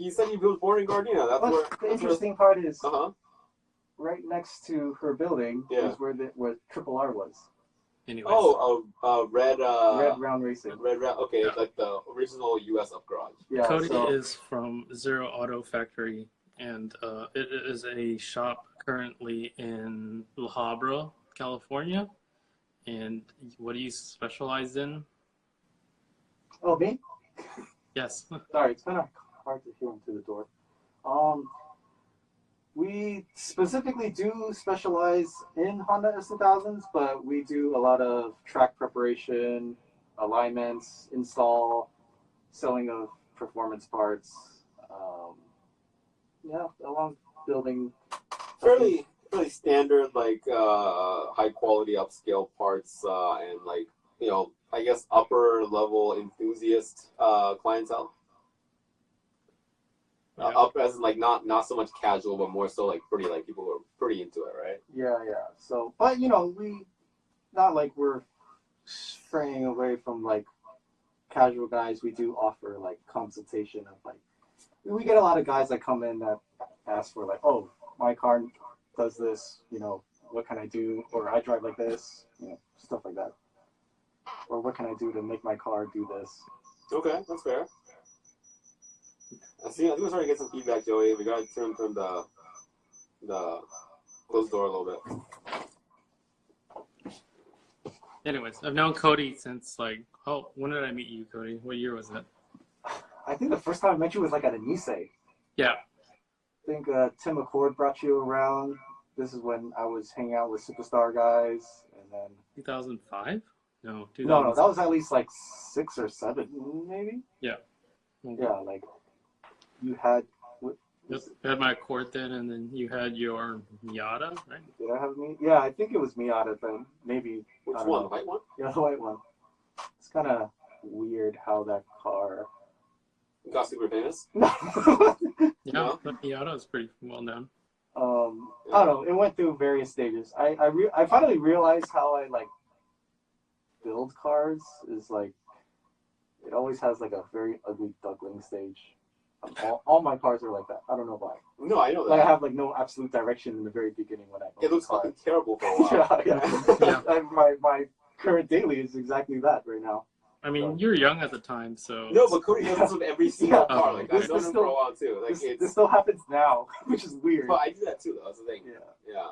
you said you was born in Gardena. That's But where. the interesting part is, Uh-huh. right next to her building is where Triple R was. Anyways. Red Round Racing. Red Round. Okay, like the original USF Garage. Yeah, Cody is from Zero Auto Factory, and it is a shop currently in La Habra, California. And what do you specialize in? Oh, me? Yes. Sorry, it's kind of hard to hear him through the door. We specifically do specialize in Honda S2000s, but we do a lot of track preparation, alignments, install, selling of performance parts. Along building. Fairly standard, like high quality upscale parts, and like I guess upper level enthusiast clientele. Up as in, like not so much casual, but more so like pretty, like people who are pretty into it, right? Yeah. So, but we not like we're straying away from like casual guys. We do offer like consultation of like we get a lot of guys that come in that ask for like, oh, my car does this, what can I do? Or I drive like this, stuff like that. Or what can I do to make my car do this? Okay, that's fair. I think we're starting to get some feedback, Joey. We gotta turn the closed door a little bit. Anyways, I've known Cody since when did I meet you, Cody? What year was that? I think the first time I met you was like at a Nisei. Yeah. I think Tim McCord brought you around. This is when I was hanging out with Superstar guys, and then 2005? No, 2000. No, that was at least like 6 or 7, maybe. Yeah. Okay. Yeah, like you had. Yep. I had my Accord then, and then you had your Miata, right? Did I have me? Yeah, I think it was Miata then. Maybe. Which one? The white one? Yeah, the white one. It's kind of weird how that car got super famous. Yeah, the Miata is pretty well known. I don't know. It went through various stages. I finally realized how I like build cars is like it always has like a very ugly duckling stage. All my cars are like that. I don't know why. No, I know that. Like I have like no absolute direction in the very beginning when I. It looks fucking terrible for a while. Yeah. My current daily is exactly that right now. I mean, you were young at the time, so. No, but Cody does this with every single car. Like I've known him for a while too. Like this still happens now, which is weird. But I do that too, though. That's the thing. Yeah.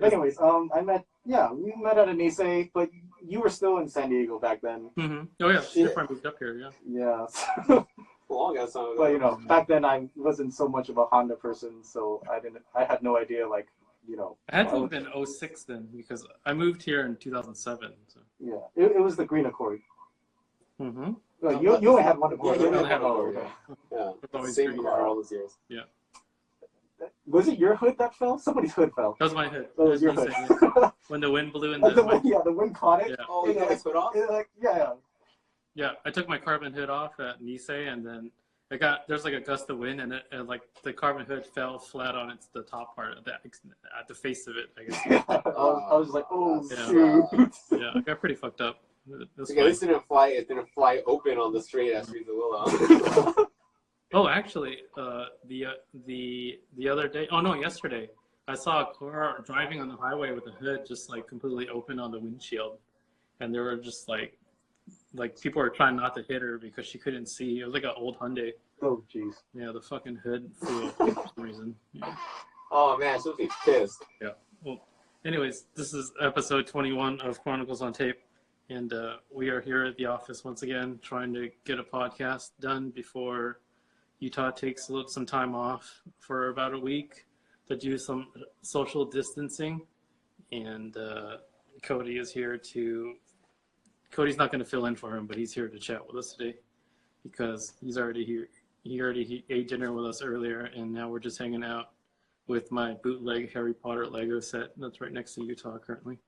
Anyways, we met at a Nisei, but you were still in San Diego back then. Mm-hmm. Oh yeah, before I moved up here. Yeah. Long ass time ago. But back then I wasn't so much of a Honda person, so I had no idea I had to have been 06 then because I moved here in 2007. So. Yeah, it was the green Accord. Mm-hmm. You only had one Accord. Yeah, you only had one. Yeah. Same car all those years. Yeah. Was it your hood that fell? Somebody's hood fell. That was my hood. That was your hood. When the wind blew in the wind caught it. Yeah. Oh, you got it put off? Yeah, I took my carbon hood off at Nisei, and then there's like a gust of wind, and like the carbon hood fell flat on the top part of at the face of it, I guess. Yeah, I was like, oh shoot. Yeah, I got pretty fucked up. This didn't fly open on the street at Streets of Willow. Oh, actually, the other day, yesterday, I saw a car driving on the highway with the hood just like completely open on the windshield, and there were just like people were trying not to hit her because she couldn't see. It was like an old Hyundai. Oh jeez. Yeah, the fucking hood flew open for some reason. Yeah. Oh man, she'll be pissed. Yeah. Well, anyways, this is episode 21 of Chronicles on Tape, and we are here at the office once again trying to get a podcast done before Utah takes some time off for about a week to do some social distancing, and Cody is here to. Cody's not going to fill in for him, but he's here to chat with us today because he's already here. He already ate dinner with us earlier, and now we're just hanging out with my bootleg Harry Potter Lego set that's right next to Utah currently.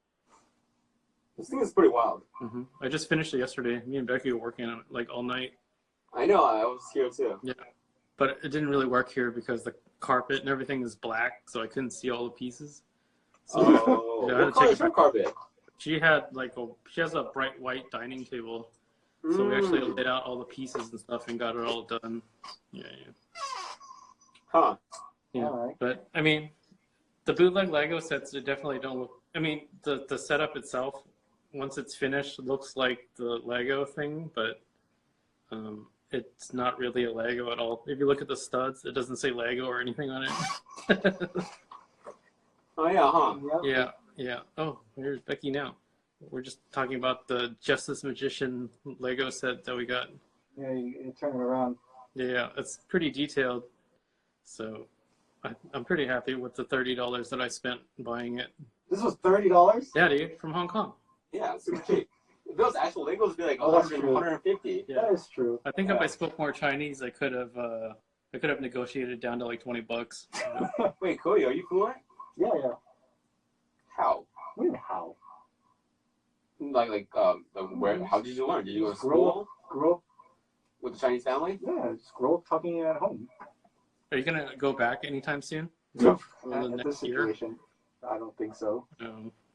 This thing is pretty wild. Mm-hmm. I just finished it yesterday. Me and Becky were working on it like all night. I know. I was here too. Yeah, but it didn't really work here because the carpet and everything is black, so I couldn't see all the pieces. So what color is her carpet? She has a bright white dining table So we actually laid out all the pieces and stuff and got it all done. Yeah. Huh. Yeah. Alright. But I mean, the bootleg Lego sets they definitely don't look. I mean, the setup itself, once it's finished, looks like the Lego thing, but it's not really a Lego at all. If you look at the studs, it doesn't say Lego or anything on it. Oh yeah, huh? Yep. Yeah. Oh, here's Becky now. We're just talking about the Justice Magician Lego set that we got. Yeah, you turn it around. Yeah, it's pretty detailed. So I'm pretty happy with the $30 that I spent buying it. This was $30? Yeah, dude, from Hong Kong. Yeah, super cheap. If it was actual Legos, it'd be like Oh, that's 100, true. 150. Yeah. That is true. I think if I spoke more Chinese, I could have negotiated down to like $20. You know? Wait, Cody, are you fluent? Yeah. How? What do you mean how? Like where? How did you learn? Did you go to Grow school up. with the Chinese family? Yeah, just grow up talking at home. Are you gonna go back anytime soon? No. Well, the At this next year? situation, I don't think so.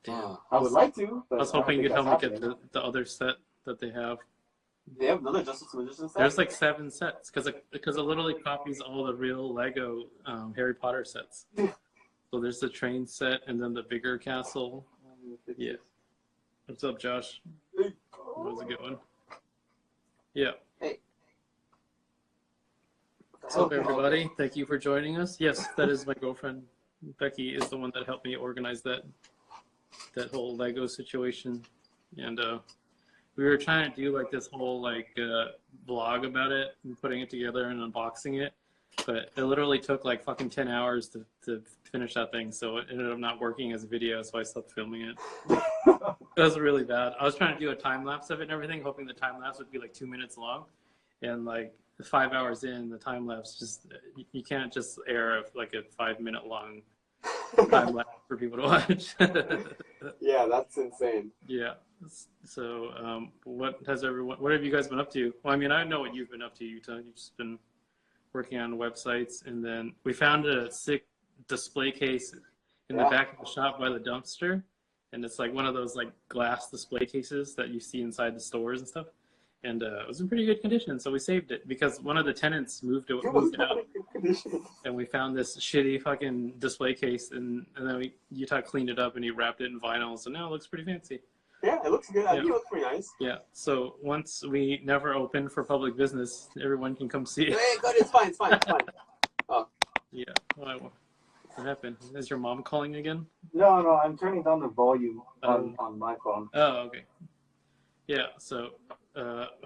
Damn. I would like to, but I was hoping you'd I don't help think me that's get the other set that they have. They have another Justice Magician set? There's like 7 sets because it literally copies all the real Lego Harry Potter sets. So there's the train set and then the bigger castle. happening. Yeah. What's up, Josh? How's it going? Yeah. Hey. What's up, everybody? Thank you for joining us. Yes, that is my girlfriend. Becky is the one that helped me organize that whole Lego situation, and we were trying to do like this whole vlog about it and putting it together and unboxing it, but it literally took like fucking 10 hours to finish that thing, so it ended up not working as a video, so I stopped filming it. It was really bad. I was trying to do a time lapse of it and everything, hoping the time lapse would be like 2 minutes long, and like 5 hours in, the time lapse just you can't just air like a 5 minute long time lapse for people to watch. Yeah, that's insane. Yeah. So, what have you guys been up to? Well, I mean, I know what you've been up to, Yuta. You've just been working on websites, and then we found a sick display case in the back of the shop by the dumpster, and it's like one of those like glass display cases that you see inside the stores and stuff. And it was in pretty good condition, so we saved it because one of the tenants moved it out, and we found this shitty fucking display case, and then Utah cleaned it up and he wrapped it in vinyl, so now it looks pretty fancy. Yeah, it looks good. I Yeah. think it looks pretty nice. Yeah, so once we never open for public business, everyone can come see it. Hey, good. It's fine. Yeah. What happened? Is your mom calling again? No, I'm turning down the volume on my phone. Oh, okay. Yeah. So,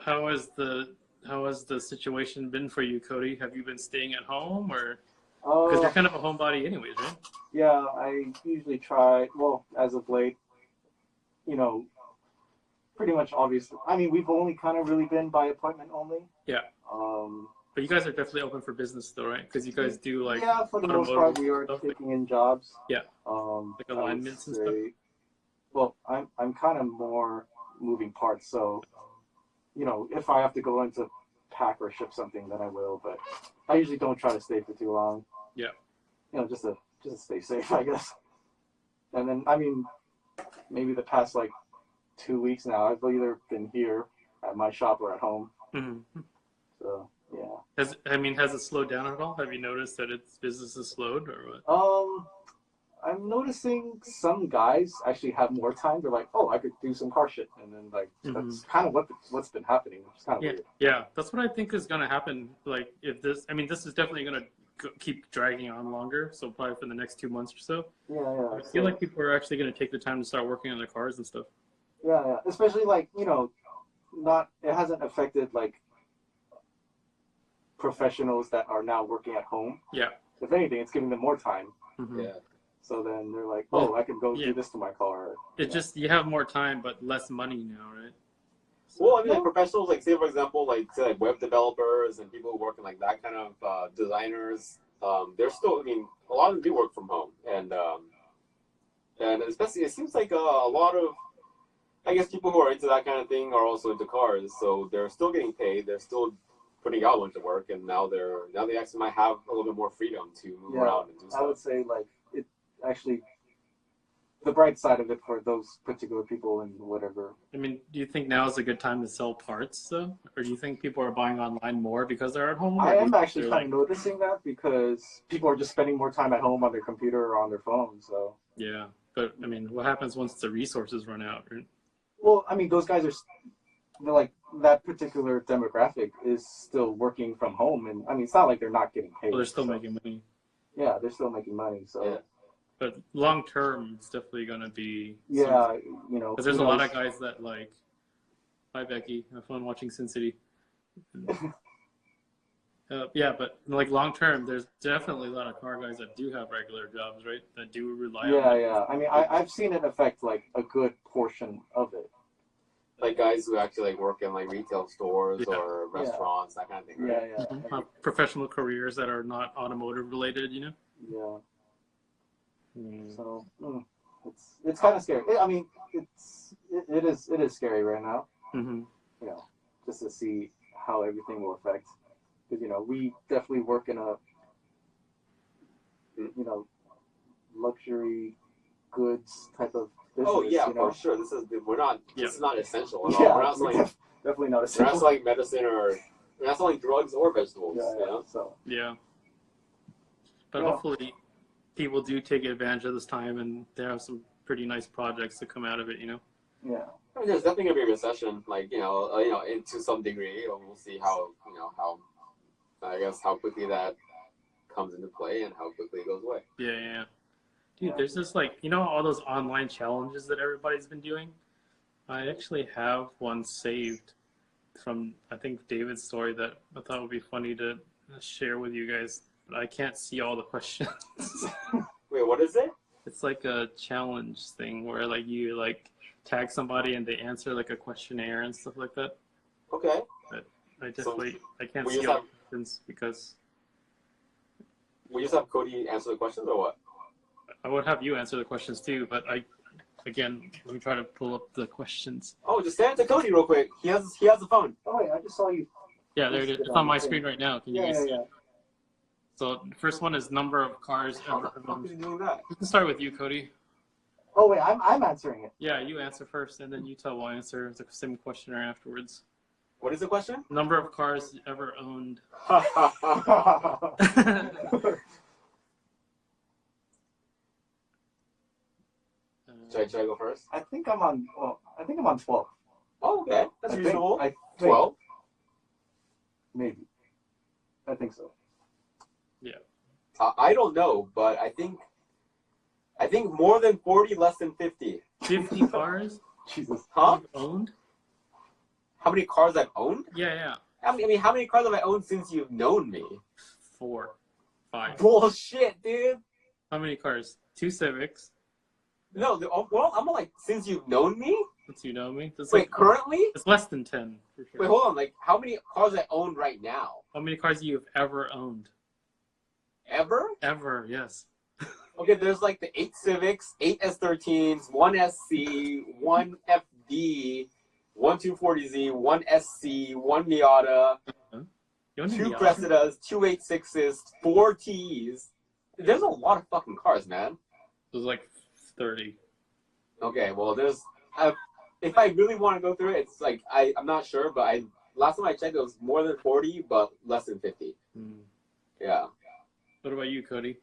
how has the situation been for you, Cody? Have you been staying at home, or because you're kind of a homebody, anyways, right? Yeah, I usually try. Well, as of late, pretty much obviously. I mean, we've only kind of really been by appointment only. Yeah. But you guys are definitely open for business, though, right? Because you guys do like for the most part, we are stuff, taking in jobs. Yeah. Like alignments and stuff. Well, I'm kind of more moving parts, so if I have to go into pack or ship something, then I will. But I usually don't try to stay for too long. Yeah. Just to stay safe, I guess. And then I mean, maybe the past 2 weeks now, I've either been here at my shop or at home. Mm-hmm. So yeah. Has it slowed down at all? Have you noticed that its business has slowed, or what? I'm noticing some guys actually have more time. They're like, oh, I could do some car shit, and then that's kind of what's been happening, which is kind of weird. Yeah, that's what I think is gonna happen. Like, if this is definitely gonna keep dragging on longer. So probably for the next 2 months or so. Yeah. I feel like people are actually gonna take the time to start working on their cars and stuff. Yeah. Especially it hasn't affected professionals that are now working at home. Yeah. If anything, it's giving them more time. Mm-hmm. Yeah. So then they're like, oh, I can go do this to my car. You have more time, but less money now, right? Well, I mean, professionals, say for example, web developers and people who work in that kind of designers, they're still. I mean, a lot of them do work from home, and especially it seems like a lot of, I guess, people who are into that kind of thing are also into cars, so they're still getting paid. They're still putting out a bunch of work, and now they actually might have a little bit more freedom to move around and do stuff. I would say it actually the bright side of it for those particular people and whatever. I mean, do you think now is a good time to sell parts, though? Or do you think people are buying online more because they're at home? I am actually kind of noticing that because people are just spending more time at home on their computer or on their phone. So yeah, but I mean, what happens once the resources run out? Right? Well, I mean, those guys they're like, that particular demographic is still working from home, and I mean, it's not like they're not getting paid. Well, they're still making money. Yeah, they're still making money. So. Yeah. But long term, it's definitely going to be. Yeah, you know. Because there's a lot of guys that like. Hi, Becky. Have fun watching Sin City. Yeah, but like long term, there's definitely a lot of car guys that do have regular jobs, right? That do rely on. Yeah. I mean, I've seen it affect like a good portion of it. Like guys who actually like work in like retail stores or restaurants, that kind of thing, right? Yeah. Mm-hmm. Professional careers that are not automotive related, you know. Yeah. Mm. So it's kind of scary. I mean, it is scary right now. Mm-hmm. You know, just to see how everything will affect. Because, you know, we definitely work in a, you know, luxury goods type of business. Oh yeah, you know? for sure. This is not essential at all. Yeah, We're not selling, definitely not we're essential. not selling medicine or we're not selling drugs or vegetables. Yeah, You know? So. Yeah. But hopefully people do take advantage of this time and there have some pretty nice projects to come out of it, you know? Yeah. I mean, there's definitely gonna be a recession, like to some degree. We'll see how how quickly that comes into play and how quickly it goes away. Yeah. Dude, there's just like, you know, all those online challenges that everybody's been doing? I actually have one saved from, I think, David's story that I thought would be funny to share with you guys, but I can't see all the questions. Wait, what is it? It's like a challenge thing where like you like tag somebody and they answer like a questionnaire and stuff like that. Okay. But I can't we see just all have- the questions because We just have Cody answer the questions or what? I would have you answer the questions too, but let me try to pull up the questions. Oh, just send it to Cody real quick. He has the phone. Oh wait, I just saw you. Yeah, there it is. It's on my screen right now. Can you guys see? Yeah. So the first one is number of cars How ever the fuck owned. is he doing that? We can start with you, Cody. Oh wait, I'm answering it. Yeah, you answer first, and then Yuta will answer the same questionnaire afterwards. What is the question? Number of cars ever owned. Should I go first? I think I'm on 12. Oh, okay. That's reasonable. 12? Maybe. I think so. Yeah. I don't know, but I think more than 40, less than 50. 50 cars? Jesus. Huh? Owned? How many cars I've owned? Yeah. How many cars have I owned since you've known me? 4, 5. Bullshit, dude. How many cars? 2 Civics. No, well, I'm like, since you've known me? Since you know me. It's Wait, currently? It's less than 10, for sure. Wait, hold on. Like, how many cars I own right now? How many cars you've ever owned? Ever? Ever, yes. Okay, there's like the 8 Civics, 8 S13s, 1 SC, 1 FD, 1 240Z, 1 SC, 1 Miata, 2 Cressidas, 2 86s, 4 Ts. There's a lot of fucking cars, man. There's like 30. Okay, well, if I really want to go through it, it's like, I'm not sure, but last time I checked, it was more than 40, but less than 50. Yeah. What about you, Cody?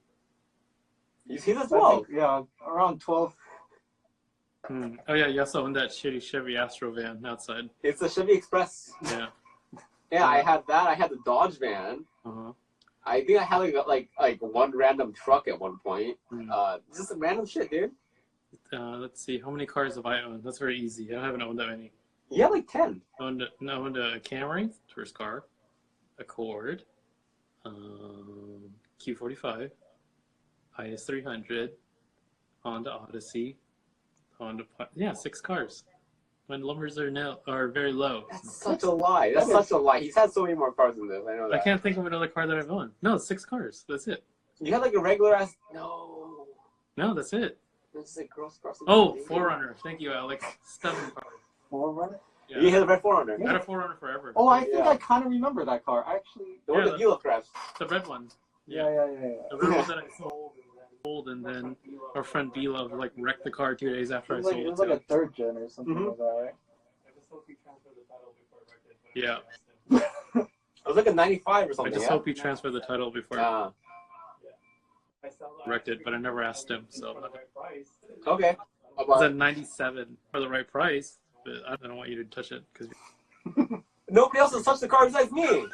He's at 12. Yeah, around 12. Oh yeah, you also own that shitty Chevy Astro van outside. It's a Chevy Express. Yeah. Yeah, I had that. I had the Dodge van. Uh-huh. I think I had like one random truck at one point. Just some random shit, dude. Let's see. How many cars have I owned? That's very easy. I haven't owned that many. You had like 10. I owned a Camry, first car, Accord, Q45, IS300, Honda Odyssey, yeah, 6 cars. My numbers are very low. That's such a lie. That's such a lie. He's had so many more cars than this. I know that. I can't think of another car that I've owned. No, 6 cars. That's it. You had like a regular ass. No, that's it. that's like gross cars. Oh, 4Runner. Thank you, Alex. 7 cars. 4Runner? Yeah. You had a red 4Runner. I had a 4Runner forever. Oh, I think I kind of remember that car. Actually, The one that you crashed. The red one. yeah. The red one that I sold. sold, and then our friend B-Love like wrecked the car 2 days after I sold it it was to like a him. third gen or something like that, right? Yeah. It was like a 95 or I something. just Yeah. hope he transferred the title before I wrecked it, but I never asked him, so. Okay. It was a 97 for the right price, but I don't want you to touch it because. Nobody else has touched the car besides me.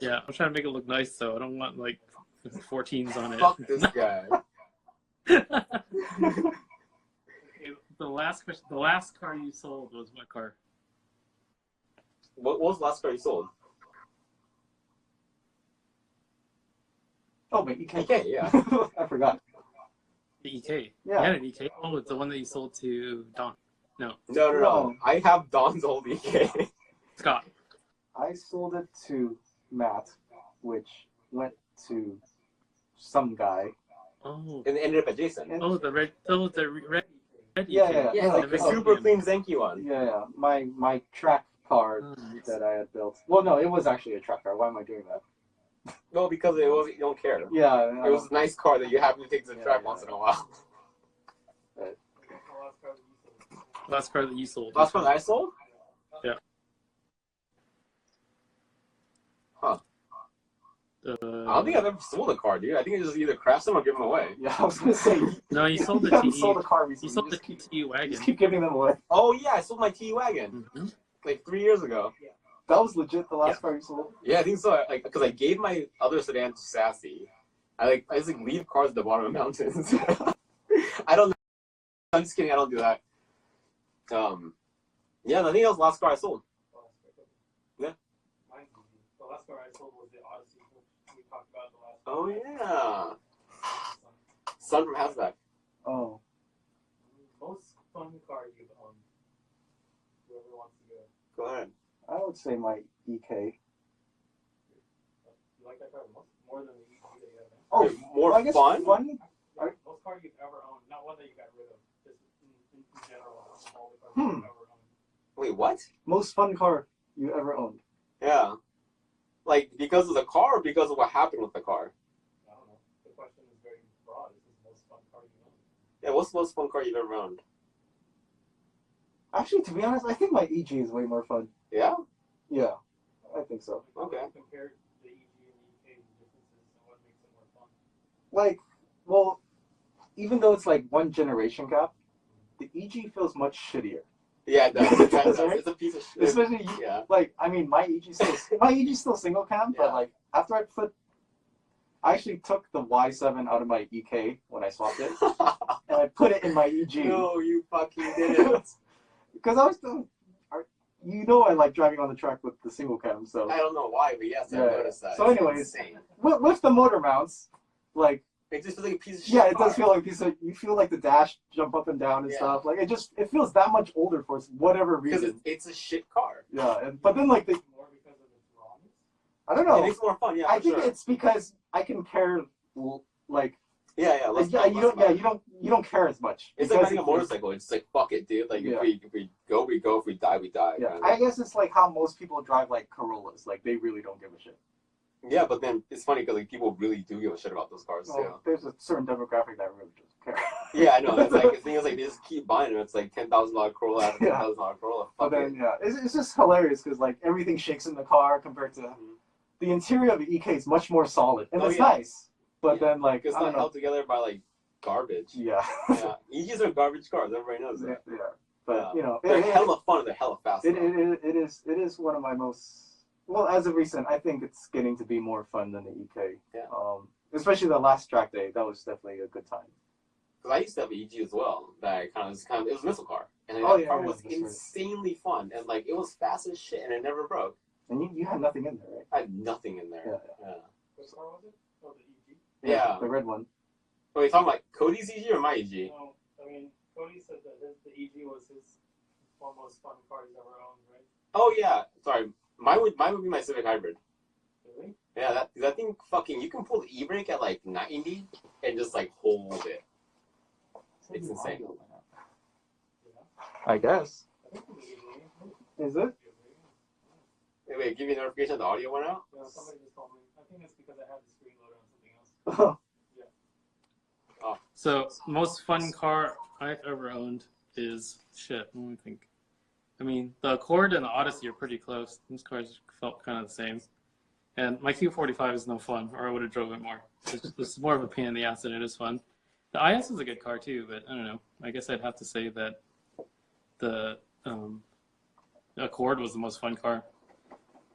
Yeah, I'm trying to make it look nice, though. I don't want like 14s on it. Fuck this guy. Okay, the last question. The last car you sold was what car? What was the last car you sold? Oh, but EK. EK, yeah. I forgot. The EK. Yeah. You had an EK? Oh, it's the one that you sold to Don. No. No. I have Don's old EK. Scott. I sold it to Matt, which went to some guy. Oh. And it ended up at Jason. Oh, the red. Oh, the red. Yeah. Yeah, like the super clean Zenki one. Yeah. My track car that I had built. Well, no, it was actually a track car. Why am I doing that? No, because it was, you don't care. Yeah. It was a nice car that you happen to take to the track once in a while. Last car that you sold. Last car that I sold? Yeah. Huh. I don't think I've ever sold a car, dude. I think I just either crashed them or give them away. Yeah, I was gonna say. No, you sold the you TE. sold a car recently. You sold the TE wagon. Just keep giving them away. Oh yeah, I sold my TE wagon like 3 years ago. That was legit the last car you sold. Yeah, I think so. Like, because I gave my other sedan to Sassy. I just like leave cars at the bottom of mountains. I don't. I'm just kidding. I don't do that. Yeah, I think that was the last car I sold. Yeah. The last car I sold was the Odyssey, which we talked about the last. Oh yeah. Son from Hasback. Oh. Most fun car you've owned. Whoever wants to go. Go ahead. I would say my EK. You like that car more than the EK that you have? Oh, more I guess fun? Most car you've ever owned, not one that you got rid of, just in general, all the cars you've ever owned. Wait, what? Most fun car you ever owned. Yeah. Like, because of the car or because of what happened with the car? I don't know. The question is very broad. Is this the most fun car you owned? Yeah, what's the most fun car you've ever owned? Actually, to be honest, I think my EG is way more fun. Yeah? Yeah, I think so. Okay. Compare the EG and the EK differences and what makes it more fun. Like, well, even though it's like one generation gap, the EG feels much shittier. Yeah, it does. It's a piece of shit. Especially, like, I mean, my EG's still single cam, but like, after I actually took the Y7 out of my EK when I swapped it, and I put it in my EG. No, you fucking didn't. Because I was still, I like driving on the track with the single cam, so. I don't know why, but yes, I noticed that. So anyways, with the motor mounts, like, it just feels like a piece of shit. yeah, it does feel like a piece of, you feel like the dash jump up and down and stuff. Like, it feels that much older for whatever reason. Because it's a shit car. Yeah, but then like More because of its rawness? I don't know. It makes it more fun, yeah. I think it's because I can care, like, you don't care as much. It's like riding a motorcycle. It's like, fuck it, dude. Like, if we go, we go. If we die, we die. Yeah, I guess it's like how most people drive like Corollas. Like, they really don't give a shit. Yeah, but then it's funny because like people really do give a shit about those cars too. There's a certain demographic that really doesn't care. Yeah, I know. It's like the thing is like they just keep buying them. It's like $10,000 Corolla after $10,000 Corolla. But then it's just hilarious because like everything shakes in the car compared to the interior of the EK is much more solid and it's nice. But then like it's not held together by like garbage. Yeah. Yeah. EGs are garbage cars. Everybody knows that. Yeah. But you know, they're hella fun and they're hella fast. It is one of my most. Well, as of recent, I think it's getting to be more fun than the EK. Yeah. Especially the last track day, that was definitely a good time. Because I used to have an EG as well. That it was a muscle car, and that car was insanely fun, and like it was fast as shit, and it never broke. And you had nothing in there, right? I had nothing in there. Yeah. What car was it? Oh, the EG? Yeah. The red one. Are you talking about Cody's EG or my EG? No, I mean, Cody said that the EG was his one most fun car he's ever owned, right? Oh yeah. Sorry. Mine would be my Civic Hybrid. Really? Yeah, that thing fucking, you can pull the e-brake at like 90 and just like hold it. It's insane. I guess. Is it? Wait, give you a notification the audio went out? Yeah, somebody just told me. I think it's because I had the screen loaded on something else. So most fun car I've ever owned is shit. Let me think. I mean, the Accord and the Odyssey are pretty close. These cars felt kind of the same. And my Q45 is no fun, or I would have drove it more. It's more of a pain in the ass than it is fun. The IS is a good car too, but I don't know. I guess I'd have to say that the Accord was the most fun car.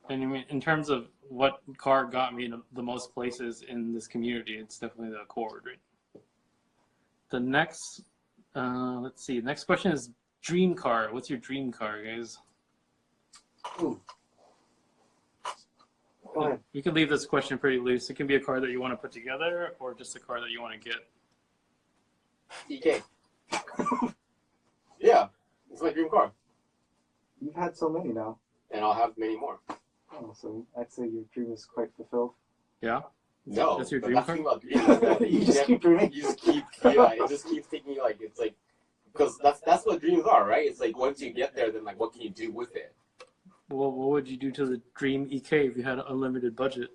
And I mean, in terms of what car got me to the most places in this community, it's definitely the Accord, right? The next, let's see, next question is dream car. What's your dream car, guys? Ooh. Go ahead. You can leave this question pretty loose. It can be a car that you want to put together or just a car that you want to get. EK. Yeah, it's my dream car. You've had so many now. And I'll have many more. Oh, so I'd say your dream is quite fulfilled. Yeah? No. That's your but dream car? About dreams. You just keep dreaming. You just keep, yeah, it just keeps thinking, like, it's like, because that's what dreams are, right? It's like, once you get there, then, like, what can you do with it? Well, what would you do to the dream EK if you had an unlimited budget?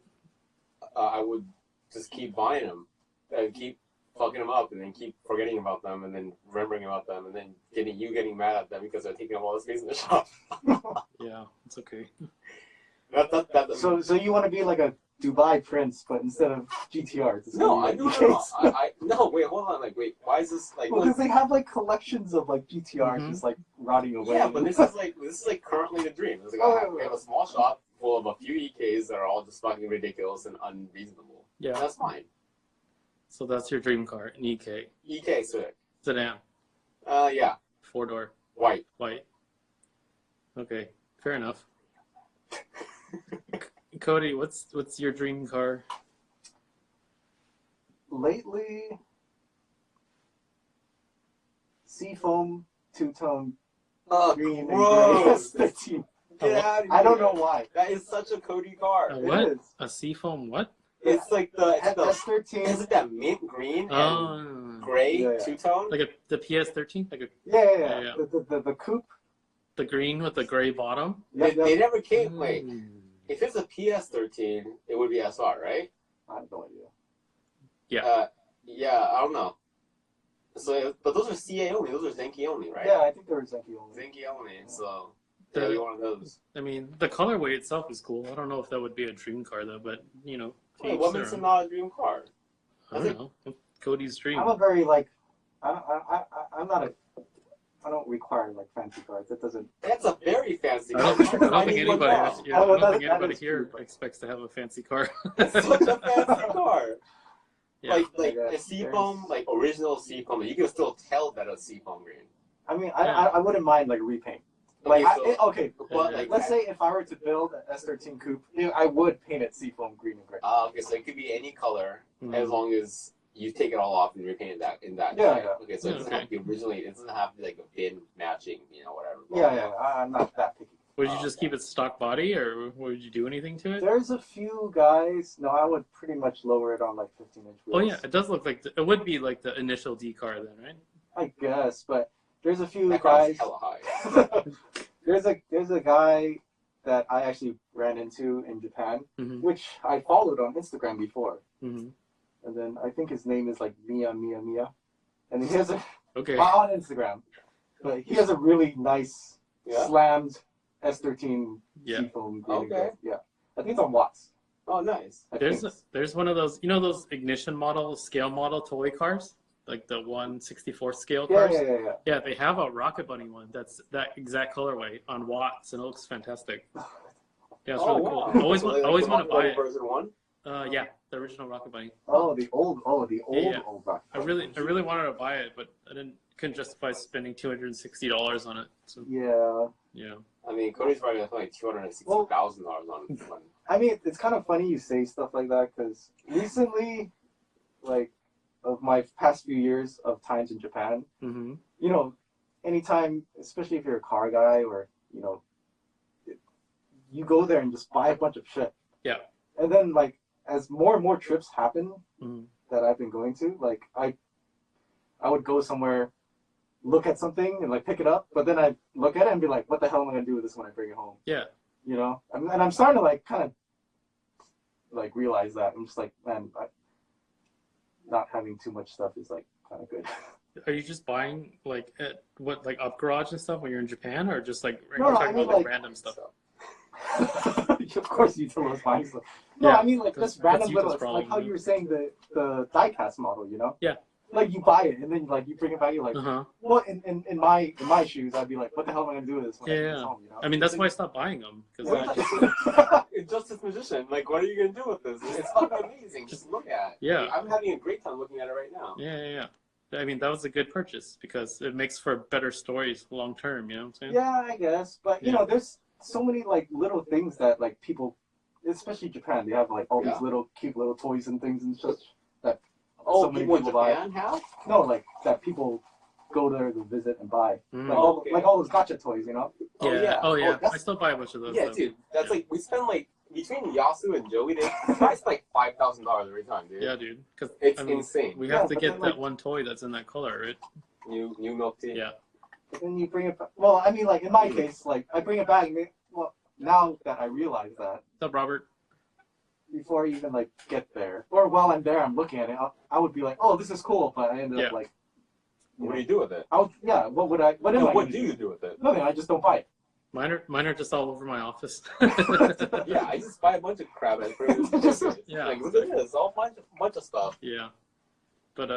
I would just keep buying them and keep fucking them up and then keep forgetting about them and then remembering about them and then getting mad at them because they're taking up all the space in the shop. Yeah, it's okay. So you want to be like a Dubai prince, but instead of GTRs. It's No, gonna be no, wait, hold on. Like, wait, why is this like? Well, because they have like collections of like GTRs Mhm. just like rotting away. Yeah, but this is like currently the dream. It's like we have a small shop full of a few EKs that are all just fucking ridiculous and unreasonable. Yeah. And that's fine. So that's your dream car, an EK. EK Civic. Sedan. Yeah. 4-door. White. White. Okay, fair enough. Cody, what's your dream car? Lately, Seafoam two-tone green gross. and gray S13. Get out of here. I don't know why. That is such a Cody car. What? It is. A Seafoam what? It's like the S13. is it that mint green and Oh, gray Yeah. two-tone? like the PS13, like Yeah. Yeah. The coupe. the green with the gray bottom. They never came. Wait, Mm. if it's a PS13, it would be SR, right? I have no idea. Yeah. Yeah, I don't know. So, but those are CA only. Those are Zenki only, right? Yeah, I think they were Zenki only. Zenki only. So, The- yeah, be one of those. I mean, the colorway itself is cool. I don't know if that would be a dream car though, but you know, to Wait, each what their makes it own. not a dream car? I don't know. Cody's dream. I'm a very like, I'm not a, I don't require like fancy cars. That doesn't. That's a very fancy I car. don't think need one anybody, now. yeah, I Oh, don't that- think that anybody is here true. expects to have a fancy car. It's such a fancy car. Yeah. Like Yeah, a seafoam, like original seafoam. You can still tell that it's seafoam green. I mean, Yeah. I wouldn't mind like a repaint. Like, Okay, so- But, Yeah. like, let's say if I were to build an S13 coupe, I would paint it seafoam green and gray. Okay, so it could be any color Mhm. as long as you take it all off and repaint that in that. Yeah, type. yeah. Okay, so it doesn't have to be originally. It doesn't have to be like a bin matching, whatever. Yeah, I'm not that picky. Would you just keep it stock body, or would you do anything to it? There's a few guys. No, I would pretty much lower it on like 15-inch Oh wheels. yeah, it does look like it would be like the initial D car then, right? I guess, but there's a few That car's guys. hella high. There's a guy that I actually ran into in Japan, Mm-hmm. which I followed on Instagram before, Mm-hmm. and then I think his name is like Mia, and he has a Okay. on Instagram, but he has a really nice Yeah. slammed S13 Yeah. seafoam green and Okay. gray. Yeah, I think it's on Watts. Oh, nice. I There's think. there's one of those, those ignition model, scale model toy cars, like the 1/64 scale Yeah, cars. yeah. Yeah, they have a Rocket Bunny one that's that exact colorway on Watts, and it looks fantastic. Yeah, it's really cool. I always want to buy it. Version 1? Yeah, the original Rocket Bunny. Oh, the old Yeah. old rock. I really wanted to buy it, but I couldn't justify spending $260 on it. So Yeah. I mean, Cody's probably like $260,000 on one. I mean, it's kind of funny you say stuff like that because recently, like, of my past few years of times in Japan, Mm-hmm. Anytime, especially if you're a car guy or, you go there and just buy a bunch of shit. Yeah. And then, like, as more and more trips happen Mm-hmm. that I've been going to, like, I would go somewhere, look at something and, like, pick it up, but then I look at it and be like, what the hell am I going to do with this when I bring it home? Yeah. And I'm starting to, like, kind of, like, realize that. I'm just like, man, not having too much stuff is, like, kind of good. Are you just buying like at what like Up Garage and stuff when you're in Japan, or just like No, you're no, talking I mean, about like like- random stuff? Of course, you tell us buying stuff. No, Yeah, I mean like that's this random Yuta's little, problem, like how yeah. you were saying the diecast model, you know? Yeah. Like you buy it and then like you bring it back, you're like, Uh-huh. well, in my shoes, I'd be like, what the hell am I gonna do with this when I get this Yeah. home, you know? I mean, that's why I stopped buying them because It's just this magician. Like, what are you gonna do with this? It's fucking amazing. Just look at. Yeah. I'm having a great time looking at it right now. yeah. I mean, that was a good purchase because it makes for better stories long term. You know what I'm saying? Yeah, I guess, but you Yeah. know, there's so many like little things that like people, especially Japan, they have like all Yeah. these little cute little toys and things and such that Oh, so many people in people buy. Japan have? No, like that people go there to visit and buy. Mm. Like, Okay. like all those gotcha toys, you know? Oh, yeah. Oh yeah. that's- I still buy a bunch of those. Yeah, though. dude. That's Yeah. like, we spend like, between Yasu and Joey, they price like $5,000 every time, dude. Yeah, dude. Because It's I mean, insane. we Yeah, have to but get then, that like- one toy that's in that color, right? New milk tea. Yeah. And then you bring it back. Well, I mean, like in my case, like I bring it back. And well, now that I realize that, What's up, Robert? before I even like get there, or while I'm there, I'm looking at it, I would be like, oh, this is cool, but I ended Yeah. up like, What do you do with it? I would, yeah, what would I? What am No, I? what gonna do you do with it? Nothing. I just don't buy it. Mine are just all over my office. Yeah, I just buy a bunch of crap and put it in the Yeah. Like, look at this, all bunch of stuff. Yeah. But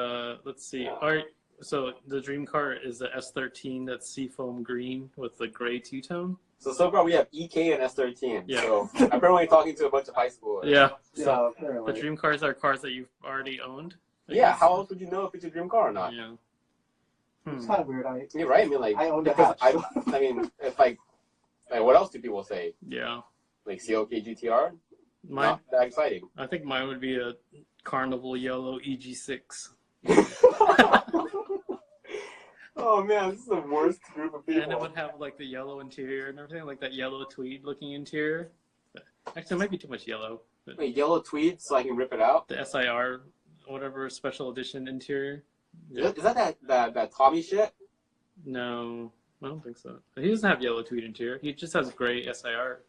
let's see. Yeah. All right. So the dream car is the S13 that's seafoam green with the gray two-tone. So far we have EK and S13. Yeah. So I'm currently talking to a bunch of high schoolers. Yeah. Yeah, So apparently. the dream cars are cars that you've already owned. I Yeah, guess. how else would you know if it's a dream car or not? Yeah. It's Hmm. kind of weird. You're right. I mean, like, I owned a because hatch. I mean, if like, what else do people say? Yeah. Like CLK GTR? Mine. Not that exciting. I think mine would be a Carnival Yellow EG6. Oh man, this is the worst group of people. And it would have like the yellow interior and everything, like that yellow tweed looking interior. Actually, it might be too much yellow. But Wait, yellow tweed so I can rip it out? the SIR, whatever special edition interior. Is that that Tommy shit? No, I don't think so. He doesn't have yellow tweed interior. He just has gray SIR.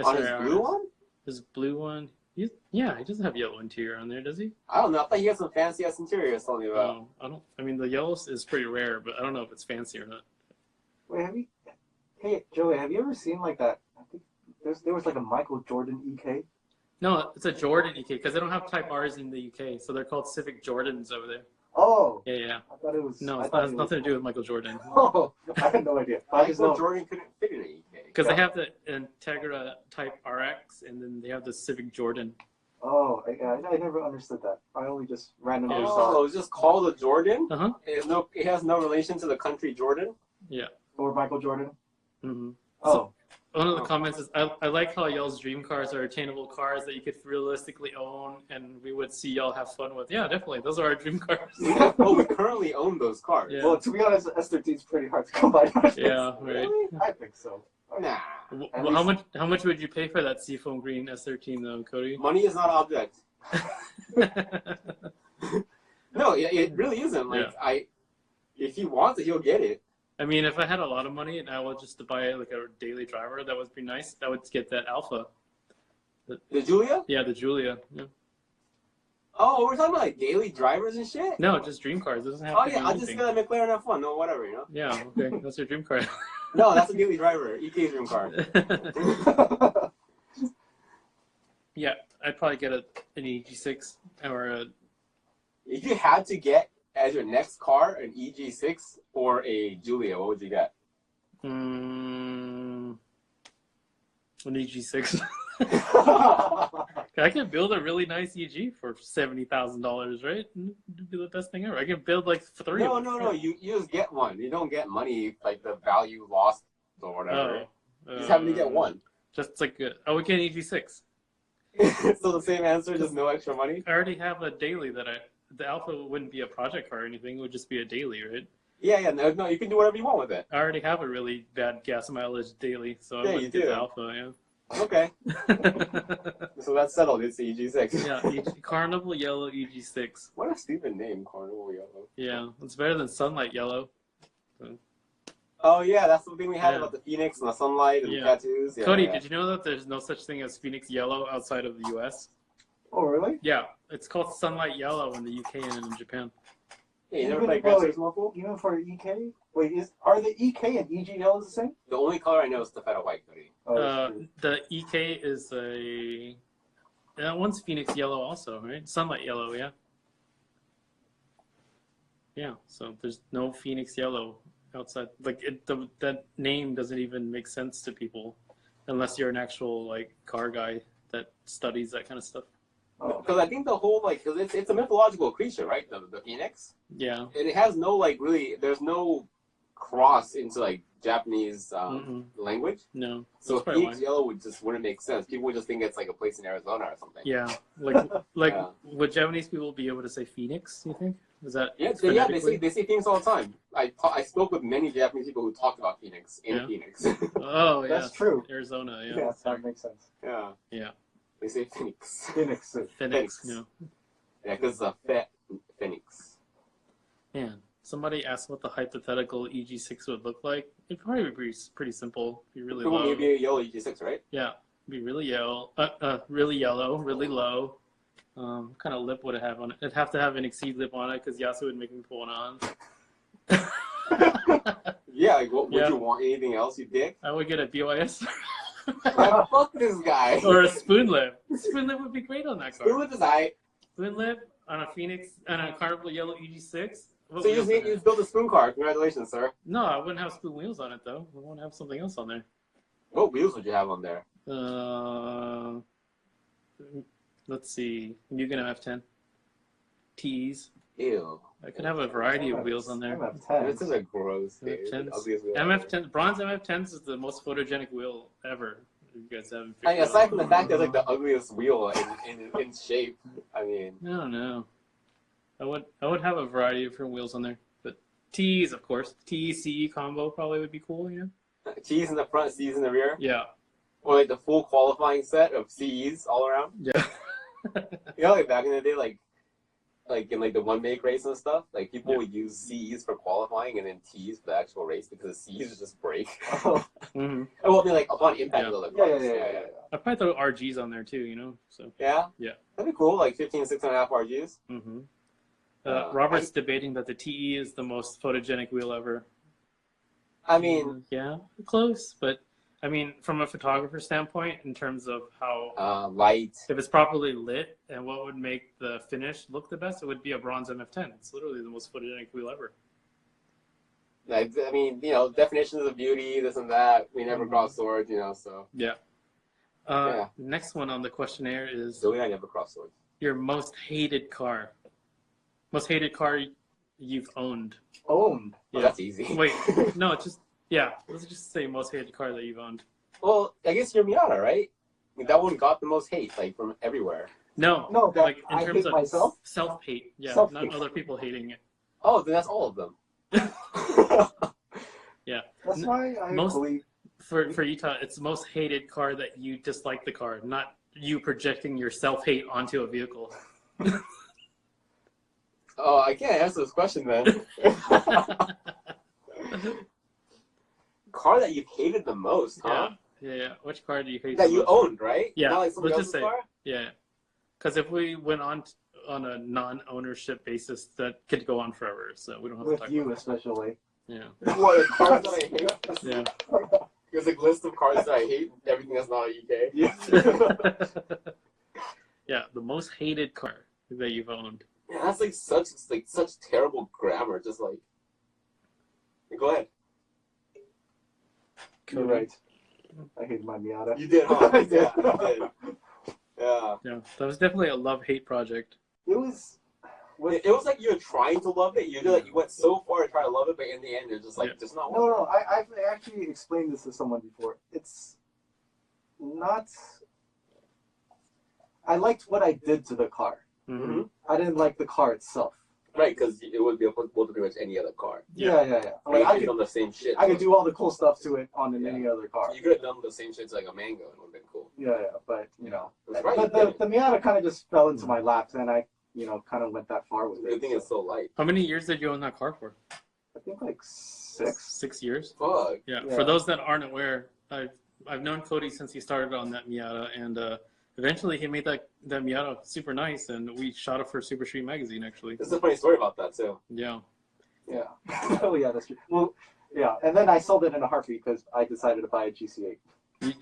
On his blue one? His blue one. He doesn't have yellow interior on there, does he? I don't know. I thought he had some fancy ass interior or something about. No, I don't. I mean, the yellow is pretty rare, but I don't know if it's fancy or not. Wait, have you? Hey, Joey, have you ever seen like that? I think there was like a Michael Jordan EK. No, it's a Jordan EK because they don't have Type R's in the UK, so they're called Civic Jordans over there. Oh, Yeah. I thought it was. No, I it thought has it was- nothing to do with Michael Jordan. Oh, I had no idea. I just Michael know. Jordan couldn't fit in an EK. Because they have the Integra Type RX, and then they have the Civic Jordan. Oh, I never understood that. I only just randomly saw Oh, it's just called a Jordan? Uh huh. It has no relation to the country Jordan? it. Or Michael Jordan. Mm-hmm. Oh, One of the comments is, I like how y'all's dream cars are attainable cars that you could realistically own, and we would see y'all have fun with. Yeah, definitely. Those are our dream cars. We currently own those cars. Yeah. well, to be honest, S13 is pretty hard to come by. Yeah, right. Really? I think so. Nah. Well, how much would you pay for that seafoam green S13 though, Cody? Money is not an object. No, it really isn't. Like, if he wants it, he'll get it. I mean, if I had a lot of money and I would just buy like a daily driver, that would be nice. I would get that Alpha. The Julia? Yeah, the Giulia. Yeah. Oh, we're talking about like daily drivers and shit? No, just dream cars. It doesn't have Oh to yeah, be I'll just anything. get a McLaren F1. No, whatever, you know? Yeah, okay. That's your dream car. No, that's a daily driver. EK's dream car. Yeah, I'd probably get an EG6 or a... If you had to get as your next car an EG6 or a Julia, what would you get? an EG6. I can build a really nice EG for $70,000, right? It'd be the best thing ever. I can build like 3 No, of them. no. You just get one. You don't get money like the value lost or whatever. Oh, You just happen to get one. Just like I would get an EG6. So the same answer, just no extra money. I already have a daily the Alpha wouldn't be a project car or anything. It would just be a daily, right? Yeah. No, you can do whatever you want with it. I already have a really bad gas mileage daily, so I Yeah, would you get do. the Alpha. Okay, Yeah. so that's settled. It's the EG6. Yeah, Carnival Yellow EG6. What a stupid name, Carnival Yellow. Yeah, it's better than Sunlight Yellow. Oh yeah, that's the thing we had Yeah. about the Phoenix and the sunlight and Yeah. the tattoos. Yeah, Cody, yeah. did you know that there's no such thing as Phoenix Yellow outside of the U.S.? Oh, really? Yeah, it's called Sunlight Yellow in the UK and in Japan. Yeah, you never played Gran Turismo? Fool? Even for EK? Wait, are the EK and EG yellows the same? The only color I know is the Feta White, Cody. The EK is a... That one's Phoenix Yellow also, right? Sunlight Yellow, yeah. Yeah, so there's no Phoenix Yellow outside. Like, that name doesn't even make sense to people unless you're an actual, like, car guy that studies that kind of stuff. Because I think the whole, like, because it's a mythological creature, right? The Phoenix? Yeah. And it has no, like, really, there's no cross into, like, Japanese language. No. So Phoenix Yellow wouldn't make sense. People would just think it's, like, a place in Arizona or something. Yeah. Like would Japanese people be able to say Phoenix, you think? Is that they say Phoenix all the time. I spoke with many Japanese people who talked about Phoenix in Phoenix. Oh, yeah. That's true. Arizona, yeah. Yeah, that makes sense. Yeah. Yeah. They say Phoenix. Phoenix. Yeah. Yeah, because it's Phoenix. Man, somebody asked what the hypothetical EG6 would look like. It'd probably be pretty simple. Be really low. It'd be a yellow EG6, right? Yeah. It'd be really yellow. Really yellow, really low. What kind of lip would it have on it? It'd have to have an Exceed lip on it because Yasu would make me put one on. Yeah, like, would you want anything else, you dick? I would get a BYS. Yeah, fuck this guy. Or a spoon lip. Spoon lip would be great on that car. Spoon lip is aight. Spoon lip on a Phoenix, on a Carnival Yellow EG6. So you just built a spoon car. Congratulations, sir. No, I wouldn't have spoon wheels on it though. I want to have something else on there. What wheels would you have on there? Let's see. Mugen MF10. T's. Ew. I could have a variety of wheels on there. This is a gross dude. MF10, bronze MF10s is the most photogenic wheel ever. You guys haven't. I mean, aside from the fact that it's like the ugliest wheel in shape, I mean. I don't know. I would have a variety of different wheels on there, but T's of course. T C combo probably would be cool, you know. T's in the front, C's in the rear. Yeah. Or like the full qualifying set of C's all around. Yeah. You know, like back in the day, like in like the one make race and stuff, like people would use C's for qualifying and then T's for the actual race because the C's would just break. Mm-hmm. Well, I mean, like upon impact, yeah. I'd probably throw RGs on there too, you know. So yeah, that'd be cool. Like 15, 6.5 RGs. Mm-hmm. Robert's debating that the TE is the most photogenic wheel ever. I mean, yeah, close, but I mean, from a photographer standpoint, in terms of how light, if it's properly lit, and what would make the finish look the best, it would be a bronze MF10. It's literally the most photogenic wheel ever. I mean, you know, definitions of beauty, this and that. We never cross swords, you know. So yeah. Next one on the questionnaire is Zoe and I never cross swords. Your most hated car. Most hated car you've owned. Owned? Yeah. Oh, that's easy. Wait, no, let's just say most hated car that you've owned. Well, I guess your Miata, right? I mean, that one got the most hate, like from everywhere. No, like in terms of myself? Self-hate. Yeah, self-hate. Not other people hating it. Oh, then that's all of them. Yeah. That's why I believe. For Utah, it's most hated car that you dislike the car, not you projecting your self-hate onto a vehicle. Oh, I can't answer this question then. Car that you've hated the most, huh? Yeah. Which car do you hate? That you owned, right? Yeah. Not like somebody else's car? Yeah. Because if we went on a non-ownership basis, that could go on forever. So we don't have to talk about it. With you, especially. Yeah. What, cars that I hate? Yeah. There's a list of cars that I hate, everything that's not a UK. Yeah. Yeah, the most hated car that you've owned. Yeah, that's such terrible grammar. Just like, go ahead. You're right. I hate my Miata. You did, huh? I did. Yeah, you did. Yeah. Yeah, that was definitely a love-hate project. It was like you were trying to love it. You went so far to try to love it, but in the end, you're just like, just not. No. I've actually explained this to someone before. It's not. I liked what I did to the car. Mm-hmm. I didn't like the car itself. Right, because it would be applicable to pretty much any other car. Yeah. Like, I could do the same shit. I could do all the cool stuff to it on any other car. You could have done the same shit to like a Mango, and it would have been cool. Yeah, but you know, right, but the Miata kind of just fell into my lap, and I, kind of went that far with it. The thing is so light. How many years did you own that car for? I think like 6. 6 years. Fuck. Yeah. For those that aren't aware, I've known Cody since he started on that Miata, and eventually he made that Miata super nice, and we shot it for Super Street Magazine, actually. There's a funny story about that, too. Yeah. Yeah. Oh, yeah, that's true. Well, yeah, and then I sold it in a heartbeat because I decided to buy a GC8.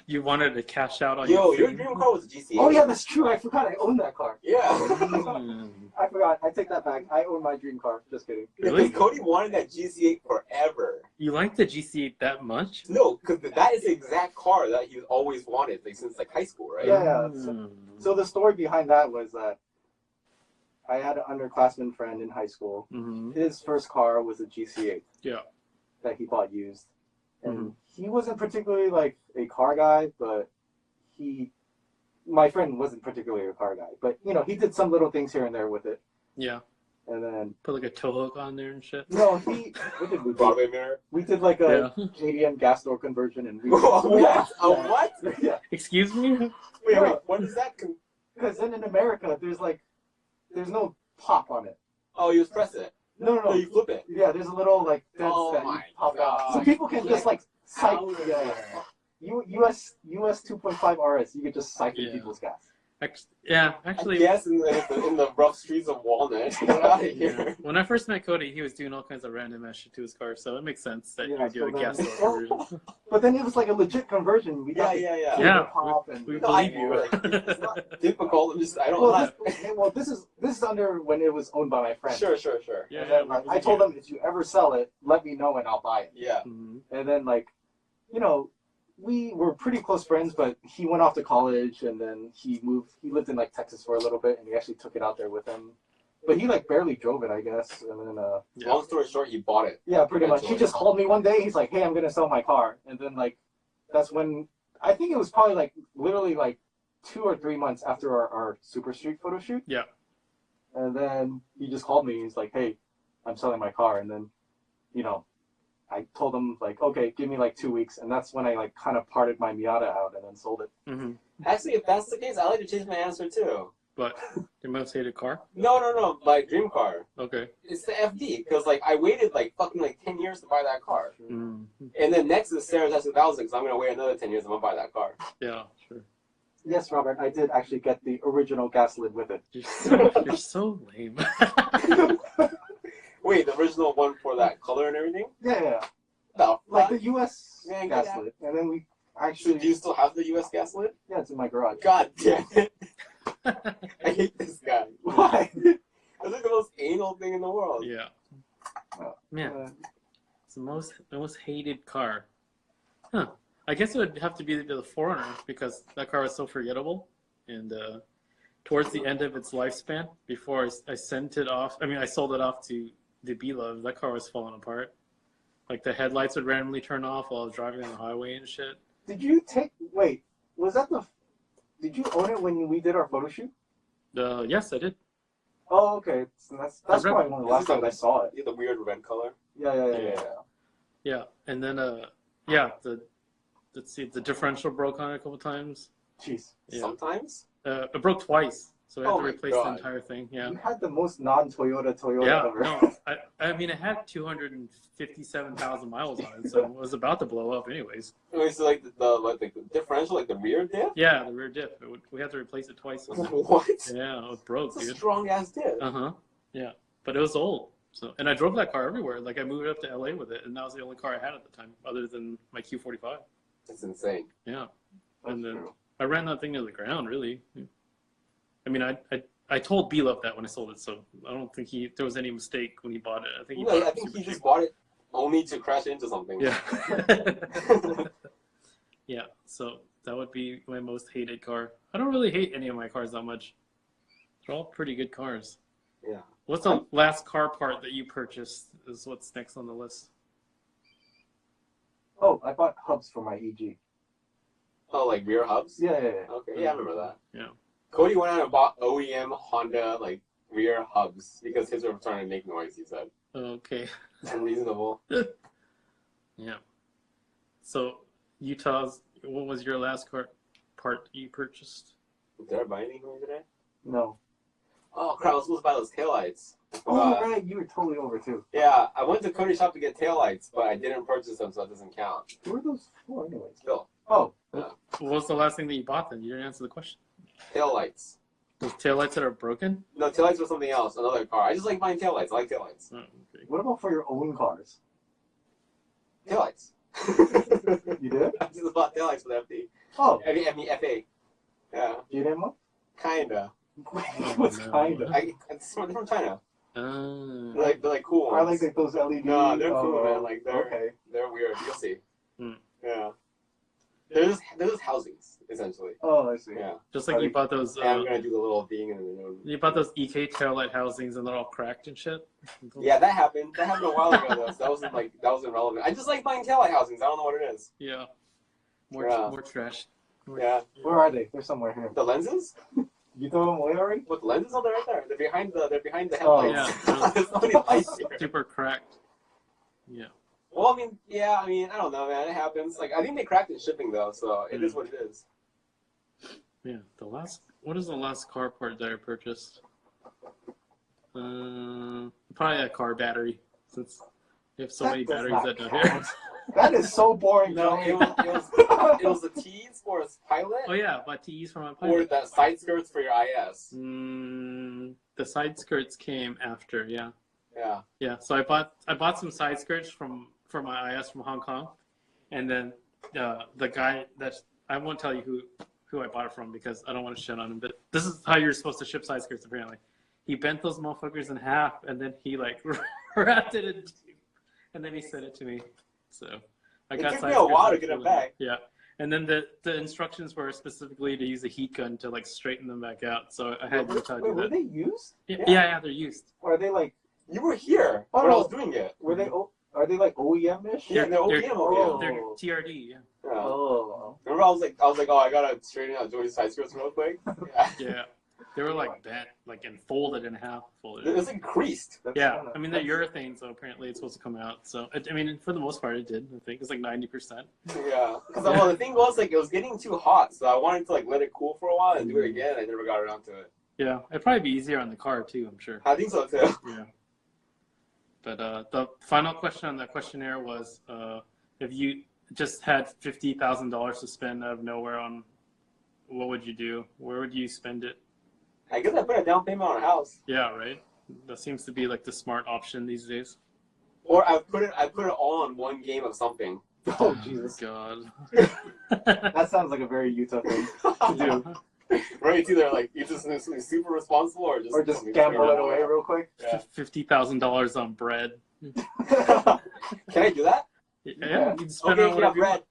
You wanted to cash out on Yo, your your dream car was a GC8. Oh, yeah, that's true. I forgot I owned that car. Yeah. I forgot. I take that back. I own my dream car. Just kidding. Really? Because Cody wanted that GC8 forever. You like the GC8 that much? No, because that is the exact car that he always wanted, like, since like high school, right? Yeah. So the story behind that was that I had an underclassman friend in high school. Mm-hmm. His first car was a GC8. Yeah. That he bought used. And he wasn't particularly like a car guy, but my friend wasn't particularly a car guy. But, you know, he did some little things here and there with it. Yeah. And then... Put like a tow hook on there and shit? No, what did we do? Broadway mirror. We did like a JDM gas door conversion and we... What? A what? Yeah. Excuse me? Wait, what is that? Because then in America, there's no pop on it. Oh, you just press it. No. You flip it. Yeah, there's a little like dents that you pop out. So people can just like siphon. US 2.5 RS, you could just siphon people's gas. Actually. Yes, in the rough streets of Walnut. Get out of here. Yeah. When I first met Cody, he was doing all kinds of random ass shit to his car, so it makes sense that you would do a gas door conversion. But then it was like a legit conversion. We got we believe you. It's not difficult. I don't know. Well, this is under when it was owned by my friend. Sure. Yeah. And then, like, I told him, if you ever sell it, let me know and I'll buy it. Yeah. Mm-hmm. And then, like, you know, we were pretty close friends, but he went off to college and then he moved. He lived in like Texas for a little bit and he actually took it out there with him. But he like barely drove it, I guess. And then, long story short, he bought it. Yeah, pretty much. He just called me one day. He's like, "Hey, I'm gonna sell my car." And then like, that's when I think it was probably like literally like 2 or 3 months after our Super Street photo shoot. Yeah. And then he just called me. He's like, "Hey, I'm selling my car." And then, you know, I told him like, "Okay, give me like 2 weeks." And that's when I like kind of parted my Miata out and then sold it. Mm-hmm. Actually, if that's the case, I like to change my answer too. But your most hated car? No, my dream car. Okay. It's the FD, because like I waited like fucking like 10 years to buy that car. Mm-hmm. And then next is Sarah's S2000, because I'm going to wait another 10 years and I'm going to buy that car. Yeah, sure. Yes, Robert, I did actually get the original gas lid with it. You're so lame. Wait, the original one for that color and everything? Yeah. No. Like the US Man, gas lid. And then we actually... Do you still have the US gas lid? Yeah, it's in my garage. God damn it. I hate this guy. Why? It's like the most anal thing in the world. Yeah. Man, it's the most hated car. Huh. I guess it would have to be the 4Runner because that car was so forgettable. And towards the end of its lifespan, before I sent it off, I sold it off to the B-Love, that car was falling apart. Like the headlights would randomly turn off while I was driving on the highway and shit. Did you own it when we did our photo shoot? Yes, I did. Oh, okay. So that's probably one of the last times I saw it. The weird red color. Yeah. And then the differential broke on it a couple times. Jeez. Yeah. Sometimes? It broke twice, so I had to replace the God. entire thing. Yeah. You had the most non-Toyota ever. No, it had 257,000 miles on it, so it was about to blow up anyways. Wait, so like the differential, like the rear diff? Yeah, the rear diff. We had to replace it twice. What? Yeah, it broke, It's a dude. strong ass diff. Yeah, but it was old. So, and I drove that car everywhere. Like I moved up to LA with it, and that was the only car I had at the time, other than my Q45. That's insane. Yeah, That's and then true. I ran that thing to the ground. Really. I mean, I told B-Love that when I sold it, so I don't think there was any mistake when he bought it. I think he just bought it only to crash into something. Yeah. Yeah. So that would be my most hated car. I don't really hate any of my cars that much. They're all pretty good cars. Yeah. What's the last car part that you purchased? Is what's next on the list? Oh, I bought hubs for my EG. Oh, like rear hubs? Yeah. Okay, yeah, I remember that. Yeah. Cody went out and bought OEM Honda like rear hubs because his were starting to make noise, he said. Okay. It's unreasonable. Yeah. So what was your last car part you purchased? Did I buy anything today? No. Oh crap, I was supposed to buy those taillights. Oh, right, you were totally over too. Yeah, I went to Cody's shop to get taillights, but I didn't purchase them, so it doesn't count. Who are those for anyways? Phil. Oh. What was the last thing that you bought then? You didn't answer the question. Taillights. Those taillights that are broken? No, taillights for something else. Another car. I just like buying taillights. I like taillights. Oh, okay. What about for your own cars? Taillights. You did? I just bought taillights for the FD. Oh, I mean, FA. Yeah. you didn't want? Kinda. What's no. kinda? It's from China. Uh, They're like cool I ones. like those LED. No, they're cool, man. Like okay. they're weird. You'll see. Hmm. Yeah. They're just housings essentially. Oh, I see. Yeah. just like you bought those. And I'm gonna do the little thing and then. You bought those EK taillight housings and they're all cracked and shit. Yeah, that happened. That happened a while ago though. So that wasn't relevant. I just like buying taillight housings. I don't know what it is. Yeah. More trash. Where are they? They're somewhere here. The lenses? You throw them away already? What, the lenses? Oh, they're right there. They're behind the Oh, headlights. yeah. There's nobody lights here. Super cracked. Yeah. Well, I mean, I don't know, man. It happens. Like, I think they cracked in shipping though, so it is what it is. Yeah. What is the last car part that I purchased? Probably a car battery, since we have so many does batteries not that don't count. here. That is so boring. No, Joey. it was the tees for his pilot, Oh yeah, bought tees for my or pilot. the side skirts for your IS. The side skirts came after, yeah. Yeah. Yeah, so I bought some side skirts for my IS from Hong Kong, and then the guy I won't tell you who I bought it from because I don't want to shit on him. But this is how you're supposed to ship side skirts apparently. He bent those motherfuckers in half, and then he like wrapped it in two, and then he sent it to me. So I got. It took me a while to get it back. Yeah, and then the instructions were specifically to use a heat gun to like straighten them back out. So I had Yuta do Were that. they used? Yeah, they're used. Or are they like? You were here Oh, when I no. was doing it. Were they? Are they like OEM-ish? Yeah, they're OEM. They're TRD. Yeah. Yeah. Oh. Remember, I was like, oh, I gotta straighten out Joey's side skirts real quick. Yeah. Yeah, they were like bent, like and folded in half. Folded. It was like creased. Yeah, I mean they're urethane, so apparently it's supposed to come out. So I mean, for the most part, it did. I think it's like 90%. Yeah. Because well, the thing was like it was getting too hot, so I wanted to like let it cool for a while and do it again. I never got around to it. Yeah, it'd probably be easier on the car too. I'm sure. I think so too. Yeah. But the final question on the questionnaire was, if you just had $50,000 to spend out of nowhere on, what would you do? Where would you spend it? I guess I put a down payment on a house, Yeah, right. That seems to be like the smart option these days. or I put it all on one game of something. Oh Jesus. God. That sounds like a very Utah thing to do. Right, it's either like you just something super responsible or just something gamble super it away real quick. Yeah. $50,000 on bread. Can I do that? Yeah, you can spend Okay, on yeah, whatever you bread.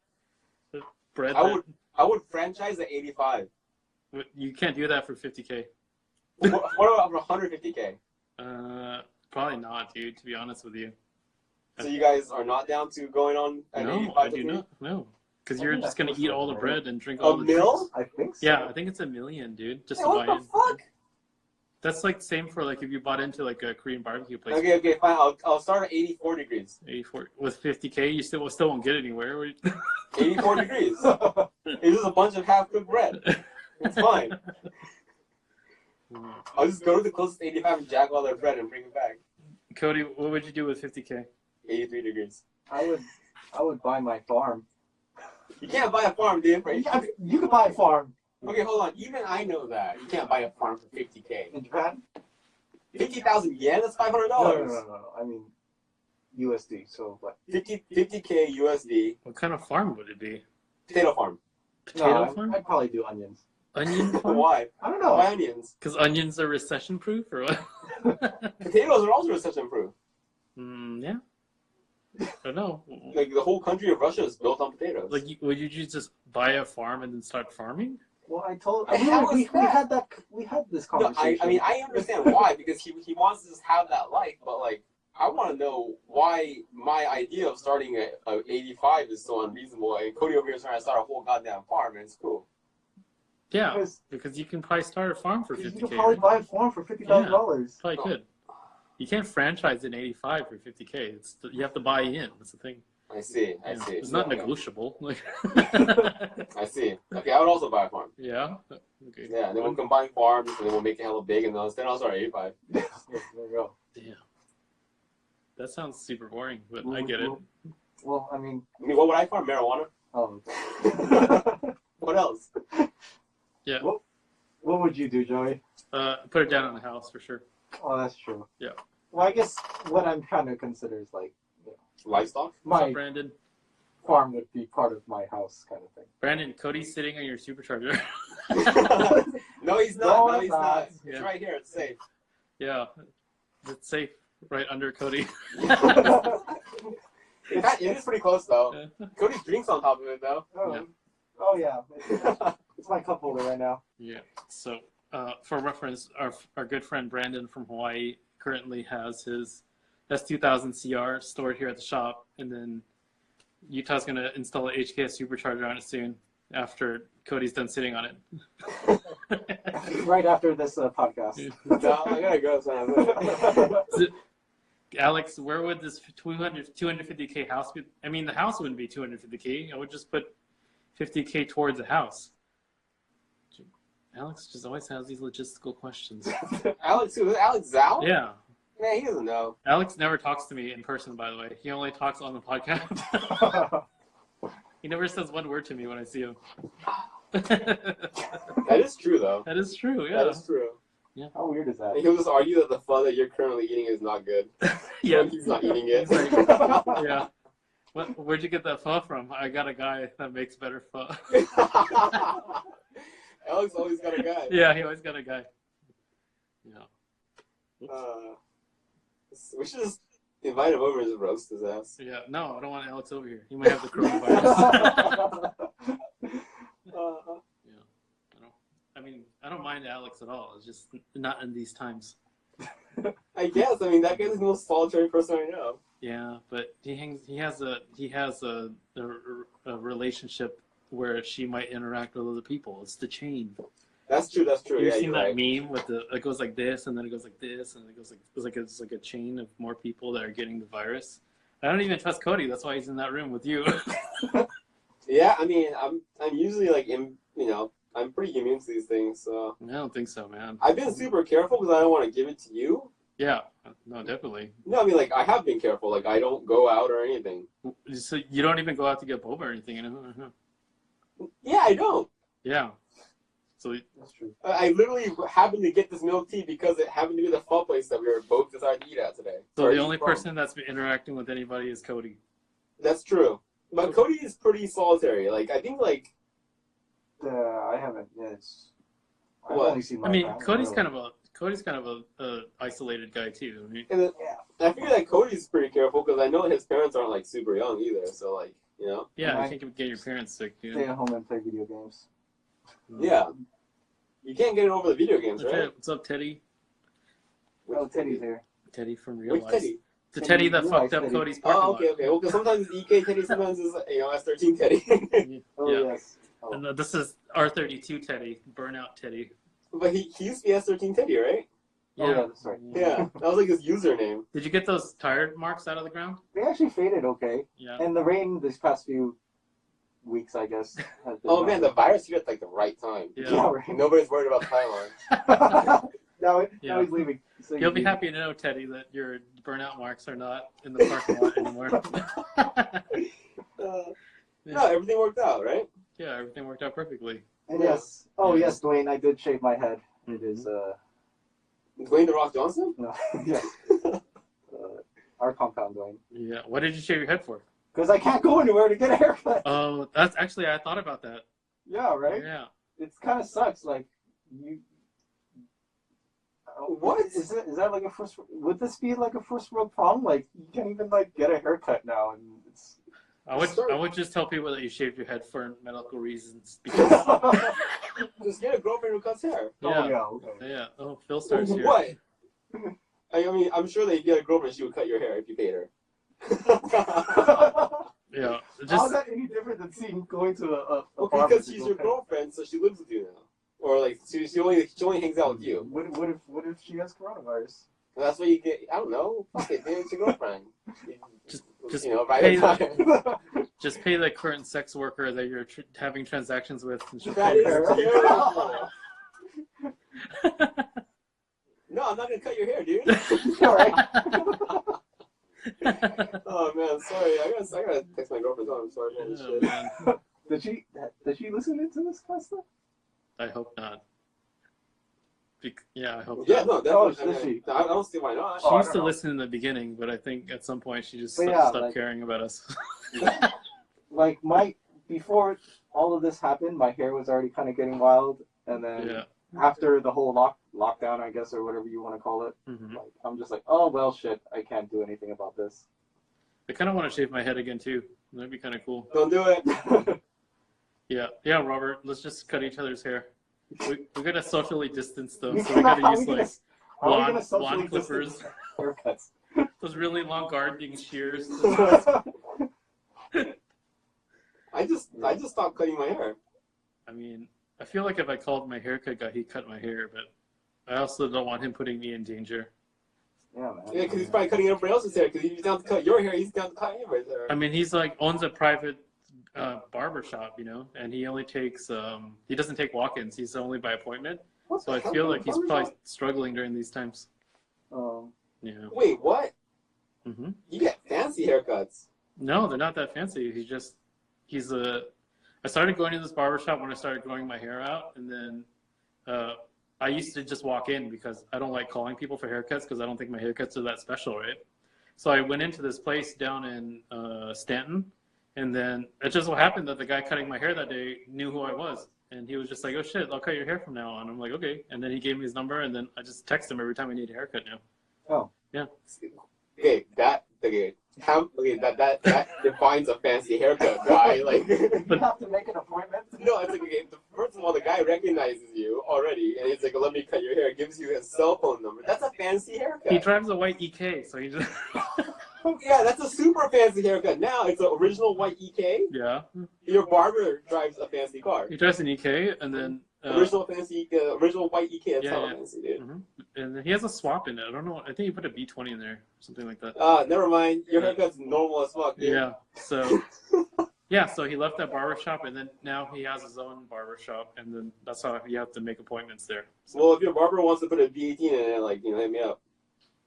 want. Bread. I would franchise at 85. You can't do that for $50K. What about for 150K? Probably not, dude. To be honest with you. So you guys are not down to going on an No, 85? I do not. No, because you're just gonna eat all the bread and drink all the mil? drinks. I think so. Yeah, I think it's $1 million, dude. Just Hey, to what buy the in. fuck? That's like same for like if you bought into like a Korean barbecue place. Okay, fine. I'll start at 84 degrees. 84 with $50K, you still won't get anywhere. 84 degrees. It's just a bunch of half-cooked bread. It's fine. I'll just go to the closest 85 and jack all their bread and bring it back. Cody, what would you do with $50K? 83 degrees. I would buy my farm. You can't buy a farm, dude. For You could buy a farm Okay, hold on. Even I know that. You can't buy a farm for 50K. in Japan. 50,000 yen? That's $500. No. I mean USD. So what? 50K USD. What kind of farm would it be? Potato farm. Potato farm? I'd probably do onions. Onion farm? Why? I don't know. Why onions? Because onions are recession proof or what? Potatoes are also recession proof. Yeah. I don't know. Like the whole country of Russia is built on potatoes. Like, would you just buy a farm and then start farming? Well, I told How we is that? had this No, conversation. I mean, I understand why, because he wants to just have that life, but like, I want to know why my idea of starting at 85 is so unreasonable, and Cody over here is trying to start a whole goddamn farm, and it's cool. Yeah, because you can probably start a farm for you 50K. can probably right? buy a farm for $50,000. Probably could. You can't franchise in 85 for 50K. You have to buy in. That's the thing. I see. It's not negotiable. Like, I see. Okay, I would also buy a farm. yeah. Okay. Yeah, and then we'll combine farms, and then we'll make it hella big, and then I'll start at 85. There you go. Damn. That sounds super boring, but I get it. Well, I mean, What would I farm? Marijuana? um, What else? Yeah. Well, What would you do, Joey? Put it down on the house for sure. Oh, that's true. Yeah. Well, I guess what I'm trying to consider is like, Livestock? What's up, my Brandon? farm would be part of my house kind of thing. Brandon, Cody's sitting on your supercharger. No, he's not. No, No, it's he's not. not. Yeah. It's right here. It's safe. Yeah, it's safe right under Cody. It is pretty close though. Yeah. Cody's drinks on top of it though. Oh yeah. It's my cup holder right now. Yeah. So, for reference, our good friend Brandon from Hawaii currently has his S2000 CR stored here at the shop, and then Utah's gonna install a HKS supercharger on it soon after Cody's done sitting on it. Right after this podcast. No, I gotta go. So Alex, where would this 250K house be? I mean, the house wouldn't be 250K. I would just put 50K towards the house. Alex just always has these logistical questions. Alex, who? Alex Zhao? Yeah. Man, he doesn't know. Alex never talks to me in person, by the way. He only talks on the podcast. He never says one word to me when I see him. That is true though. That is true, yeah. That is true. How weird is that? And he'll just argue that the pho that you're currently eating is not good. Yeah. When he's not eating it. He's like, yeah. Where'd you get that pho from? I got a guy that makes better pho. Alex always got a guy. Yeah, he always got a guy. Yeah. We should just invite him over and just roast his ass. Yeah, no, I don't want Alex over here. He might have the coronavirus. Yeah, I don't mind Alex at all. It's just not in these times. I guess. I mean, that guy's the most solitary person I know. Yeah, but he has a relationship where she might interact with other people. It's the chain. That's true. That's true. You've Yeah, seen you're that right. meme with it goes like this, and then it goes like this, and it goes like it's like a chain of more people that are getting the virus. I don't even trust Cody. That's why he's in that room with you. Yeah, I mean, I'm usually like I'm pretty immune to these things. So I don't think so, man. I've been super careful because I don't want to give it to you. Yeah, no, definitely. No, I mean like I have been careful. Like I don't go out or anything. So you don't even go out to get boba or anything, you know? Yeah, I don't. Yeah. So That's true. I literally happened to get this milk tea because it happened to be the pho place that we were both decided to eat at today. So Or the eat only from. person that's been interacting with anybody is Cody. That's true. But Cody is pretty solitary. Like I think like I haven't. Yeah, I've What? only seen my I mean, family, Cody's really. kind of a isolated guy too. I mean, and then, I figure that Cody's pretty careful because I know his parents aren't like super young either. So like yeah, I- you can't get your parents sick, dude. Stay at home and play video games. yeah. You can't get it over the video games, Okay, right? what's up, Teddy? Oh, Teddy's here. Teddy from Real Which Life. Teddy? The Teddy that Real fucked Life up Teddy. Cody's parking Oh, okay, lot. okay. Well, because sometimes it's EK Teddy, sometimes it's S13 Teddy. Oh Yeah. yes. Oh. And this is R32 Teddy, burnout Teddy. But he used to be S13 Teddy, right? Oh, yeah, that's right. Yeah, that was like his username. Did you get those tire marks out of the ground? They actually faded okay. Yeah. And the rain this past few weeks, I guess. Has been Oh man, the virus hit at like the right time. Yeah. Yeah, right. Nobody's worried about the timeline. now Yeah. he's leaving. So You'll be happy to know, Teddy, that your burnout marks are not in the parking lot anymore. No, everything worked out, right? Yeah, everything worked out perfectly. And yes. Oh Yeah. yes, Dwayne, I did shave my head. It is Dwayne the Rock Johnson? no yes. Our compound Dwayne. Yeah. What did you shave your head for? Because I can't go anywhere to get a haircut. Oh, that's actually, I thought about that. Yeah, right? Yeah. It kind of sucks. Like you. What? Is that like a first? Would this be like a first world problem? Like you can't even like get a haircut now, and it's. I would just tell people that you shaved your head for medical reasons. Because, Just get a girlfriend who cuts hair. yeah. Oh yeah. Okay. Yeah. Oh, Phil starts here. What? I mean, I'm sure that if you had a girlfriend, she would cut your hair if you paid her. Yeah. How is Just that any different than seeing going to a Okay, barber because to she's go your cut? girlfriend, so she lives with you now. Or like she only hangs out with you. What if she has coronavirus? And that's what you get. I don't know. Fuck it, dude. It's your girlfriend. Just right pay in the- time. just pay the current sex worker that you're having transactions with. And she'll That pay is you. terrible. No, I'm not gonna cut your hair, dude. All right. Oh man, sorry. I gotta text my girlfriend. I'm sorry, man. This Oh, shit. man. Did she listen into this kind of stuff? I hope not. Yeah, I hope. Yeah, Not. no, Oh, definitely. I don't see why not. She Oh, I used don't to know. listen in the beginning, but I think at some point she just But yeah, stopped like- caring about us. Like before all of this happened, my hair was already kind of getting wild, and then Yeah. after the whole lockdown, I guess, or whatever you want to call it, Hmm. like I'm just like, oh well, shit, I can't do anything about this. I kind of want to shave my head again too. That'd be kind of cool. Don't do it. Yeah, Robert. Let's just cut each other's hair. We gotta socially distance though, We so we cannot- gotta use like How are we gonna socially blonde clippers, distance haircuts? those really long gardening shears. I just stopped cutting my hair. I mean, I feel like if I called my haircut guy, he'd cut my hair, but I also don't want him putting me in danger. Yeah, man. Yeah, because he's probably cutting everybody else's hair. Because he's down to cut your hair, he's down to cut anybody's hair. I mean, he's like owns a private barber shop, and he only takes he doesn't take walk-ins. He's only by appointment. What So the I hell feel kind like of he's barbershop? probably struggling during these times. Yeah. Wait, what? Hmm. You get fancy haircuts. No, they're not that fancy. He's a. I started going to this barbershop when I started growing my hair out, and then I used to just walk in because I don't like calling people for haircuts because I don't think my haircuts are that special, right? So I went into this place down in Stanton, and then it just so happened that the guy cutting my hair that day knew who I was, and he was just like, "Oh shit, I'll cut your hair from now on." I'm like, "Okay," and then he gave me his number, and then I just text him every time I need a haircut now. Oh. Yeah. Okay, that defines a fancy haircut, guy. Like, You have to make an appointment. no, it's like, okay, first of all, the guy recognizes you already, and he's like, "Let me cut your hair." Gives you his cell phone number. That's a fancy haircut. He drives a white EK, so he just Yeah, that's a super fancy haircut. Now it's an original white EK. yeah. Your barber drives a fancy car. He drives an EK, and then Original white EK. That's Yeah, hella yeah. fancy, dude. mhm. And then he has a swap in it. I don't know. I think he put a B20 in there, or something like that. Never mind. Your haircut's normal as fuck, dude. Yeah. So yeah. So he left that barber shop, and then now he has his own barber shop, and then that's how you have to make appointments there. So, Well, if your barber wants to put a B18 in it, like, hit me up.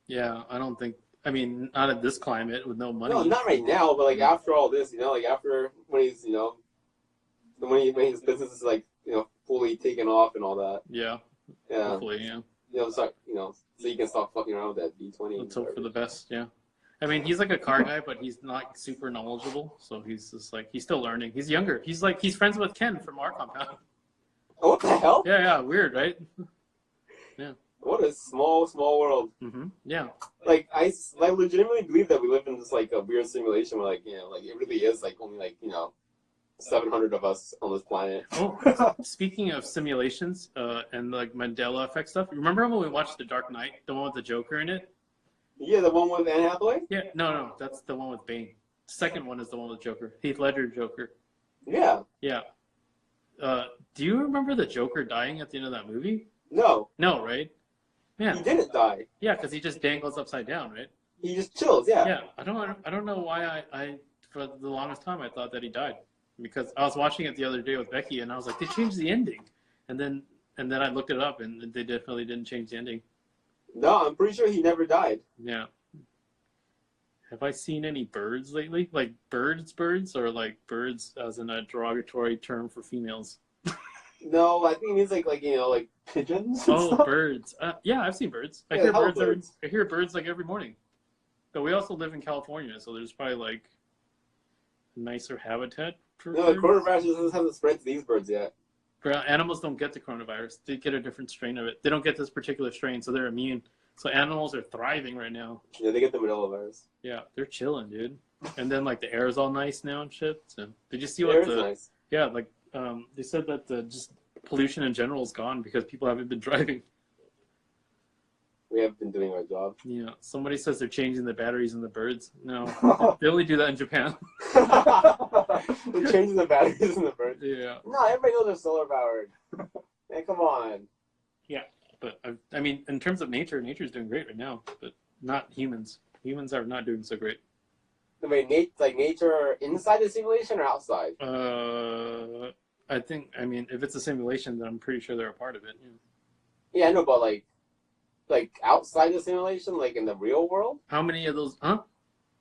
yeah, I don't think. I mean, not at this climate with no money. No, not right now, but like after all this, like after when he's, when his business is like, fully taken off and all that. Yeah. Yeah. Hopefully, yeah. So you can stop fucking around with that B20. Let's hope for the best. Yeah. I mean, he's like a car guy, but he's not super knowledgeable. So he's just like he's still learning. He's younger. He's friends with Ken from our compound. Oh, what the hell? Yeah. Weird, right? What a small world. Mm-hmm. Yeah. Like I legitimately believe that we live in this like a weird simulation where like it really is like only like 700 of us on this planet. Oh, speaking of simulations and like Mandela effect stuff, remember when we watched The Dark Knight, the one with the Joker in it? Yeah, the one with Anne Hathaway. Yeah, no, that's the one with Bane. The second one is the one with Joker, Heath Ledger Joker. Yeah. Yeah. Do you remember the Joker dying at the end of that movie? No. No, right? Yeah. He didn't die. Yeah, because he just dangles upside down, right? He just chills. Yeah. Yeah. I don't know why I for the longest time I thought that he died. Because I was watching it the other day with Becky, and I was like, they changed the ending, and then I looked it up, and they definitely didn't change the ending. No, I'm pretty sure he never died. Yeah. Have I seen any birds lately? Like birds, or like birds as in a derogatory term for females? No, I think it means like Pigeons? Oh, birds. Yeah, I've seen birds. I Yeah, hear hell birds. birds. I hear birds like every morning. But we also live in California, so there's probably like nicer habitat for No, the birds. coronavirus hasn't spread to these birds yet. Animals don't get the coronavirus. They get a different strain of it. They don't get this particular strain, so they're immune. So animals are thriving right now. Yeah, they get the Manila virus. Yeah, they're chilling, dude. And then like the air is all nice now and shit. So did you see Air what is the nice. yeah like they said that the just pollution in general is gone because people haven't been driving. We have been doing our job. Yeah, somebody says they're changing the batteries in the birds. No, they only do that in Japan. They're changing the batteries in the birds. Yeah, No, everybody knows they're solar powered. Hey, come on. but I mean, in terms of nature's doing great right now, but not humans. Humans are not doing so great. Wait, nature inside the simulation or outside? I mean, if it's a simulation, then I'm pretty sure they're a part of it. Yeah. Yeah, I know, but like outside the simulation, like in the real world? How many of those? Huh?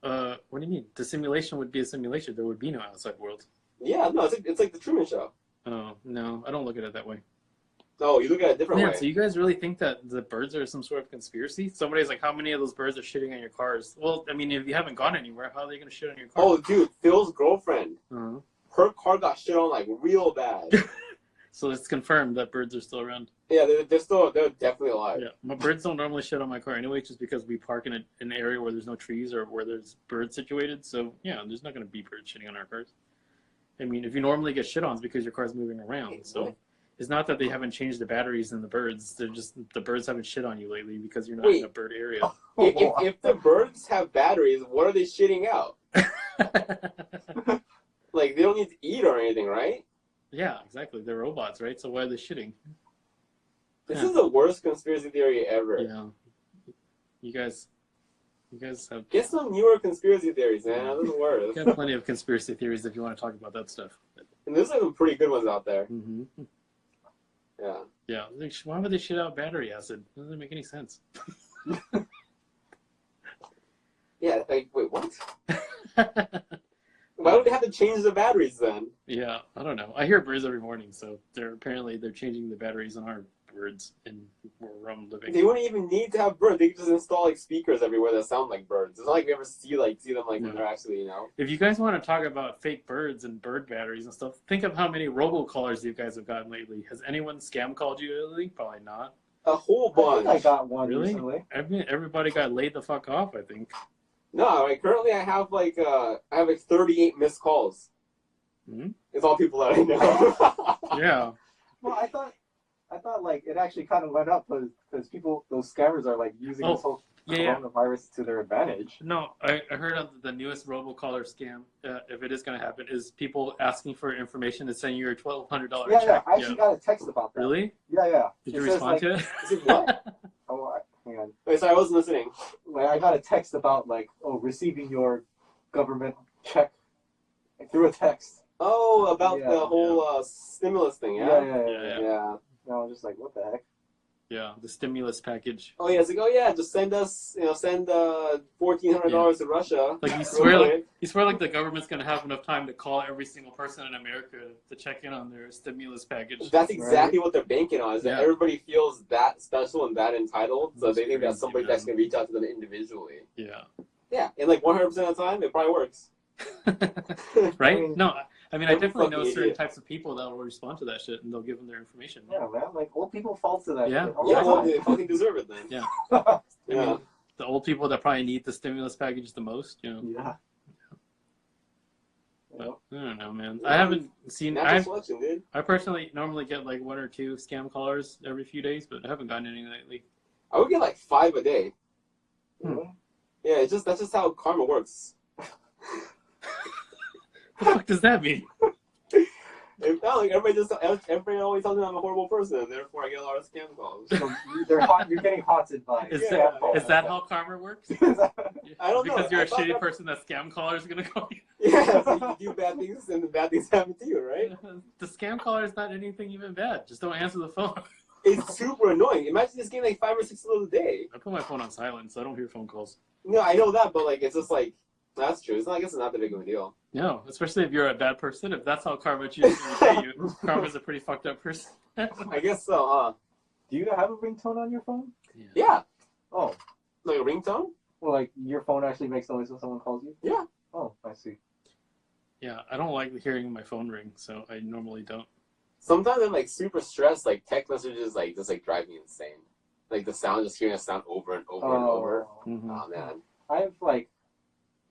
What do you mean? The simulation would be a simulation. There would be no outside world. Yeah, no, it's like the Truman Show. Oh no, I don't look at it that way. Oh, you look at it a different Yeah, way. so you guys really think that the birds are some sort of conspiracy? Somebody's like, how many of those birds are shitting on your cars? Well, I mean, if you haven't gone anywhere, how are they going to shit on your car? Oh, dude, Phil's girlfriend, Uh-huh. her car got shit on like real bad. So it's confirmed that birds are still around. Yeah, they're definitely alive. Yeah, but birds don't normally shit on my car anyway, just because we park in an area where there's no trees or where there's birds situated. So yeah, there's not going to be birds shitting on our cars. I mean, if you normally get shit on, it's because your car's moving around. So it's not that they haven't changed the batteries in the birds. They're just the birds haven't shit on you lately because you're not in a bird area. If the birds have batteries, what are they shitting out? Like, they don't need to eat or anything, right? Yeah, exactly. They're robots, right? So why are they shitting? This is the worst conspiracy theory ever. Yeah. You guys have... Get some newer conspiracy theories, man. That doesn't work. You have plenty of conspiracy theories if you want to talk about that stuff. And there's like some pretty good ones out there. Mm-hmm. Yeah. Yeah. Like, why would they shit out battery acid? It doesn't make any sense. Yeah, like, wait, what? Why would they have to change the batteries then? Yeah, I don't know. I hear birds every morning, so they're changing the batteries on our birds in where I'm living. They wouldn't even need to have birds. They could just install like speakers everywhere that sound like birds. It's not like we ever see them like when they're actually, you know. If you guys want to talk about fake birds and bird batteries and stuff, think of how many robocallers you guys have gotten lately. Has anyone scam called you lately? Probably not. A whole bunch. I got one Really? recently. Everybody got laid the fuck off, I think. No, like currently I have 38 missed calls. Hmm? It's all people that I know. Yeah. Well, I thought like it actually kind of went up because those scammers are like using this whole coronavirus to their advantage. No, I heard of the newest robocaller scam. If it is going to happen, is people asking for information and saying you're $1,200 Yeah, check. I actually got a text about that. Really? Yeah. Did you respond to it? Is it what? Hang on. Wait, sorry, I wasn't listening. Like I got a text about receiving your government check through a text. Oh, about the whole stimulus thing, yeah? Yeah. No, I was just like, what the heck? Yeah, the stimulus package. Oh yeah, it's like, just send us, send $1,400 to Russia. Like you swear like the government's gonna have enough time to call every single person in America to check in on their stimulus package. That's exactly what they're banking on, is that everybody feels that special and that entitled, so they think that somebody that's gonna reach out to them individually. Yeah. Yeah, and like 100% of the time, it probably works. Right? No, I mean, I definitely know certain types of people that will respond to that shit and they'll give them their information. Yeah, man. Like old people fall to that. Yeah. Shit. Well, they fucking deserve it then. Yeah. Yeah. I mean, the old people that probably need the stimulus package the most, you know. Yeah. But I don't know, man. I haven't seen. Selection, dude. I personally normally get like 1 or 2 scam callers every few days, but I haven't gotten any lately. I would get like 5 a day. Hmm. Yeah, that's just how karma works. What the fuck does that mean? Everybody always tells me I'm a horrible person, and therefore I get a lot of scam calls. So you're getting haunted by. Is scam that how karma works? I don't know. Because you're a shitty person, that scam caller is gonna call you. Yeah, so you do bad things, and the bad things happen to you, right? The scam caller is not anything even bad. Just don't answer the phone. It's super annoying. Imagine just getting like 5 or 6 of those a day. I put my phone on silent, so I don't hear phone calls. No, I know that, but like it's just like that's true. I guess it's not that big of a deal. No, especially if you're a bad person. If that's how karma chooses to repay you, karma's a pretty fucked up person. I guess so. Do you have a ringtone on your phone? Yeah. Oh. Like a ringtone? Well, like your phone actually makes noise when someone calls you? Yeah. Oh, I see. Yeah, I don't like hearing my phone ring, so I normally don't. Sometimes I'm like super stressed. Like text messages, like just like drive me insane. Like the sound, just hearing a sound over and over and over. Mm-hmm. Oh man. I've like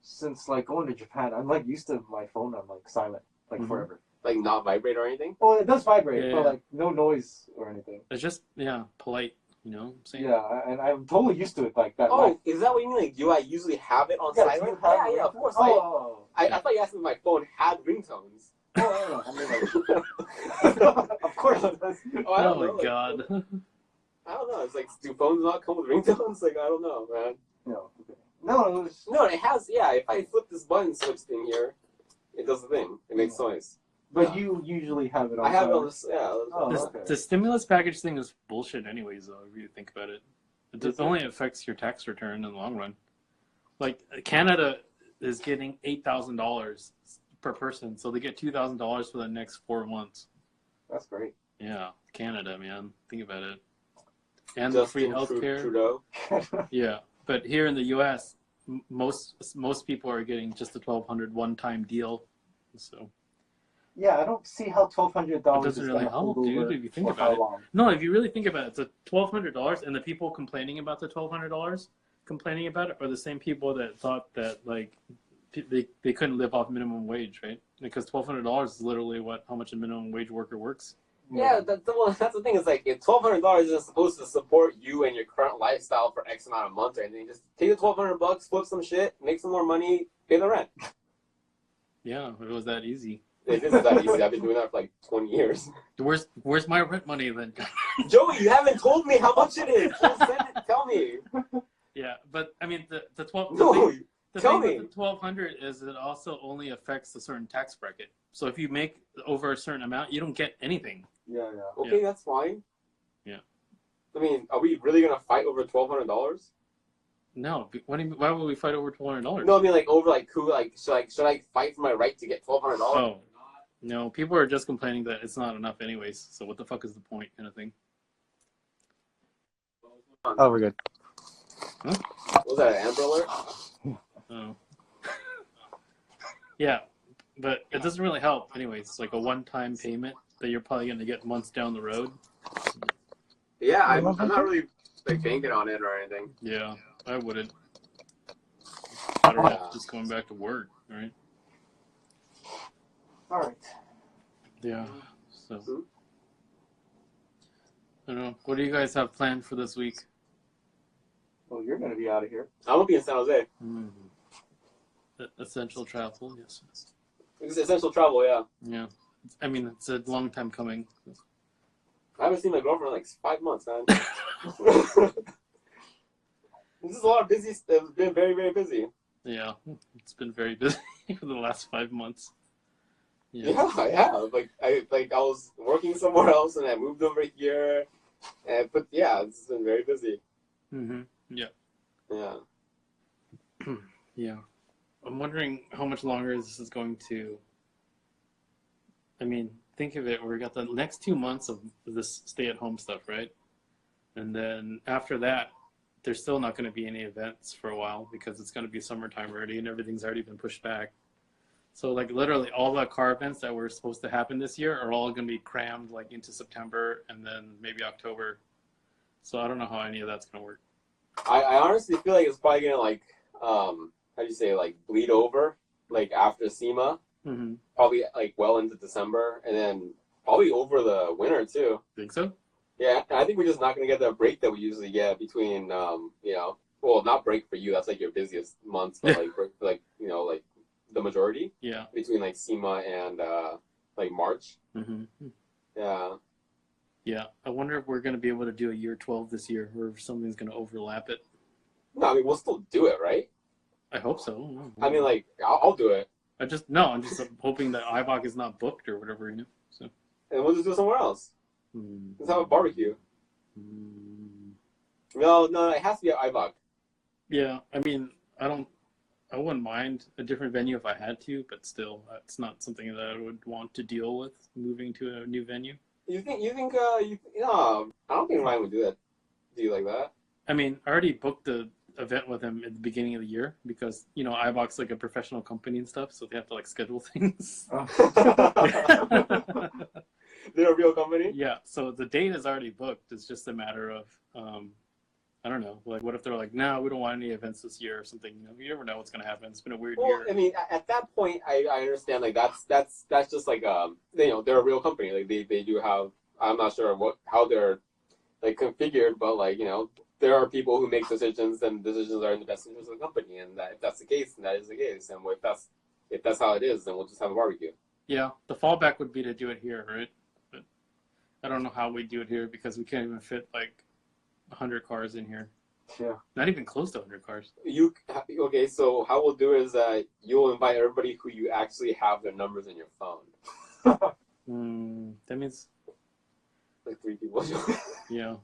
since like going to Japan, I'm like used to my phone on like silent, like forever. Like not vibrate or anything? Well, it does vibrate, but Yeah. like no noise or anything. It's just polite, you know what I'm saying? Yeah, and I'm totally used to it like that. Oh, is that what you mean? Like, do I usually have it on silent? Yeah, of course. Oh, I thought you asked me if my phone had ringtones. oh, I mean, like, of course it does. Oh, I don't Oh know. my god. I don't know. It's like, do phones not come with ringtones? Like, I don't know, man. No, No, it has. Yeah, if I flip this button switch thing here, it does the thing. It makes noise. but you usually have it on. I have it on silent. this. Yeah. Oh, okay. The stimulus package thing is bullshit anyways, though, if you think about it. It only affects your tax return in the long run. Like, Canada is getting $8,000 per person, so they get $2,000 for the next 4 months. That's great. Yeah, Canada, man. Think about it. And Justin free healthcare. Trudeau. Yeah, but here in the U.S., most people are getting just a $1,200 one-time deal. So Yeah, I don't see how $1,200 it is doesn't really going to help, hold dude. over If you think for about how it. long. No, if you really think about it, it's a $1,200, and the people complaining about the $1,200 complaining about it are the same people that thought that like they couldn't live off minimum wage, right? Because $1,200 is literally how much a minimum wage worker works. Yeah, that's the thing. Is like if $1,200 isn't supposed to support you and your current lifestyle for X amount of months or anything, just take the $1,200, flip some shit, make some more money, pay the rent. Yeah, it was that easy. It isn't that easy. I've been doing that for like 20 years. Where's my rent money then? Joey, you haven't told me how much it is. Just send it. Tell me. Yeah, but I mean the 12. No, The tell thing me. with the 1,200 is it also only affects a certain tax bracket. So if you make over a certain amount, you don't get anything. Yeah. Okay, Yeah. that's fine. Yeah. I mean, are we really gonna fight over $1,200? No, what do you mean, why would we fight over $1,200? No, I mean like over like who like should I fight for my right to get $1,200? Oh, no, people are just complaining that it's not enough anyways. So what the fuck is the point, kind of thing? Oh, we're good. Was that an Amber Alert? Oh. Yeah, but it doesn't really help anyways. It's like a one-time payment that you're probably going to get months down the road. Yeah, I'm not really like banking on it or anything. Yeah, I wouldn't. I don't know, just going back to work, right? All right. Yeah, so. I don't know. What do you guys have planned for this week? Well, you're going to be out of here. I'm gonna be in San Jose. Essential travel, yes. It's essential travel, yeah. Yeah. I mean, it's a long time coming. I haven't seen my girlfriend in like 5 months, man. This is a lot of busy stuff. It's been very, very busy. Yeah, it's been very busy for the last 5 months. Yeah, I have. I was working somewhere else and I moved over here. But yeah, it's been very busy. Mm-hmm. Yeah. Yeah. Yeah. I'm wondering how much longer this is going to. I mean, think of it. We got the next 2 months of this stay-at-home stuff, right? And then after that, there's still not going to be any events for a while because it's going to be summertime already and everything's already been pushed back. So like literally all the car events that were supposed to happen this year are all going to be crammed like into September and then maybe October. So I don't know how any of that's going to work. I honestly feel like it's probably gonna like how do you say, like bleed over like after SEMA. Mm-hmm. Probably like well into December and then probably over the winter too. Think so? Yeah, and I think we're just not gonna get the break that we usually get between well, not break for you, that's like your busiest months, but like break for, like like the majority. Yeah. Between like SEMA and like March. Mm-hmm. Yeah. Yeah, I wonder if we're going to be able to do a year 12 this year or if something's going to overlap it. No, I mean, we'll still do it, right? I hope so. I mean, like, I'll do it. I'm just hoping that IBOC is not booked or whatever, So. And we'll just do it somewhere else. Let's have a barbecue. No, it has to be at IBOC. Yeah, I mean, I wouldn't mind a different venue if I had to, but still, it's not something that I would want to deal with, moving to a new venue. You think, I don't think Ryan would do you like that. I mean, I already booked the event with him at the beginning of the year because, iBox like a professional company and stuff, so they have to like schedule things. Oh. They're a real company? Yeah, so the date is already booked. It's just a matter of, I don't know, like what if they're like, no, we don't want any events this year or something. You never know what's going to happen. It's been a weird year. I mean, at that point, I understand, like, that's just like, they're a real company. Like, they do have, I'm not sure how they're, like, configured, but, like, there are people who make decisions, and decisions are in the best interest of the company, and if that's the case, then that is the case, and if that's how it is, then we'll just have a barbecue. Yeah, the fallback would be to do it here, right? But I don't know how we do it here because we can't even fit, like, 100 cars in here. Yeah. Not even close to 100 cars. Okay, so how we'll do is you'll invite everybody who you actually have their numbers in your phone. That means... Like 3 people. Yeah.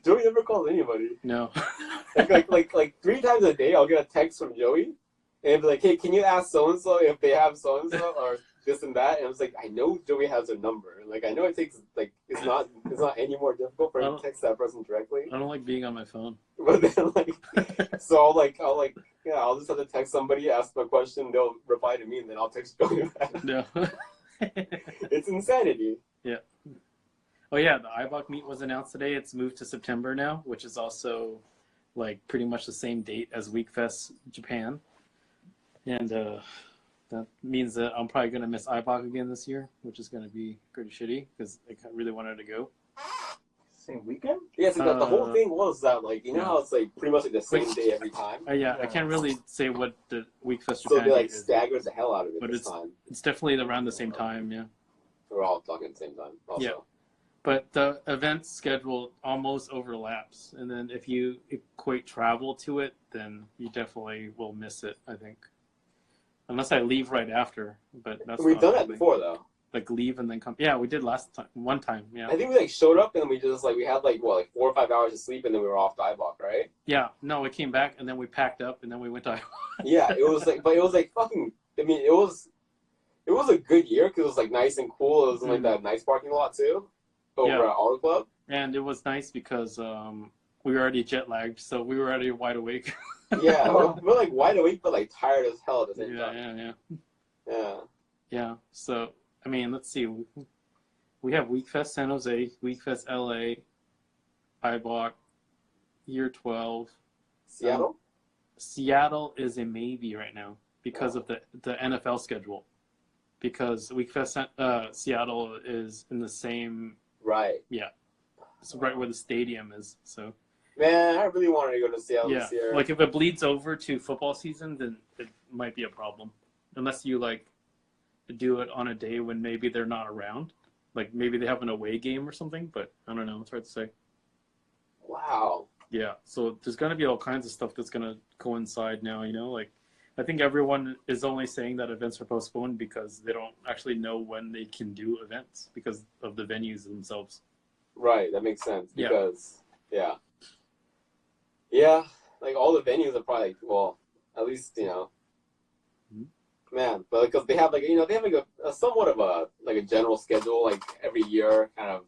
Joey never calls anybody. No. like 3 times a day, I'll get a text from Joey, and be like, "Hey, can you ask so and so if they have so and so?" Or this and that, and I was like, I know Joey has her number. Like, I know it takes like it's not any more difficult for him to text that person directly. I don't like being on my phone. But then so I'll just have to text somebody, ask them a question, they'll reply to me, and then I'll text Joey back. No. It's insanity. Yeah. Oh yeah, the IBOC meet was announced today. It's moved to September now, which is also like pretty much the same date as WeekFest Japan. And that means that I'm probably going to miss IBOC again this year, which is going to be pretty shitty because I really wanted to go. Same weekend? Yeah, so the whole thing was that, like, you know how it's like pretty much like the same day every time? Yeah, I can't really say what the WeekFest So Japan they like date is. staggers the hell out of it But this time. It's definitely around the same time, yeah. We're all talking at the same time also. Yeah. But the event schedule almost overlaps. And then if you equate travel to it, then you definitely will miss it, I think. Unless I leave right after. But that's We've not done that happening. before, though. Like leave and then come. Yeah, we did one time, yeah. I think we like showed up and we just like, we had like 4 or 5 hours of sleep and then we were off to IBOC, right? Yeah, no, we came back and then we packed up and then we went to Yeah, it was like, but it was like fucking, I mean, it was a good year because it was like nice and cool. It was in like that nice parking lot too, over at Auto Club. And it was nice because we were already jet lagged, so we were already wide awake. Yeah, we're like wide awake but like tired as hell at the same time. Yeah. So I mean, let's see. We have WeekFest San Jose, WeekFest LA, IBOC, Year 12. Seattle? Seattle is a maybe right now because of the NFL schedule. Because WeekFest Seattle is in the same... Right. Yeah. It's right where the stadium is, so... Man, I really wanted to go to Seattle this year. Like if it bleeds over to football season, then it might be a problem. Unless you like do it on a day when maybe they're not around. Like maybe they have an away game or something, but I don't know. It's hard to say. Wow. Yeah. So there's going to be all kinds of stuff that's going to coincide now, you know? Like I think everyone is only saying that events are postponed because they don't actually know when they can do events because of the venues themselves. Right. That makes sense. Because, yeah, like all the venues are probably, well, at least, you know, man, but because they have like, you know, they have like a somewhat of a general schedule, like every year, kind of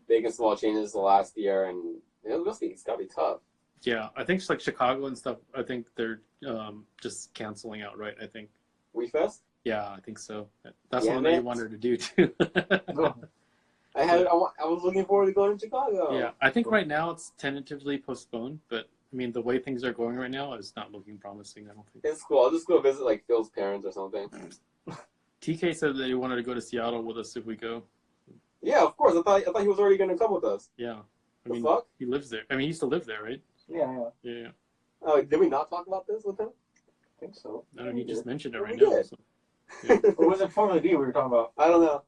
big and small changes the last year, and it's gotta be tough. Yeah, I think like Chicago and stuff, I think they're just canceling outright, I think. WeFest? Yeah, I think so. That's the one that you wanted to do too. I was looking forward to going to Chicago. Yeah, I think right now it's tentatively postponed, but I mean the way things are going right now is not looking promising. I don't think it's cool. I'll just go visit like Phil's parents or something. TK said that he wanted to go to Seattle with us if we go. Yeah, of course. I thought he was already going to come with us. Yeah, The fuck? He lives there. I mean, he used to live there, right? Yeah. Oh, did we not talk about this with him? I think so. No, he just mentioned it right we now. did. So, Or was it Formula D we were talking about? I don't know.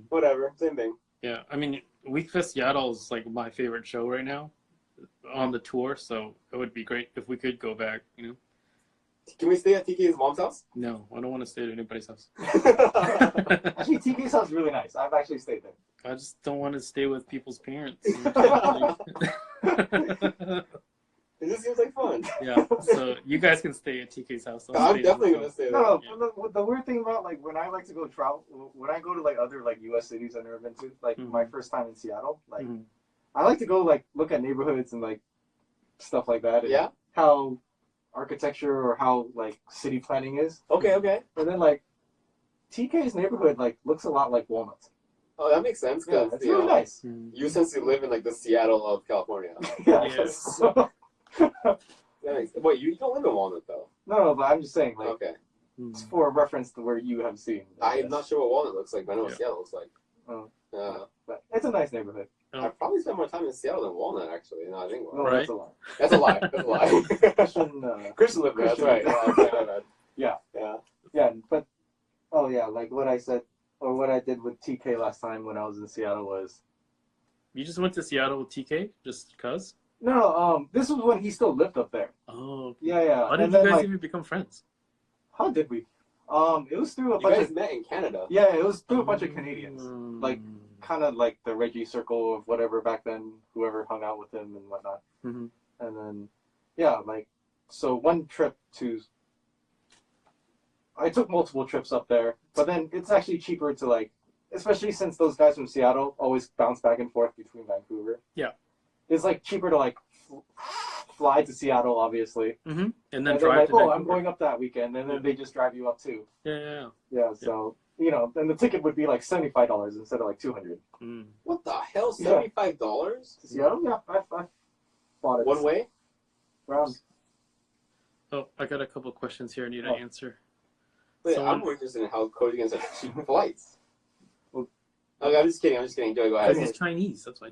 Whatever, same thing. Yeah, I mean, WeekFest Seattle is like my favorite show right now on the tour, so it would be great if we could go back, you know. Can we stay at TK's mom's house? No, I don't want to stay at anybody's house. Actually, TK's house is really nice. I've actually stayed there. I just don't want to stay with people's parents. It just seems like fun. Yeah, so you guys can stay at TK's house. I'm definitely going to stay there. No, the weird thing about like when I like to go travel, when I go to like other like U.S. cities I've never been to, like my first time in Seattle, like I like to go like look at neighborhoods and like stuff like that. And how architecture or how like city planning is. Okay. And then like TK's neighborhood like looks a lot like Walnut. Oh, that makes sense because it's really nice. You essentially live in like the Seattle of California. Yes. Wait, you don't live in Walnut though. No, but I'm just saying like it's for a reference to where you have seen. I'm not sure what Walnut looks like, but I know what Seattle looks like. But it's a nice neighborhood. I probably spent more time in Seattle than Walnut, actually. No, I think No, that's a lie. That's a lie. That's a lie. Christian lived there. That's right. Yeah. But like what I said or what I did with TK last time when I was in Seattle was. You just went to Seattle with TK just cause? No, this was when he still lived up there. Oh. Yeah. How did you guys even become friends? How did we? It was through a you bunch guys of met in Canada. Yeah, it was through a bunch of Canadians. Like kind of like the Reggie circle of whatever back then, whoever hung out with him and whatnot. And then like so one trip to I took multiple trips up there, but then it's actually cheaper to like, especially since those guys from Seattle always bounce back and forth between Vancouver. Yeah. It's like cheaper to like fly to Seattle, obviously. Mm-hmm. And then And drive like, to oh, Vancouver. I'm going up that weekend, and then they just drive you up too. Yeah. Yeah, so you know, then the ticket would be like $75 instead of like $200. Mm. What the hell? $75? To Seattle? Yeah, I bought it. One way? Round. Oh, I got a couple questions here I need to answer. Wait, Someone- I'm more interested in how Cody gets such cheap flights. Well, Okay, I'm just kidding. Joey, go Because ahead. he's Chinese, that's why.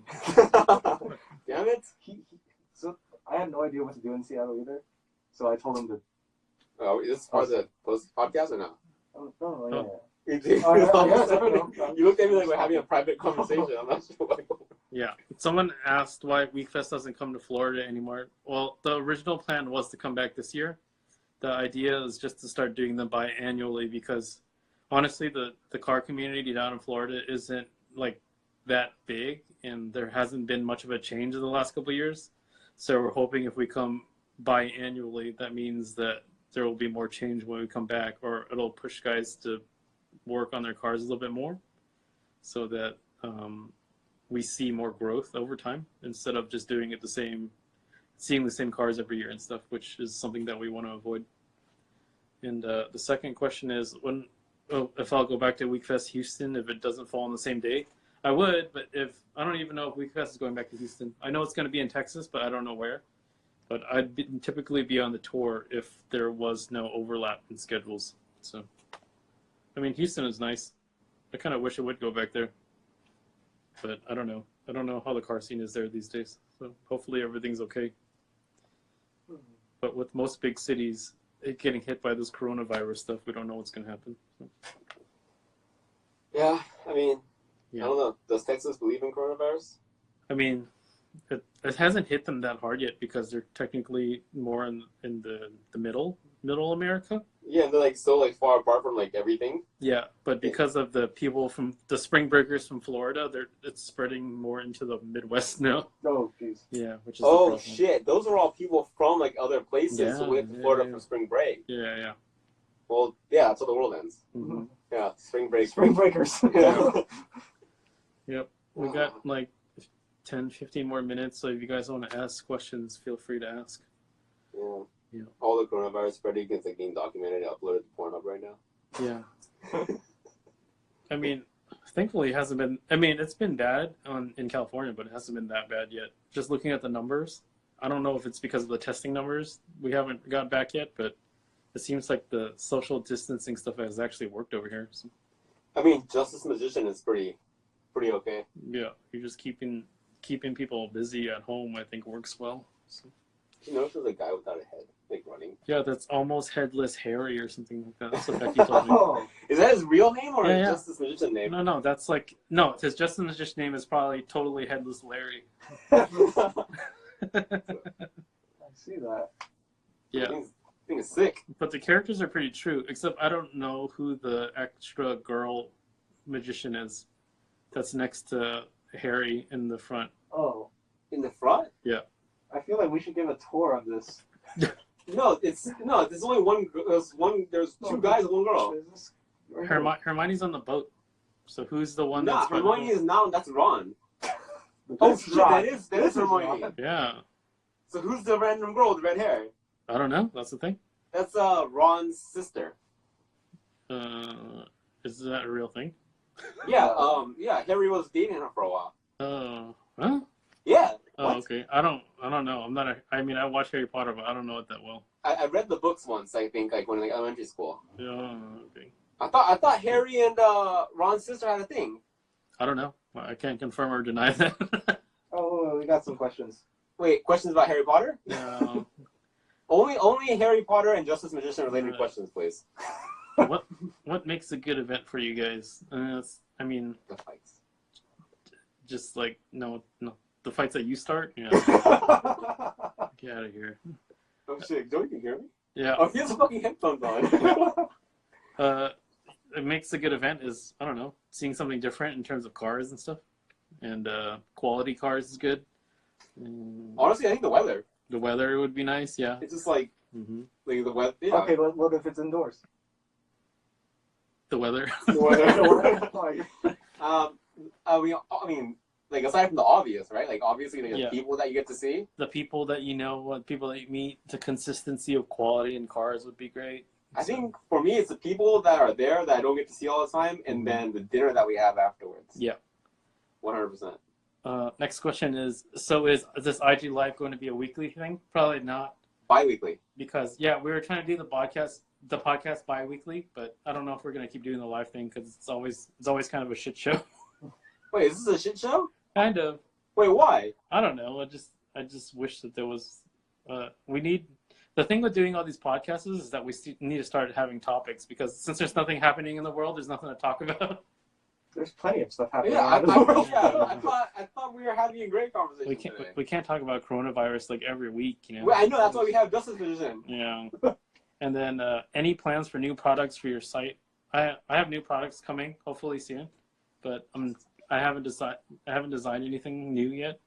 Damn it. So I had no idea what to do in Seattle either, so I told him to. Oh, is this part of the podcast or no? Oh, yeah. Oh. You did. Oh, yeah, I don't know. You looked at me like we're having a private conversation. I'm not sure why. Yeah. Someone asked why WeekFest doesn't come to Florida anymore. Well, the original plan was to come back this year. The idea is just to start doing them biannually because honestly, the car community down in Florida isn't like that big and there hasn't been much of a change in the last couple of years. So we're hoping if we come biannually, that means that there will be more change when we come back, or it'll push guys to work on their cars a little bit more so that we see more growth over time instead of just doing it seeing the same cars every year and stuff, which is something that we want to avoid. And the second question is if I'll go back to WeekFest Houston, if it doesn't fall on the same day, I would, but I don't even know if WeekFest is going back to Houston. I know it's going to be in Texas, but I don't know where. But I'd typically be on the tour if there was no overlap in schedules. So, I mean, Houston is nice. I kind of wish it would go back there. But I don't know. I don't know how the car scene is there these days. So hopefully everything's okay. But with most big cities getting hit by this coronavirus stuff, we don't know what's going to happen. So. Yeah, I mean, Yeah. I don't know. Does Texas believe in coronavirus? I mean, it hasn't hit them that hard yet because they're technically more in the middle America. Yeah, and they're like still like far apart from like everything. Yeah, but because of the people from the spring breakers from Florida, it's spreading more into the Midwest now. Oh, jeez. Yeah, which is the Oh problem. shit! Those are all people from like other places who went to Florida for spring break. Yeah. Well, yeah, that's how the world ends. Mm-hmm. Yeah, spring break. Spring breakers. Yeah. Yep. We got like 10, 15 more minutes, so if you guys want to ask questions, feel free to ask. Yeah. All the coronavirus spreading is like being documented and uploaded to Pornhub right now. Yeah. I mean, thankfully it hasn't been, I mean, it's been bad in California, but it hasn't been that bad yet. Just looking at the numbers, I don't know if it's because of the testing numbers we haven't got back yet, but it seems like the social distancing stuff has actually worked over here. So. I mean, Justice Magician is pretty okay. Yeah, you're just keeping people busy at home, I think works well. So. You notice there's a guy without a head, like running. Yeah, that's almost headless Harry or something like that. That's what Becky told me. Oh. Is that his real name or Yeah. Justice Magician name? No, that's like his Justice Magician name is probably totally headless Larry. I see that. Yeah. I think it's sick. But the characters are pretty true, except I don't know who the extra girl magician is that's next to Harry in the front. Oh. In the front? Yeah. I feel like we should give a tour of this. No, there's only one. There's two guys and one girl. Is this right here? Hermione's on the boat. So who's the one Nah, that's by the Hermione boat? is not. That's Ron. But Oh this shit, Ron. that is This is Hermione. Ron. Yeah. So who's the random girl with the red hair? I don't know. That's the thing. That's Ron's sister. Is that a real thing? Yeah, Harry was dating her for a while. Oh. Huh? Yeah. Oh, What? okay. I don't know. I mean, I watch Harry Potter, but I don't know it that well. I read the books once. I think like when in elementary school. Oh, okay. I thought Harry and Ron's sister had a thing. I don't know. I can't confirm or deny that. Oh, we got some questions. Wait, questions about Harry Potter? No. Only Harry Potter and Justice Magician related questions, please. What makes a good event for you guys? I mean, The fights. just like no, the fights that you start. Yeah, get out of here. Oh shit! Don't you hear me? Yeah. Oh, he has fucking headphones on. It makes a good event is, I don't know, seeing something different in terms of cars and stuff, and quality cars is good. Honestly, I think the weather. The weather would be nice. Yeah. It's just like Mm-hmm. like the weather. Yeah. Okay, but what if it's indoors? the weather. I mean, like aside from the obvious, right? Like obviously, like, the people that you get to see, the people that you know, the people that you meet, the consistency of quality in cars would be great. I think for me, it's the people that are there that I don't get to see all the time, and then the dinner that we have afterwards. Yeah, 100%. Next question is: so is this IG Live going to be a weekly thing? Probably not. Bi-weekly. Because we were trying to do the podcast bi-weekly, but I don't know if we're going to keep doing the live thing because it's always kind of a shit show. Wait, is this a shit show? Kind of. Wait, why? I don't know. I just wish that there was. We need. The thing with doing all these podcasts is that we need to start having topics because since there's nothing happening in the world, there's nothing to talk about. There's plenty of stuff happening. Yeah, in the world. I thought we were having a great conversation today. We can't talk about coronavirus like every week, you know. Well, I know that's why we have Justice Division. Yeah. And then any plans for new products for your site? I have new products coming hopefully soon, but I haven't designed anything new yet.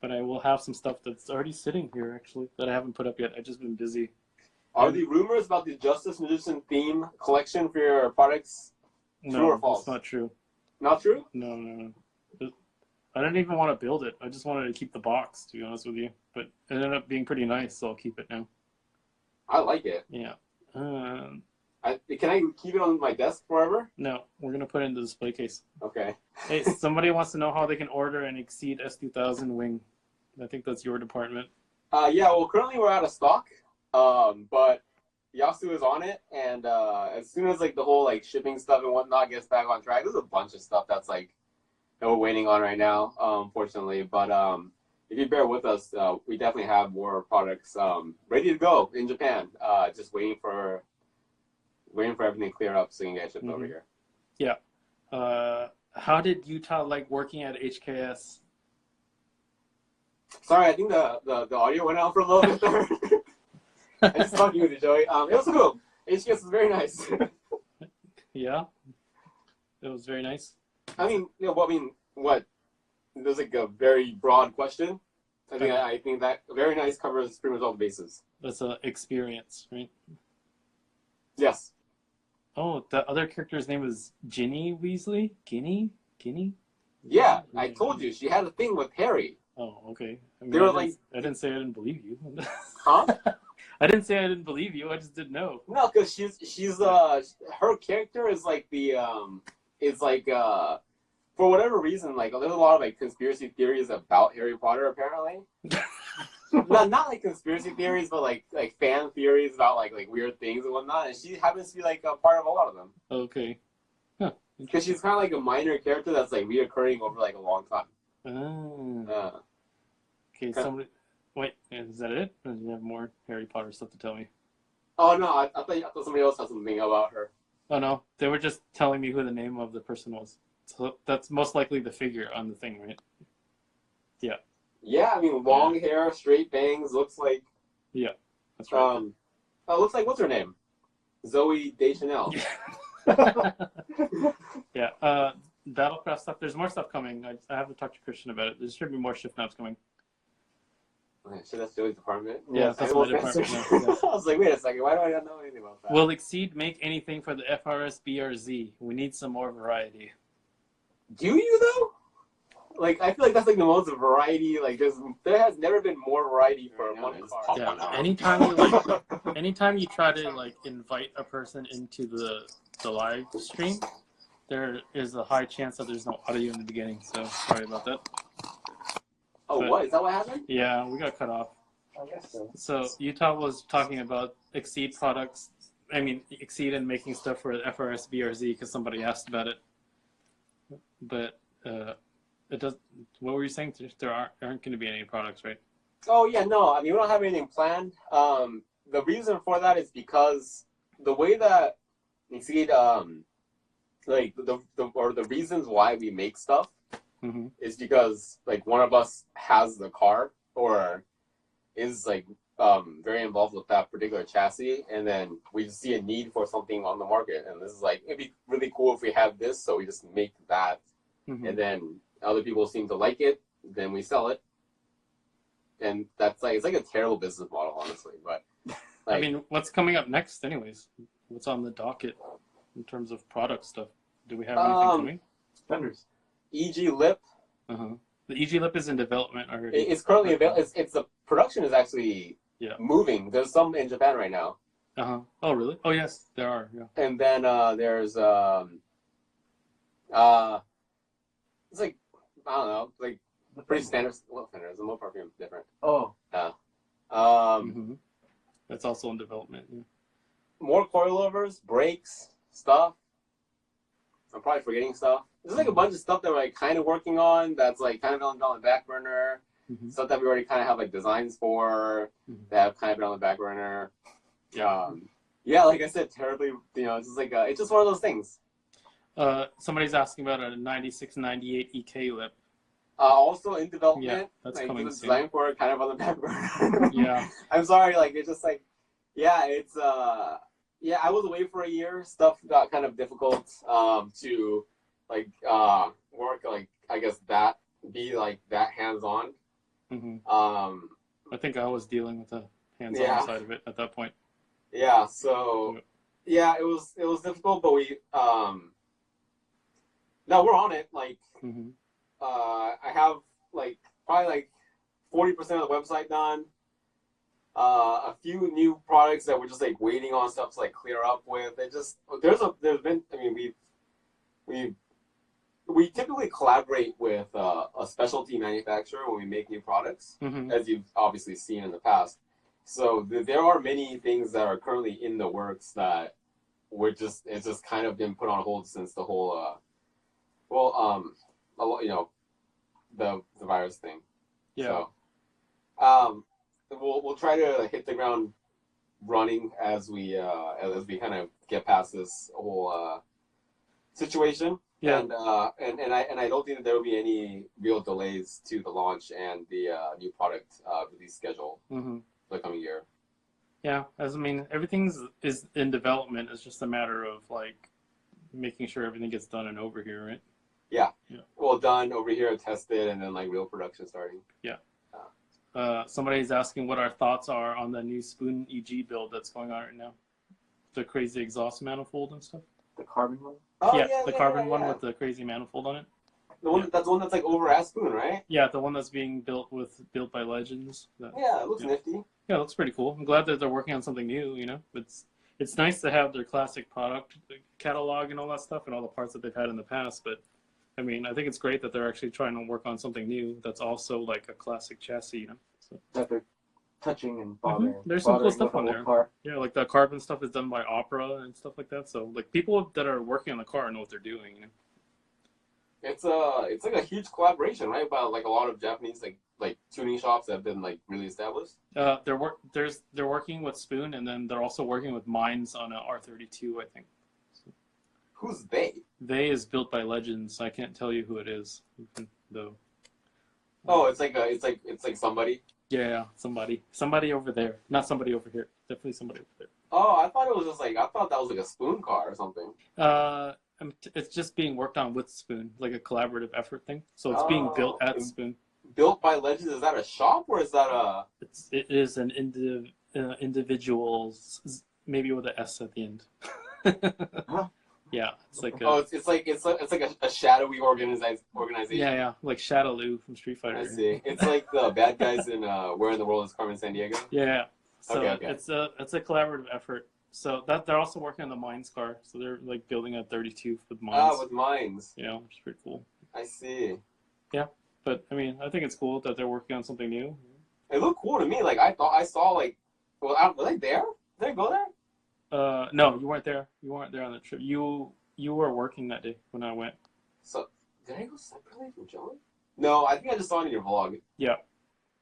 But I will have some stuff that's already sitting here actually that I haven't put up yet. I've just been busy. Are the rumors about the Justice Magician theme collection for your products true or false? That's not true. Not true? No. I didn't even want to build it. I just wanted to keep the box, to be honest with you. But it ended up being pretty nice, so I'll keep it now. I like it. Yeah. Can I keep it on my desk forever? No, we're going to put it in the display case. Okay. Hey, somebody wants to know how they can order an Exceed S2000 wing. I think that's your department. Yeah, well, currently we're out of stock, but Yasu is on it, and as soon as like the whole like shipping stuff and whatnot gets back on track, there's a bunch of stuff that's like that we're waiting on right now, unfortunately. But if you bear with us, we definitely have more products ready to go in Japan. Just waiting for everything to clear up so you can get shipped over here. Yeah. How did Utah like working at HKS? Sorry, I think the audio went out for a little bit there. I'm just talking with you, Joey. It was cool. HKS was very nice. Yeah, it was very nice. I mean, what? There's like a very broad question. I think that very nice covers pretty much all the bases. That's an experience, right? Yes. Oh, the other character's name was Ginny Weasley? Ginny? Yeah, I told you. She had a thing with Harry. Oh, okay. I mean, they were I didn't say I didn't believe you. Huh? I didn't say I didn't believe you. I just didn't know. No, because she's her character is like for whatever reason, like there's a lot of like conspiracy theories about Harry Potter apparently. not like conspiracy theories, but like fan theories about like weird things and whatnot. And she happens to be like a part of a lot of them. Okay. Huh. Because she's kind of like a minor character that's like reoccurring over like a long time. Oh. Okay, wait, is that it? Or do you have more Harry Potter stuff to tell me? Oh no, I thought somebody else had something about her. Oh no, they were just telling me who the name of the person was. So that's most likely the figure on the thing, right? Yeah. Yeah, I mean, long hair, straight bangs, looks like... Yeah, that's right. Looks like, what's her name? Zoe Deschanel. Yeah. Battlecraft stuff, there's more stuff coming. I have to talk to Christian about it. There should be more shift knobs coming. Okay, so that's Joey's department? Yeah, that's my department. Yeah. I was like, wait a second, why do I not know anything about that? Will Exceed make anything for the FRS BRZ? We need some more variety. Do you, though? Like, I feel like that's like the most variety. Like, there has never been more variety for one car. Yeah. Anytime you try to like invite a person into the live stream, there is a high chance that there's no audio in the beginning. So sorry about that. Oh, what? Is that what happened? Yeah, we got cut off. I guess so. So Utah was talking about Exceed products. I mean, Exceed and making stuff for FRS BRZ because somebody asked about it. But it does. What were you saying? There aren't going to be any products, right? Oh yeah, no. I mean, we don't have anything planned. The reason for that is because the way that Exceed, like the reasons why we make stuff is because like one of us has the car or is like very involved with that particular chassis, and then we just see a need for something on the market, and this is like it'd be really cool if we have this, so we just make that, and then other people seem to like it, then we sell it, and that's like it's like a terrible business model, honestly. But like, I mean, what's coming up next, anyways? What's on the docket? in terms of product stuff? Do we have anything coming? Fenders. EG Lip. Uh-huh. The EG Lip is in development already. It's currently available. It's the production is actually moving. There's some in Japan right now. Uh-huh. Oh, really? Oh, yes, there are. Yeah. And then there's it's like I don't know, like pretty standard. Well, Fender is a more perfume different. Oh. That's also in development. Yeah. More coilovers, brakes, stuff. I'm probably forgetting stuff. There's like a bunch of stuff that we're like kind of working on that's like kind of on the back burner. Stuff that we already kind of have like designs for that have kind of been on the back burner. Yeah, like I said, terribly, it's just like it's just one of those things. Somebody's asking about a 9698 EK lip. Also in development. Yeah, that's like, coming the soon. design for it kind of on the back burner. Yeah. I'm sorry, like it's just like, it's I was away for a year. Stuff got kind of difficult to like work like I guess that be like that hands on. I think I was dealing with the hands-on side of it at that point. Yeah, so it was difficult, but we no, we're on it. Like I have like probably like 40% of the website done. A few new products that we're just like waiting on stuff to like clear up with. It just there's been I mean we typically collaborate with a specialty manufacturer when we make new products, as you've obviously seen in the past. So there are many things that are currently in the works that it's just kind of been put on hold since the whole the virus thing. Yeah. So, we'll try to hit the ground running as we kind of get past this whole situation. Yeah. And I don't think that there will be any real delays to the launch and the new product release schedule for the coming year. Yeah, everything is in development. It's just a matter of like making sure everything gets done and over here, right? Yeah. Well, done over here, tested, and then like real production starting. Yeah. Somebody's asking what our thoughts are on the new Spoon EG build that's going on right now. The crazy exhaust manifold and stuff. The carbon one? Oh, the carbon one with the crazy manifold on it. The one that's the one that's like over at Spoon, right? Yeah, the one that's being built by Legends. It looks nifty. Yeah, it looks pretty cool. I'm glad that they're working on something new, It's nice to have their classic product catalog and all that stuff and all the parts that they've had in the past, but I think it's great that they're actually trying to work on something new that's also like a classic chassis, So. That they're touching and bothering. There's some cool stuff on there. Car. Yeah, like the carbon stuff is done by Opera and stuff like that. So like people that are working on the car know what they're doing. It's like a huge collaboration, right? About like a lot of Japanese like tuning shops that have been like really established. They're working with Spoon, and then they're also working with Mines on a R32, I think. So. Who's they? They is built by Legends. I can't tell you who it is, though. Oh, it's like somebody. Yeah, somebody over there, not somebody over here. Definitely somebody over there. Oh, I thought that was like a Spoon car or something. It's just being worked on with Spoon, like a collaborative effort thing. So it's being built at Spoon. Built by Legends. Is that a shop or is that a? It is an individual, maybe with an S at the end. Huh? Yeah, it's like it's like a shadowy organization. Yeah, like Shadowloo from Street Fighter. I see. It's like the bad guys in Where in the World is Carmen Sandiego. Yeah. So okay. It's a collaborative effort. So that they're also working on the Mines car. So they're like building a 32 with Mines. With Mines. Yeah, which is pretty cool. I see. Yeah, but I think it's cool that they're working on something new. It looked cool to me. Like I thought I saw like, was I there? Did I go there? No, you weren't there. You weren't there on the trip. You were working that day when I went. So did I go separately from John? No, I think I just saw it in your vlog. Yeah.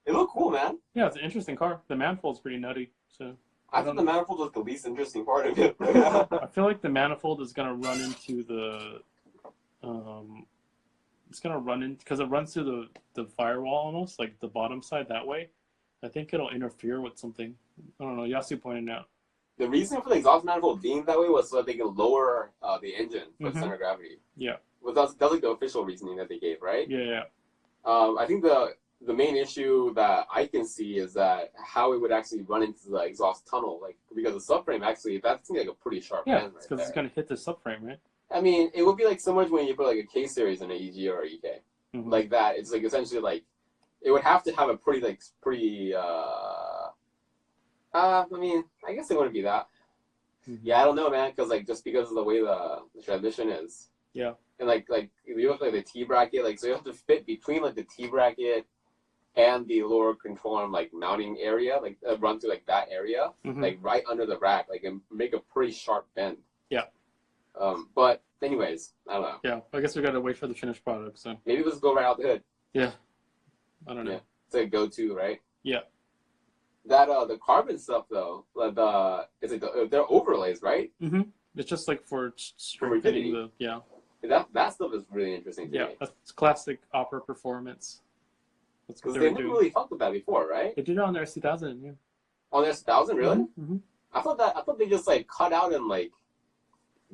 It looked cool, man. Yeah, it's an interesting car. The manifold's pretty nutty. So I thought the manifold was the least interesting part of it. I feel like the manifold is gonna run into the it's gonna run in because it runs through the firewall almost, like the bottom side that way. I think it'll interfere with something. I don't know. Yasu pointed out. The reason for the exhaust manifold being that way was so that they can lower the engine for center of gravity. Yeah. Well, that's like the official reasoning that they gave, right? Yeah. I think the the main issue that I can see is that how it would actually run into the exhaust tunnel, like because the subframe actually that's like a pretty sharp bend right because there. it's gonna hit the subframe, right? I mean, it would be like similar to when you put like a K series in an EG or EK, like that. It's like essentially like it would have to have a pretty. I mean, I guess it wouldn't be that. Yeah, I don't know, man, because like just because of the way the transmission is. Yeah. And like if you look like the T bracket, like so you have to fit between like the T bracket and the lower control arm like mounting area, like run through like that area, like right under the rack, like and make a pretty sharp bend. Yeah. But anyways, I don't know. Yeah, I guess we gotta wait for the finished product. So maybe let's go right out the hood. Yeah. I don't know. Yeah. It's a go-to, right? Yeah. That the carbon stuff though, it's like they're overlays, right? It's just like for strengthening the That stuff is really interesting to me. That's classic opera performance. Because they never really talked about it before, right? They did it on their S2000, yeah. On their S2000, really? I thought they just like cut out and like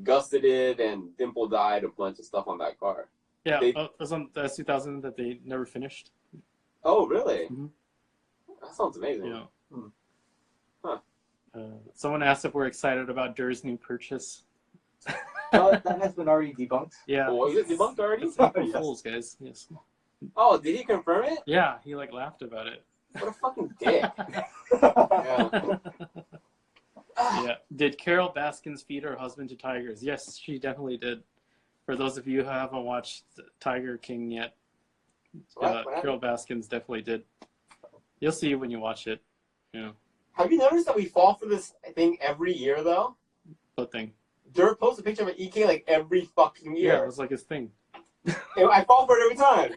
gusted it and dimple dyed a bunch of stuff on that car. Yeah, it was on the S2000 that they never finished. Oh, really? That sounds amazing. Yeah. Huh. Someone asked if we're excited about Durr's new purchase. That has been already debunked. Yeah. Oh, was it debunked already? It's April Fools, guys. Yes. Oh, did he confirm it? Yeah, he like laughed about it. What a fucking dick. Yeah. Yeah. Did Carol Baskins feed her husband to tigers? Yes, she definitely did. For those of you who haven't watched Tiger King yet, Carol Baskins definitely did. You'll see when you watch it. Yeah. Have you noticed that we fall for this thing every year, though? What thing? Dirt posts a picture of an EK like every fucking year. Yeah, it was like his thing. I fall for it every time.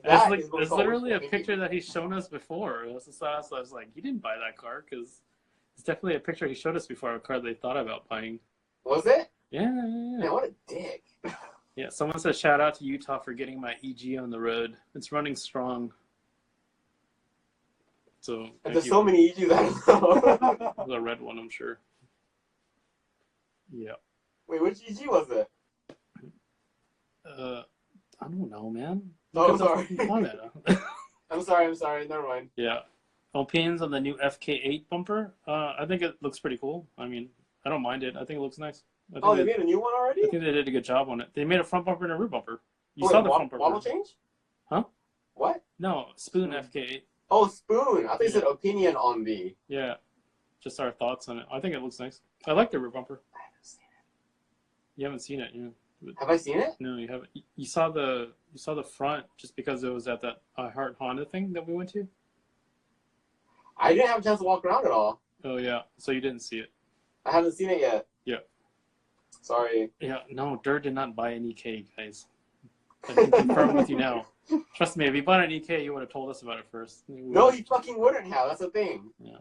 It's literally a picture that he's shown us before. I was like, you didn't buy that car, because it's definitely a picture he showed us before, a car they thought about buying. Was it? Yeah. Man, what a dick. Yeah, someone said shout out to Utah for getting my EG on the road. It's running strong. So there's so many EGs I don't know. The red one, I'm sure. Yeah. Wait, which EG was it? I don't know, man. Oh, sorry. I'm sorry. Never mind. Yeah. Opinions on the new FK8 bumper? I think it looks pretty cool. I mean, I don't mind it. I think it looks nice. They made a new one already? I think they did a good job on it. They made a front bumper and a rear bumper. You saw the front bumper. Model change? Huh? What? No, Spoon FK8. Oh, Spoon. I thought you said opinion on the. Yeah. Just our thoughts on it. I think it looks nice. I like the rear bumper. I haven't seen it. You haven't seen it, yeah. Have I seen it? No, you haven't. You saw the front just because it was at that Heart Honda thing that we went to? I didn't have a chance to walk around at all. Oh, yeah. So you didn't see it. I haven't seen it yet. Yeah. Sorry. Yeah, no, Dirt did not buy an EK, guys. I can confirm with you now. Trust me, if he bought an EK, you would have told us about it first. No, he fucking wouldn't have. That's the thing. Yeah.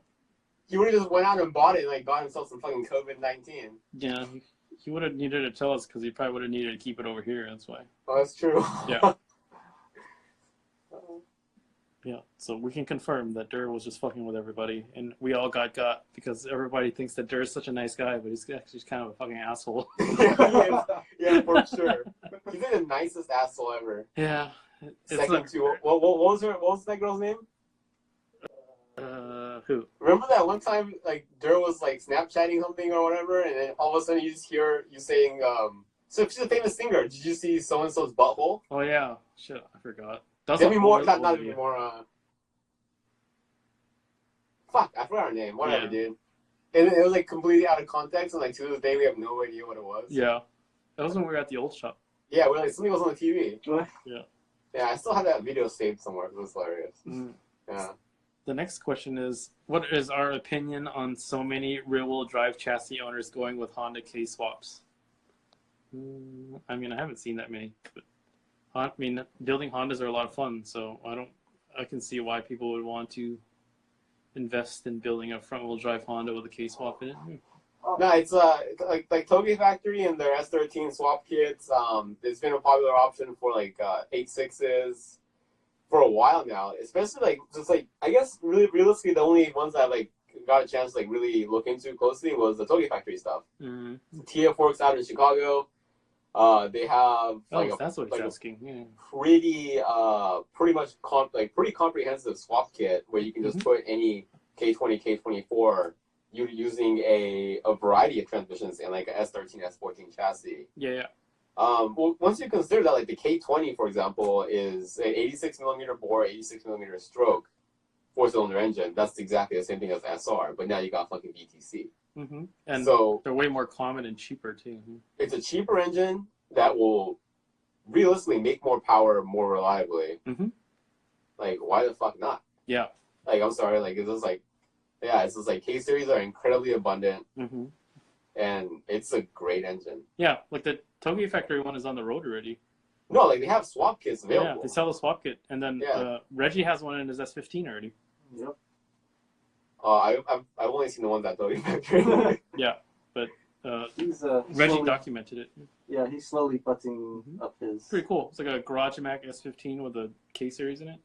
He would have just went out and bought it and like got himself some fucking COVID-19. Yeah, he would have needed to tell us because he probably would have needed to keep it over here. That's why. Oh, that's true. Yeah. Yeah, so we can confirm that Dur was just fucking with everybody, and we all got because everybody thinks that Dur is such a nice guy, but he's actually kind of a fucking asshole. Yeah, for sure. He's like the nicest asshole ever. Yeah. Second to what was that girl's name? Who? Remember that one time like Dur was like Snapchatting something or whatever, and then all of a sudden you just hear you saying, so she's a famous singer. Did you see so and so's butthole? Oh yeah, shit, I forgot. Demi Moore, not Demi Moore. Fuck, I forgot her name. Whatever, dude. And it was like completely out of context, and like to this day we have no idea what it was. Yeah, that was when we were at the old shop. Yeah, we're like something was on the TV. Yeah. Yeah, I still have that video saved somewhere. It was hilarious. Yeah. The next question is, what is our opinion on so many rear-wheel drive chassis owners going with Honda K-swaps? I mean, I haven't seen that many, but I mean, building Hondas are a lot of fun, so I can see why people would want to invest in building a front-wheel drive Honda with a K-swap in it. No, it's like Toge Factory and their S13 swap kits. It's been a popular option for like 8.6s for a while now. Especially like just like I guess really realistically the only ones that like got a chance to like really look into closely was the Toge Factory stuff. Tia Forks out in Chicago. They have like that's what he's like asking. Yeah. pretty comprehensive swap kit where you can just put any K20, K24 using a variety of transmissions in like a S13, S14 chassis. Yeah. Well, once you consider that, like the K20, for example, is an 86 millimeter bore, 86 millimeter stroke, 4-cylinder engine. That's exactly the same thing as SR, but now you got fucking VTC. Mm-hmm. And so they're way more common and cheaper too. It's a cheaper engine that will realistically make more power more reliably. Mm-hmm. Like, why the fuck not? Yeah. Like, I'm sorry. Like, it's just like K series are incredibly abundant, and it's a great engine. Yeah, like the Tokyo factory one is on the road already. No, like they have swap kits available. Yeah, they sell the swap kit, and then Reggie has one in his S15 already. Yep. I've only seen the ones at Tokyo factory. Yeah, but he's Reggie documented it. Yeah, he's slowly butting up his. Pretty cool. It's like a Garage Mac S15 with a K series in it.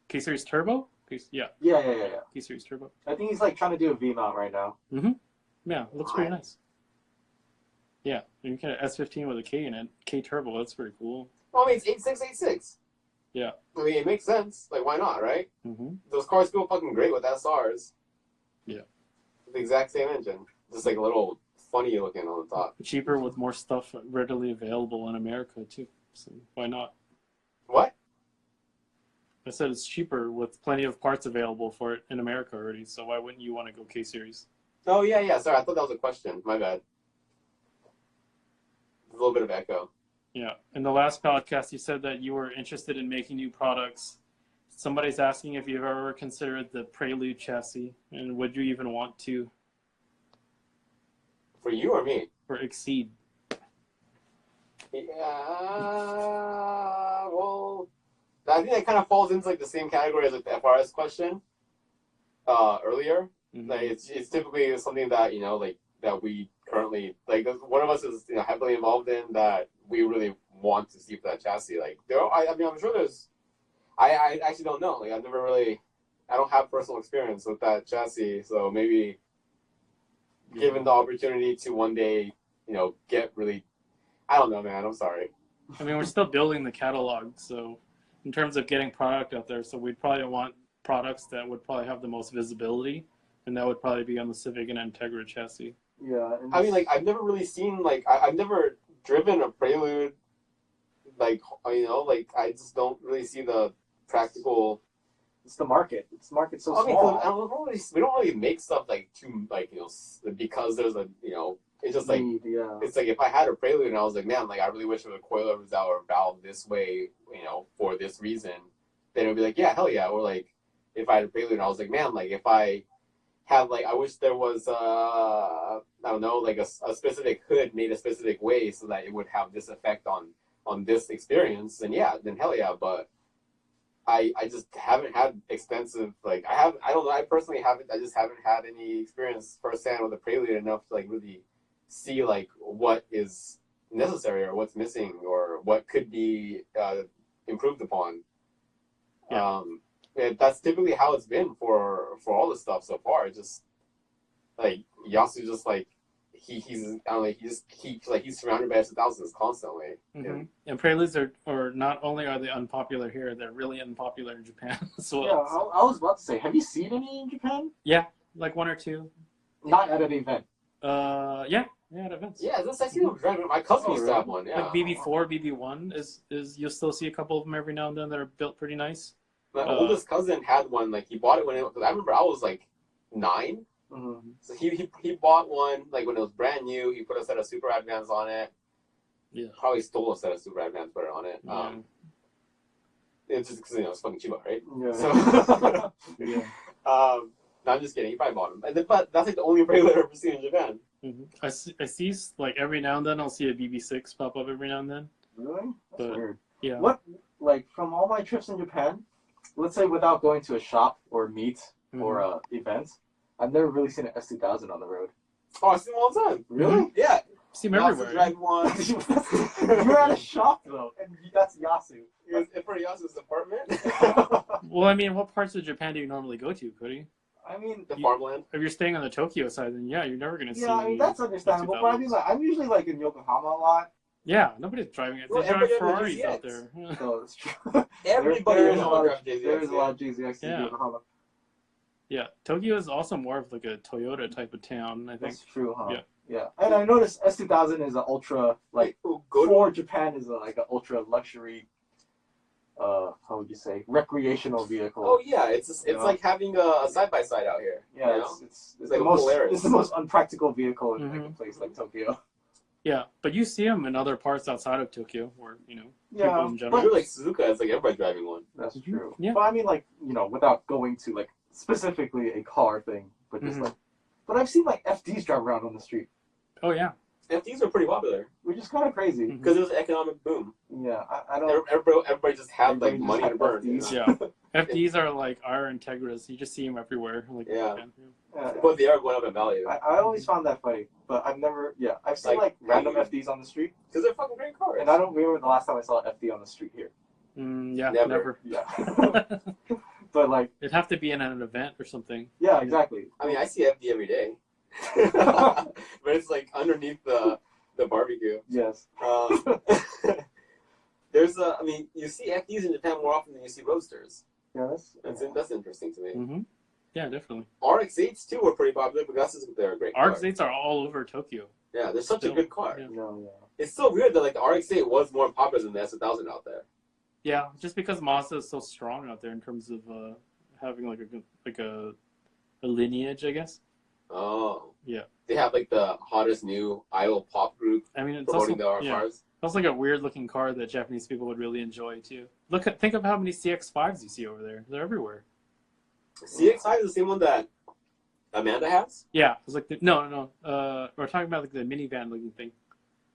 K series turbo. Yeah. K series turbo. I think he's like trying to do a V mount right now. Yeah, it looks pretty nice. Yeah, you can get an S15 with a K in it. K turbo. That's pretty cool. Well, I mean, it's 8686. Yeah. I mean, it makes sense. Like, why not, right? Those cars feel fucking great with SRs. Yeah. The exact same engine. Just like a little funny looking on the top. Cheaper with more stuff readily available in America, too. So why not? What? I said it's cheaper with plenty of parts available for it in America already. So why wouldn't you want to go K series? Oh, yeah. Sorry, I thought that was a question. My bad. A little bit of echo. Yeah. In the last podcast, you said that you were interested in making new products. Somebody's asking if you've ever considered the Prelude chassis, and would you even want to? For you or me? For Exceed. Yeah, well, I think that kind of falls into like the same category as like the FRS question earlier. Like it's typically something that like that we currently like one of us is heavily involved in that we really want to see for that chassis. Like I mean, I'm sure there's. I actually don't know. Like I don't have personal experience with that chassis, so maybe given the opportunity to one day, get really, I don't know, man. I'm sorry. I mean, we're still building the catalog, so in terms of getting product out there, so we'd probably want products that would probably have the most visibility, and that would probably be on the Civic and Integra chassis. Yeah. I mean, like I've never really seen I've never driven a Prelude. Like I just don't really see the practical. It's the market. It's market so small. We don't really make stuff because there's a it's just like it's like if I had a Prelude and I was like, man, like I really wish there was a coilover was out or valve this way, for this reason, then it would be like, yeah, hell yeah. Or like if I had a Prelude and I was like, man, like if I had I wish there was I don't know, like a specific hood made a specific way so that it would have this effect on this experience, then hell yeah. But I just haven't had extensive I don't know, I personally haven't, I just haven't had any experience firsthand with a Prelude enough to really see what is necessary or what's missing or what could be improved upon. That's typically how it's been for all the stuff so far. It's just Yasu just he's I don't know, he's surrounded by S1000s constantly. And Preludes are not only are they unpopular here, they're really unpopular in Japan as well. Yeah, I was about to say, have you seen any in Japan? Yeah, like one or two. Not at an event. Yeah, at events. Yeah, I see them driving. My cousin used to have one. Yeah, like BB4, BB1 is you'll still see a couple of them every now and then that are built pretty nice. My oldest cousin had one. He bought it because I remember I was 9. So he bought one when it was brand new. He put a set of Super Advance on it. Yeah, probably stole a set of Super Advance, put it on it. It's just because it's fucking cheap, right? Yeah. So, yeah. No, I'm just kidding. He probably bought them, but that's the only Prelude I've ever seen in Japan. I see every now and then I'll see a BB6 pop up every now and then. Really? That's weird. Yeah. What from all my trips in Japan, let's say without going to a shop or meet or a event, I've never really seen an S2000 on the road. Oh, I see them all the time. Really? Yeah. See them everywhere. Drive one. You're at a shop though, and that's Yasu. For Yasu's apartment. Well, I mean, what parts of Japan do you normally go to, Cody? I mean, the farmland. If you're staying on the Tokyo side, then you're never gonna see. Yeah, I mean that's understandable. But I mean, I'm usually in Yokohama a lot, Yeah, nobody's driving it. They Well, drive everybody Ferraris has out there. Yeah. So it's true. Everybody There knows is a how lot to of drive JZX. there is a lot of JZX Yeah. in Yokohama. Yeah, Tokyo is also more of like a Toyota type of town, I think. That's true, huh? Yeah. Yeah, and I noticed S2000 is an ultra like for Japan is like an ultra luxury. How would you say recreational vehicle? Oh yeah, it's You know? like having a side by side out here. Yeah, you know? it's like the a most Polaris. it's the most unpractical vehicle in like a Mhm. place like Tokyo. Yeah, but you see them in other parts outside of Tokyo, where people Yeah, in But general. you're like Suzuka, it's like everybody driving one. That's Mhm. true. Yeah. But I mean, like without going to like specifically a car thing, but just Mhm. like, but I've seen like FDs drive around on the street, Oh yeah. FDs are pretty popular which is kind of crazy. Mhm. because it was an economic boom. Yeah, I don't. Everybody just had like Everybody just money had to burn. FDs. Yeah. FDs are like our Integras. You just see them everywhere. Like, Yeah. Yeah, But they are going up in value I always found that funny, but I've never. Yeah, I've seen Like, like random you- FDs on the street, because they're fucking great cars. and I don't remember the last time I saw an FD on the street here. Yeah, Never. never. Yeah, but like, It'd have to be in an event or something. yeah, exactly. I mean, I see FD every day, but it's like underneath the barbecue. Yes. I mean, you see FDs in Japan more often than you see Roadsters. Yeah, That's interesting to me. Hmm. Yeah, definitely. RX-8s too were pretty popular because they're a great car. RX-8s are all over Tokyo. Yeah, they're such a Still, good car. yeah. No, yeah. It's so weird that like the RX-8 was more popular than the S1000 out there. Yeah, just because Mazda is so strong out there in terms of having like a lineage, I guess. Oh. Yeah. They have like the hottest new idol pop group I mean, it's promoting also the cars. It's like a weird looking car that Japanese people would really enjoy too. Think of how many CX-5s you see over there. They're everywhere. CX-5 is the same one that Amanda has? Yeah, it's like no. We're talking about like the minivan looking thing.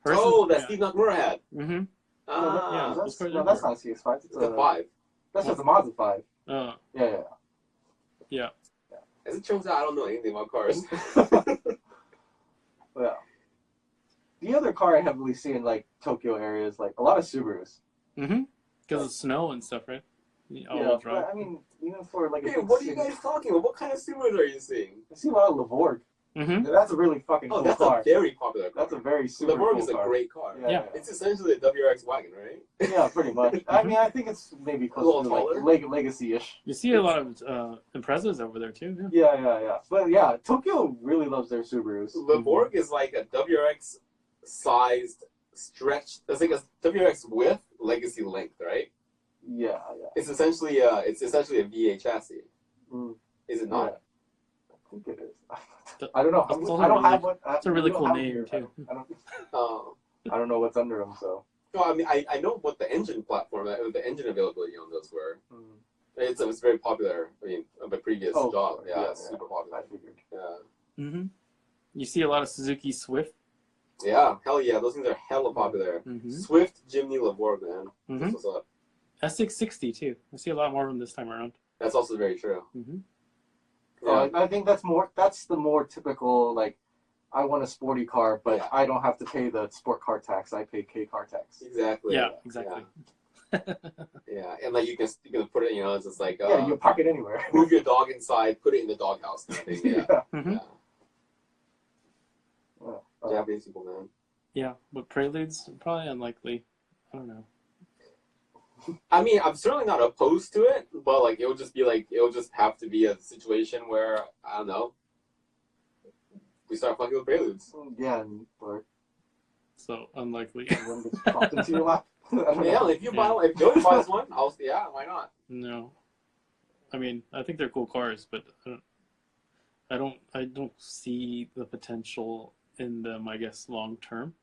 Hers Steve Nakamura had. Mm-hmm. Ah, those cars that's are not CX-5. It's it's a 5. That's just a Mazda 5. Yeah. Yeah. As it turns out, I don't know anything about cars. Yeah. The other car I heavily see in like Tokyo area is like a lot of Subarus. Mm-hmm. Because of snow and stuff, right? Yeah, but I mean, even for like a Hey, big what are you city, guys talking about? What kind of Subarus are you seeing? I see a lot of Lavorg. Mm-hmm. That's a really fucking Oh, cool that's car. a very popular car. That's a very super the Borg cool is a car. great car. Yeah. It's essentially a WRX wagon, right? Yeah, pretty much. I mean, I think it's maybe A little close to taller? like legacy-ish. You see a lot of Imprezas over there too. Yeah. But yeah, Tokyo really loves their Subarus. The Borg is like a WRX sized stretch. It's like a WRX with legacy length, right? Yeah. It's essentially a V8 chassis. Mm. Is it not? Yeah. I think it is. I don't know. That's I don't really- have one. It's a really we don't cool have them name here. too. Oh. What's under them, so. No, I mean I know what the engine platform, the engine availability on those were. Mm. It's very popular. I mean, of my previous job, it's super I popular. figured. Yeah. Mm-hmm. You see a lot of Suzuki Swift. Yeah, hell yeah, those things are hella popular. Mm-hmm. Swift, Jimny, Lavorg, man. Mm-hmm. That's what's up. S660 too. I see a lot more of them this time around. That's also very true. Mm-hmm. Yeah. I think that's the more typical, like, I want a sporty car, but Yeah. I don't have to pay the sport car tax. I pay K car tax. Exactly. Yeah, exactly. Yeah, and like you can put it, it's just like Yeah, you park it anywhere. move your dog inside, put it in the doghouse kind of thing. Yeah. Mm-hmm. Yeah. Well, Japanese people, man. Yeah, but Preludes probably unlikely. I don't know. I mean, I'm certainly not opposed to it, but like it would just have to be a situation where I don't know. We start fucking with Preludes. yeah, or So unlikely. one gets popped into your lap. I don't know. Yeah, if Joey buys one, why not? No, I mean I think they're cool cars, but I don't see the potential in them. I guess long term,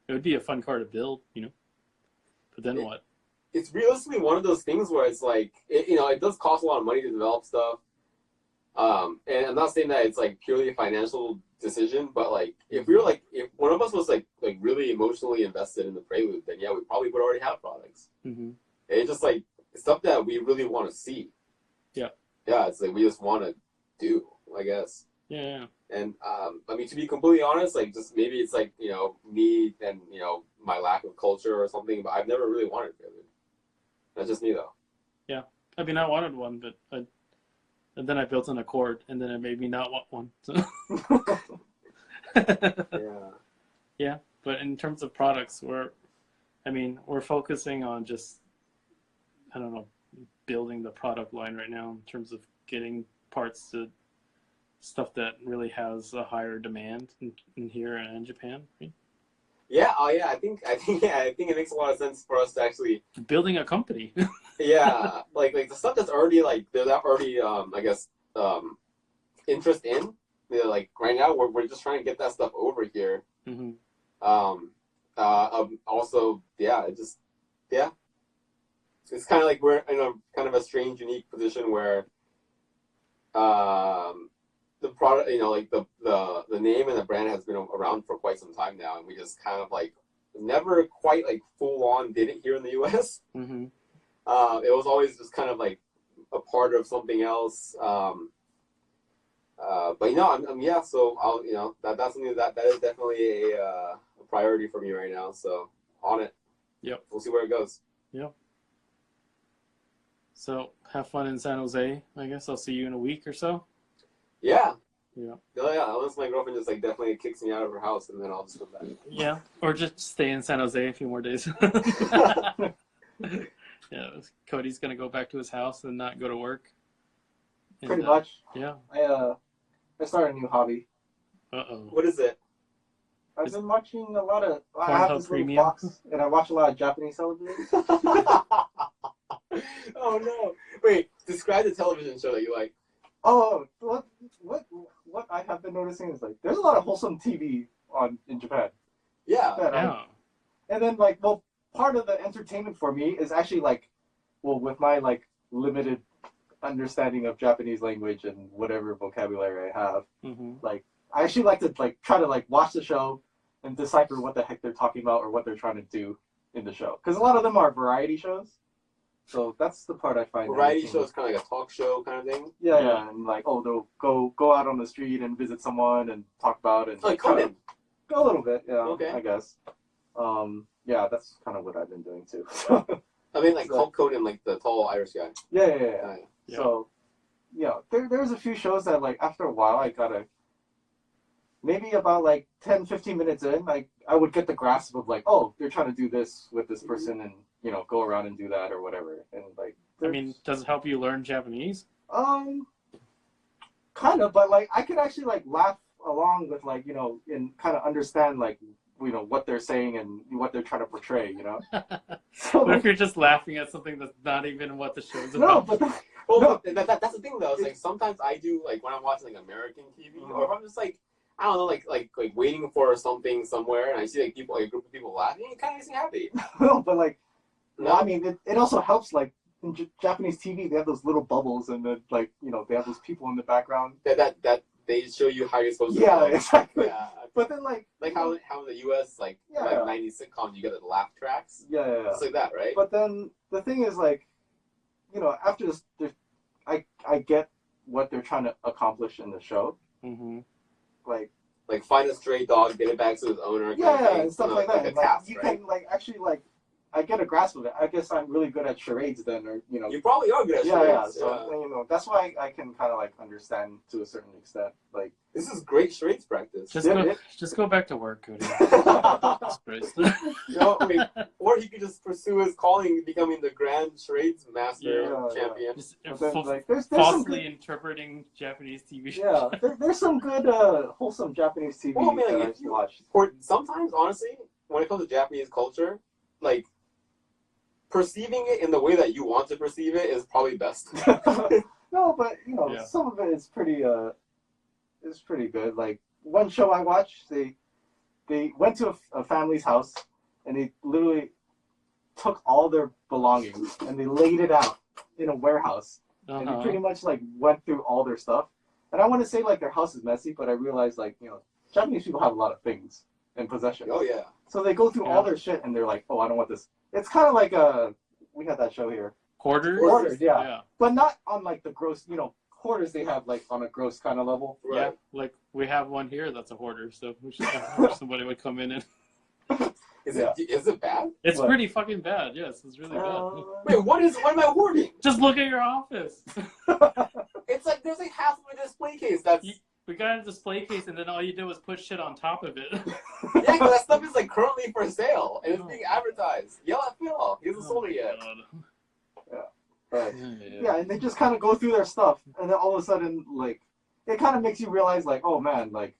it would be a fun car to build, But then what? It's realistically one of those things where it's like it does cost a lot of money to develop stuff. And I'm not saying that it's like purely a financial decision, but like if one of us was like really emotionally invested in the Prelude, then yeah, we probably would already have products. Mm-hmm. It's just like stuff that we really want to see. Yeah. Yeah, it's like we just want to do, I guess. Yeah. And I mean, to be completely honest, like just maybe it's like me and my lack of culture or something, but I've never really wanted Prelude. That's just me though. Yeah. I mean, I wanted one, but and then I built an Accord, and then it made me not want one. So. Yeah. Yeah, but in terms of products, we're I mean, we're focusing on just, I don't know, building the product line right now in terms of getting parts to stuff that really has a higher demand in here and in Japan. Right? Yeah. Oh, yeah. I think it makes a lot of sense for us to actually Building a company. yeah, like the stuff that's already like there's already I guess interest in. You know, like right now we're just trying to get that stuff over here. Mm-hmm. Also, yeah, it's kind of like we're in a kind of a strange, unique position where the product, you know, like the name and the brand has been around for quite some time now, and we just kind of like never quite like full on did it here in the U.S. Mm-hmm. It was always just kind of like a part of something else. But you know, I'm yeah. So I'll that's something that is definitely a priority for me right now. So on it. Yep. We'll see where it goes. Yep. So have fun in San Jose. I guess I'll see you in a week or so. Yeah. Yeah. Oh yeah. Unless my girlfriend just like definitely kicks me out of her house, and then I'll just go back. Yeah. Or just stay in San Jose a few more days. Yeah. Cody's gonna go back to his house and not go to work. And, Pretty much. Yeah. I started a new hobby. Uh-oh. What is it? I've been watching a lot of. I Pornhub have this little Premium? box, and I watch a lot of Japanese television. Oh no! Wait, describe the television show that you like. Oh, what I have been noticing is like there's a lot of wholesome TV in Japan. Yeah. Yeah. And then like, well, part of the entertainment for me is actually like, well, with my like limited understanding of Japanese language and whatever vocabulary I have, Mm-hmm. like I actually like to like try to like watch the show and decipher what the heck they're talking about or what they're trying to do in the show, because a lot of them are variety shows. So that's the part I find. Variety show is kind of like a talk show kind of thing. Yeah, and like, oh, they'll go out on the street and visit someone and talk about it. Like Conan. Go a little bit, yeah. Okay. I guess. Yeah, that's kind of what I've been doing too. I mean, like Hulk Conan, like the tall Irish guy. Yeah. Yeah. So, there's a few shows that like after a while I gotta. Maybe about like 10, 15 minutes in, like I would get the grasp of like, oh, they're trying to do this with this person and go around and do that or whatever. And like, I mean, does it help you learn Japanese? kind of, but like I could actually like laugh along with like and kind of understand like what they're saying and what they're trying to portray. So, What if you're just laughing at something that's not even what the show's no, about? but Well, that's the thing though. It's like sometimes I do like when I'm watching like American TV, or if I'm just like I don't know, like waiting for something somewhere, and I see like people, like a group of people laughing, it kind of makes me happy. no, but like, No? I mean, it also helps like in Japanese TV they have those little bubbles and then like they have those people in the background. That they show you how you're supposed to. Yeah, feel. exactly. Yeah. But then like how in the U.S. like 90s sitcoms you get the laugh tracks. yeah. It's like that, right? But then the thing is like, after this, I get what they're trying to accomplish in the show. Mm-hmm. Like find a stray dog, get it back to its owner. and stuff like that. Like a task, you right? can like actually like I get a grasp of it. I guess I'm really good at charades then, or You probably are good at yeah. charades. So that's why I can kind of like understand to a certain extent. Like This is great charades practice. Just go back to work, Cody. Jesus Christ. I mean, or he could just pursue his calling, becoming the grand charades master champion. Just but then, like there's some falsely good, interpreting Japanese TV shows. there's some good wholesome Japanese TV Well, man, that like, I used to watch. Or sometimes, honestly, when it comes to Japanese culture, like perceiving it in the way that you want to perceive it is probably best. No, but some of it is pretty good. Like one show I watched, they went to a family's house and they literally took all their belongings and they laid it out in a warehouse. And they pretty much like went through all their stuff. And I want to say like their house is messy, but I realized like Japanese people have a lot of things in possession. Oh yeah. So they go through all their shit and they're like, oh, I don't want this. It's kind of like we had that show here. Hoarders? Yeah. But not on like the gross, hoarders they have like on a gross kind of level. Right. Yeah, like we have one here that's a hoarder, so we should have somebody would come in and... Is it bad? It's pretty fucking bad, yes, it's really bad. Wait, what am I hoarding? Just look at your office. It's like there's like half of a display case that's We got a display case, and then all you did was put shit on top of it. Yeah, because that stuff is like currently for sale and it's being advertised. Yell at Phil. He hasn't sold it yet. But, yeah, and they just kind of go through their stuff, and then all of a sudden, like, it kind of makes you realize, like, oh man, like,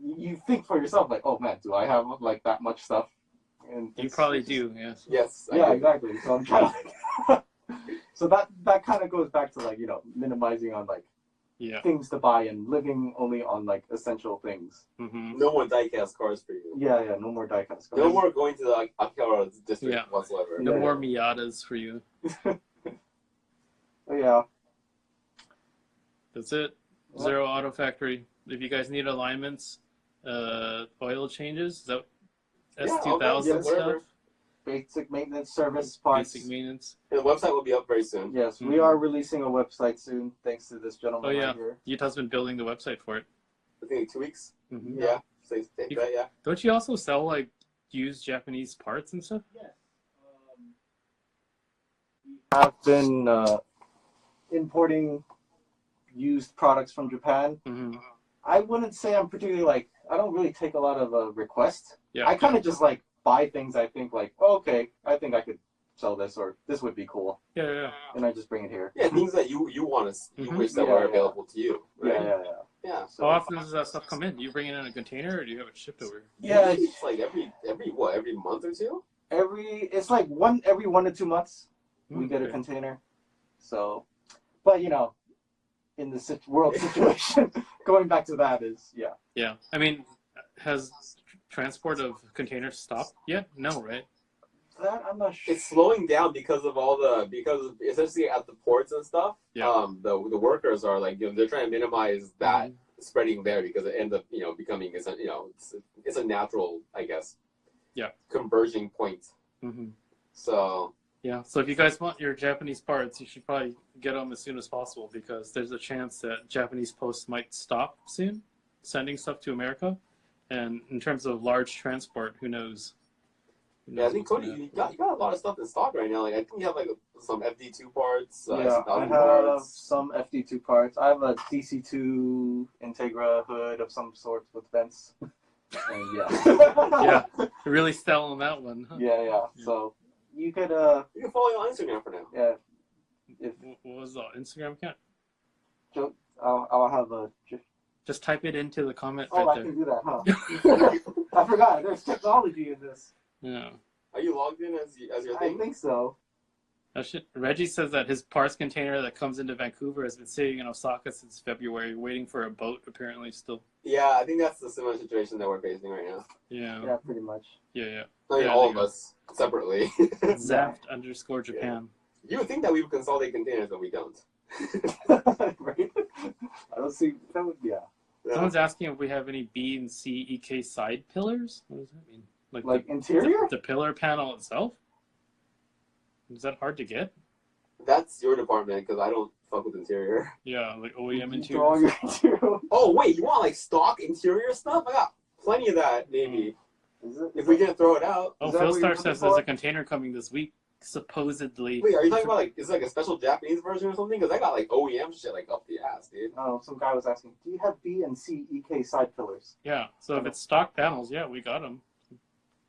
you think for yourself, like, oh man, do I have like that much stuff? And You probably do, yes. Yes. I Yeah, do. exactly. So I'm kind of like, so that kind of goes back to like minimizing on like things to buy and living only on like essential things. Mm-hmm. No more diecast cars for you. Yeah, no more diecast cars. No more going to the Akihabara district whatsoever. No more Miatas for you. Yeah. That's it. Zero Auto Factory. If you guys need alignments, oil changes, is that S2000 stuff? Basic maintenance service parts. Basic maintenance. And the website will be up very soon. Yes, we are releasing a website soon, thanks to this gentleman right here. Yuta's been building the website for it. I think 2 weeks. Mm-hmm. Yeah. Don't you also sell like used Japanese parts and stuff? Yes. We have been importing used products from Japan. Mm-hmm. I wouldn't say I'm particularly like, I don't really take a lot of requests. Yeah. I kind of just like buy things I think like, oh, okay, I think I could sell this or this would be cool. Yeah. And I just bring it here. Yeah, things that you want to, you wish that were available to you. Right? Yeah. So how often does that stuff come in? Do you bring it in a container or do you have it shipped over? Yeah. It's like every month or two? It's like every 1 to 2 months we get a container. So, but in the world situation, going back to that is, Yeah. I mean, has transport of containers stopped yet? No, right? That I'm not sure. It's slowing down because essentially at the ports and stuff, the workers are like, they're trying to minimize that spreading there because it ends up, becoming, it's a natural, I guess, converging point. Mm-hmm. So. Yeah, so if you guys want your Japanese parts, you should probably get them as soon as possible because there's a chance that Japanese posts might stop soon sending stuff to America. And in terms of large transport, who knows? Yeah, I think Cody, you got a lot of stuff in stock right now. Like I think you have like some FD2 parts. I have some FD2 parts. I have a DC2 Integra hood of some sort with vents. And Yeah, really selling that one. Huh? Yeah. So. You could follow you on Instagram for now. Yeah. What was the Instagram account? I'll have a. Just type it into the comment. Oh, right I can do that, huh? I forgot. There's technology in this. Yeah. Are you logged in as your thing? I think so. Reggie says that his parts container that comes into Vancouver has been sitting in Osaka since February, waiting for a boat. Apparently, still. Yeah, I think that's the similar situation that we're facing right now. Yeah. Yeah, pretty much. Yeah. I mean, all of us separately. Zaft_Japan. You would think that we would consolidate containers, but we don't. Right? I don't see. That would, Someone's asking if we have any B and C EK side pillars. What does that mean? Like the interior? The pillar panel itself? Is that hard to get? That's your department because I don't fuck with interior. Yeah, like OEM interior. Oh wait, you want like stock interior stuff? I got plenty of that. Maybe if we can throw it out. Oh, Philstar says there's a container coming this week, supposedly. Wait, are you talking about like is it like a special Japanese version or something? Because I got like OEM shit like up the ass, dude. Oh, some guy was asking, do you have B and C EK side pillars? Yeah, so if it's stock panels, we got them.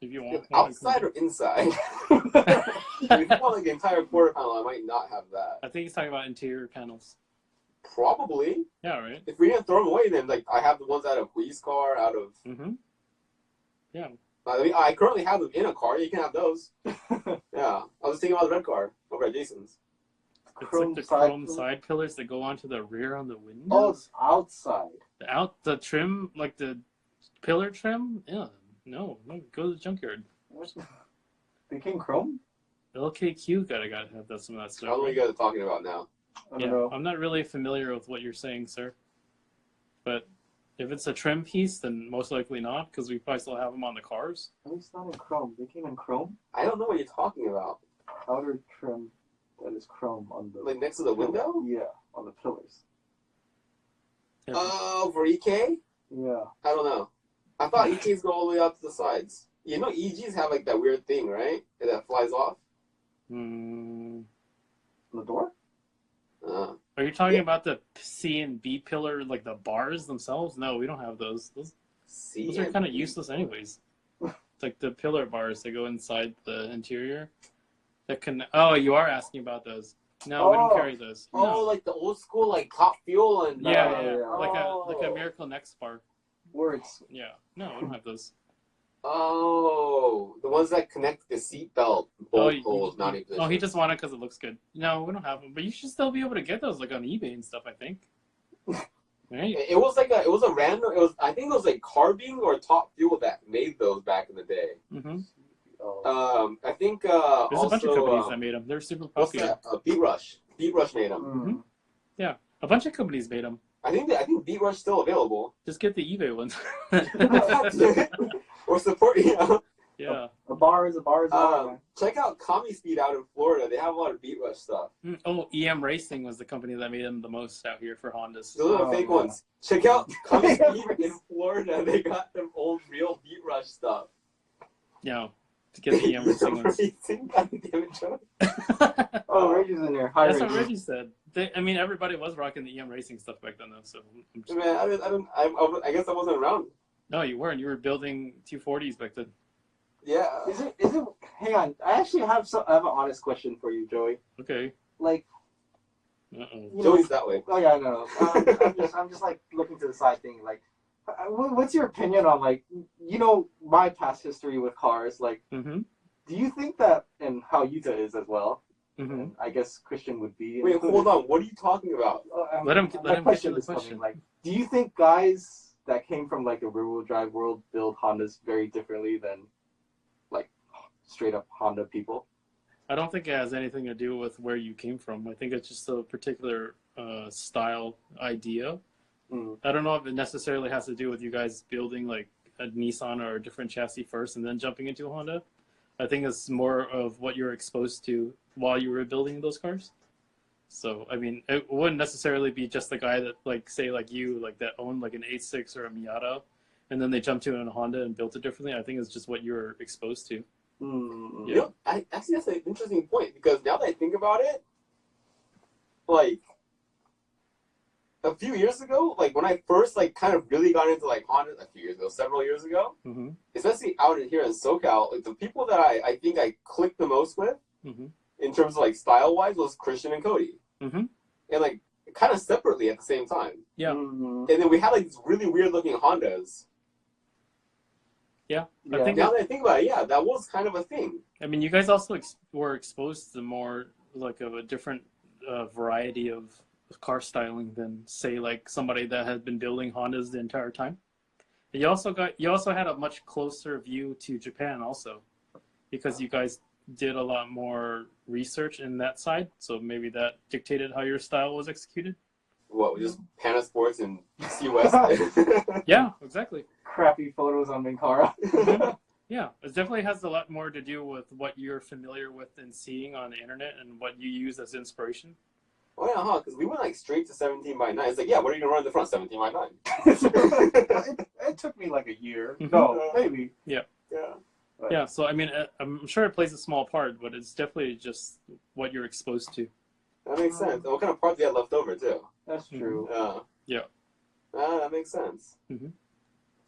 If you want outside or inside? If you want like the entire quarter panel, I might not have that. I think he's talking about interior panels. Probably. Yeah, right. If we didn't throw them away, then like I have the ones out of Hui's car, out of. Yeah. I mean, I currently have them in a car. You can have those. Yeah, I was thinking about the red car over at Jason's. It's like the chrome side pillars that go onto the rear on the windows. Oh, it's outside. The trim, like the pillar trim. Yeah. No, go to the junkyard. They came chrome? LKQ gotta have some of that stuff. I don't know what you guys are talking about now. I don't know. I'm not really familiar with what you're saying, sir. But if it's a trim piece, then most likely not, because we probably still have them on the cars. At least not in chrome. They came in chrome? I don't know what you're talking about. Outer trim that is chrome on the... Like next to the window? Yeah, on the pillars. For EK? Yeah. I don't know. I thought EKs go all the way out to the sides. You know EGs have like that weird thing, right? That flies off? The door? Are you talking about the C and B pillar, like the bars themselves? No, we don't have those. Those are kind of useless anyways. It's like the pillar bars that go inside the interior. That can. Oh, you are asking about those? No, we don't carry those. Oh, No. like the old school, like Top Fuel and Yeah. Oh. Like a Miracle Next bar. Words. Yeah. No, we don't have those. Oh, the ones that connect the seatbelt bolt holes, not even. Oh, he just wanted because it looks good. No, we don't have them, but you should still be able to get those like on eBay and stuff. I think. Right. It was a random. I think it was like Carbine or Top Fuel that made those back in the day. Mm-hmm. I think There's also, a bunch of companies that made them. They're super popular. Beat Rush. Beat Rush made them. Mm-hmm. Yeah, a bunch of companies made them. I think Beat Rush still available. Just get the eBay ones. Or support, you know. Yeah. A bar is a bar. Check out Commie Speed out in Florida. They have a lot of Beat Rush stuff. Oh, EM Racing was the company that made them the most out here for Hondas. The little fake ones. Check out Commie Speed in Florida. They got them old real Beat Rush stuff. Yeah. To get the EM Racing ones. Oh, Reggie's in there. That's what Reggie said. Everybody was rocking the EM Racing stuff back then, though. So. Man, I guess I wasn't around. No, you weren't. You were building 240s back then. Yeah. Is it? Hang on. I actually have an honest question for you, Joey. Okay. Like. Joey's that way. Oh yeah, no. I'm just like looking to the side thing. Like, what's your opinion on like my past history with cars? Like, do you think that, and how Yuta is as well? And I guess Christian would be. Wait, hold on. What are you talking about? Let him get to the question. Like, do you think guys that came from like a rear-wheel drive world build Hondas very differently than like straight up Honda people? I don't think it has anything to do with where you came from. I think it's just a particular style idea. I don't know if it necessarily has to do with you guys building like a Nissan or a different chassis first and then jumping into a Honda. I think it's more of what you're exposed to while you were building those cars. So, it wouldn't necessarily be just the guy that, like, say, like you, like, that owned, like, an 8.6 or a Miata, and then they jumped to a Honda and built it differently. I think it's just what you're exposed to. Yeah. Actually, that's an interesting point, because now that I think about it, like, a few years ago, like, when I first, like, kind of really got into, like, Honda, several years ago, especially out in here in SoCal, like, the people that I think I clicked the most with, in terms of, like, style-wise, was Christian and Cody. And, like, kind of separately at the same time. Yeah. And then we had, like, these really weird-looking Hondas. Yeah. I think now that I think about it, yeah, that was kind of a thing. You guys also were exposed to more, like, of a different variety of car styling than, say, like, somebody that had been building Hondas the entire time. And you also had a much closer view to Japan also, because you guys did a lot more research in that side, so maybe that dictated how your style was executed. What, just Panasports and CUS? Yeah, exactly. Crappy photos on Minkara. Yeah, it definitely has a lot more to do with what you're familiar with and seeing on the internet and what you use as inspiration. Oh yeah, because we went like straight to 17x9. It's like, yeah, what are you gonna run in the front? 17x9. It took me like a year. No, maybe. Yeah. Yeah. Yeah, so I'm sure it plays a small part, but it's definitely just what you're exposed to. That makes sense. And what kind of parts you had left over too? That's true. Yeah. That makes sense.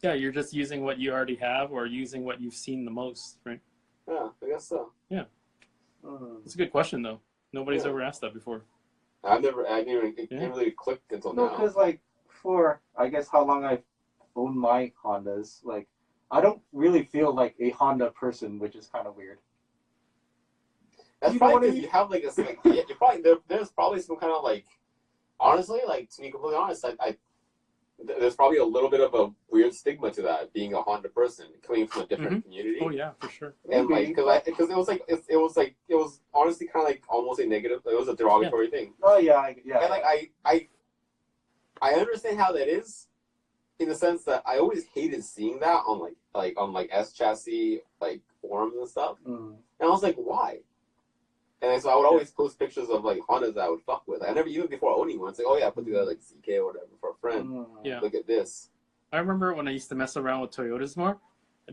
Yeah, you're just using what you already have or using what you've seen the most, right? Yeah, I guess so. Yeah. It's a good question though. Nobody's ever asked that before. I didn't really click until now. No, because like for I guess how long I've owned my Hondas, like I don't really feel like a Honda person, which is kind of weird. That's probably because you have like there's probably some kind of like, honestly, like to be completely honest, there's probably a little bit of a weird stigma to that, being a Honda person coming from a different community. Oh yeah, for sure. And like because it was honestly kind of like almost a negative. It was a derogatory thing. Oh yeah, yeah. And like I understand how that is, in the sense that I always hated seeing that on like S chassis like forums and stuff. And I was like, why? And so I would always post pictures of like Hondas that I would fuck with. I never, even before owning one, it's like, oh yeah, I put together like CK or whatever for a friend. Yeah. Look at this. I remember when I used to mess around with Toyotas more,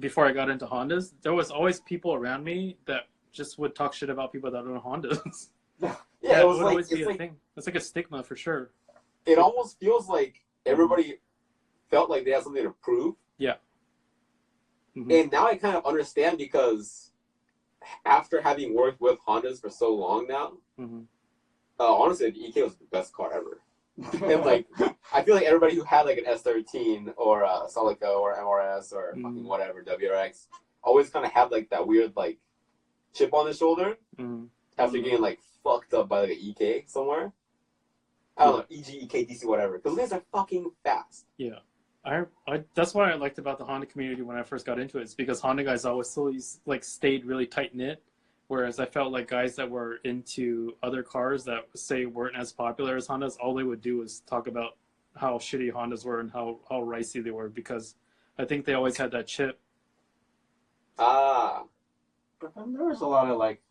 before I got into Hondas, there was always people around me that just would talk shit about people that own Hondas. Yeah, it was would like always be it's a like thing. It's like a stigma for sure. it almost feels like everybody felt like they had something to prove. Yeah. Mm-hmm. And now I kind of understand because after having worked with Hondas for so long now, honestly, the EK was the best car ever. And like, I feel like everybody who had like an S13 or a Celica or MRS or fucking whatever WRX always kind of had like that weird like chip on the shoulder after getting like fucked up by like an EK somewhere. I don't know, EG, EK, DC, whatever. Because these are fucking fast. Yeah. I that's what I liked about the Honda community when I first got into it. It's because Honda guys always like stayed really tight knit, whereas I felt like guys that were into other cars that say weren't as popular as Hondas, all they would do was talk about how shitty Hondas were and how ricey they were, because I think they always had that chip. But then there was a lot of like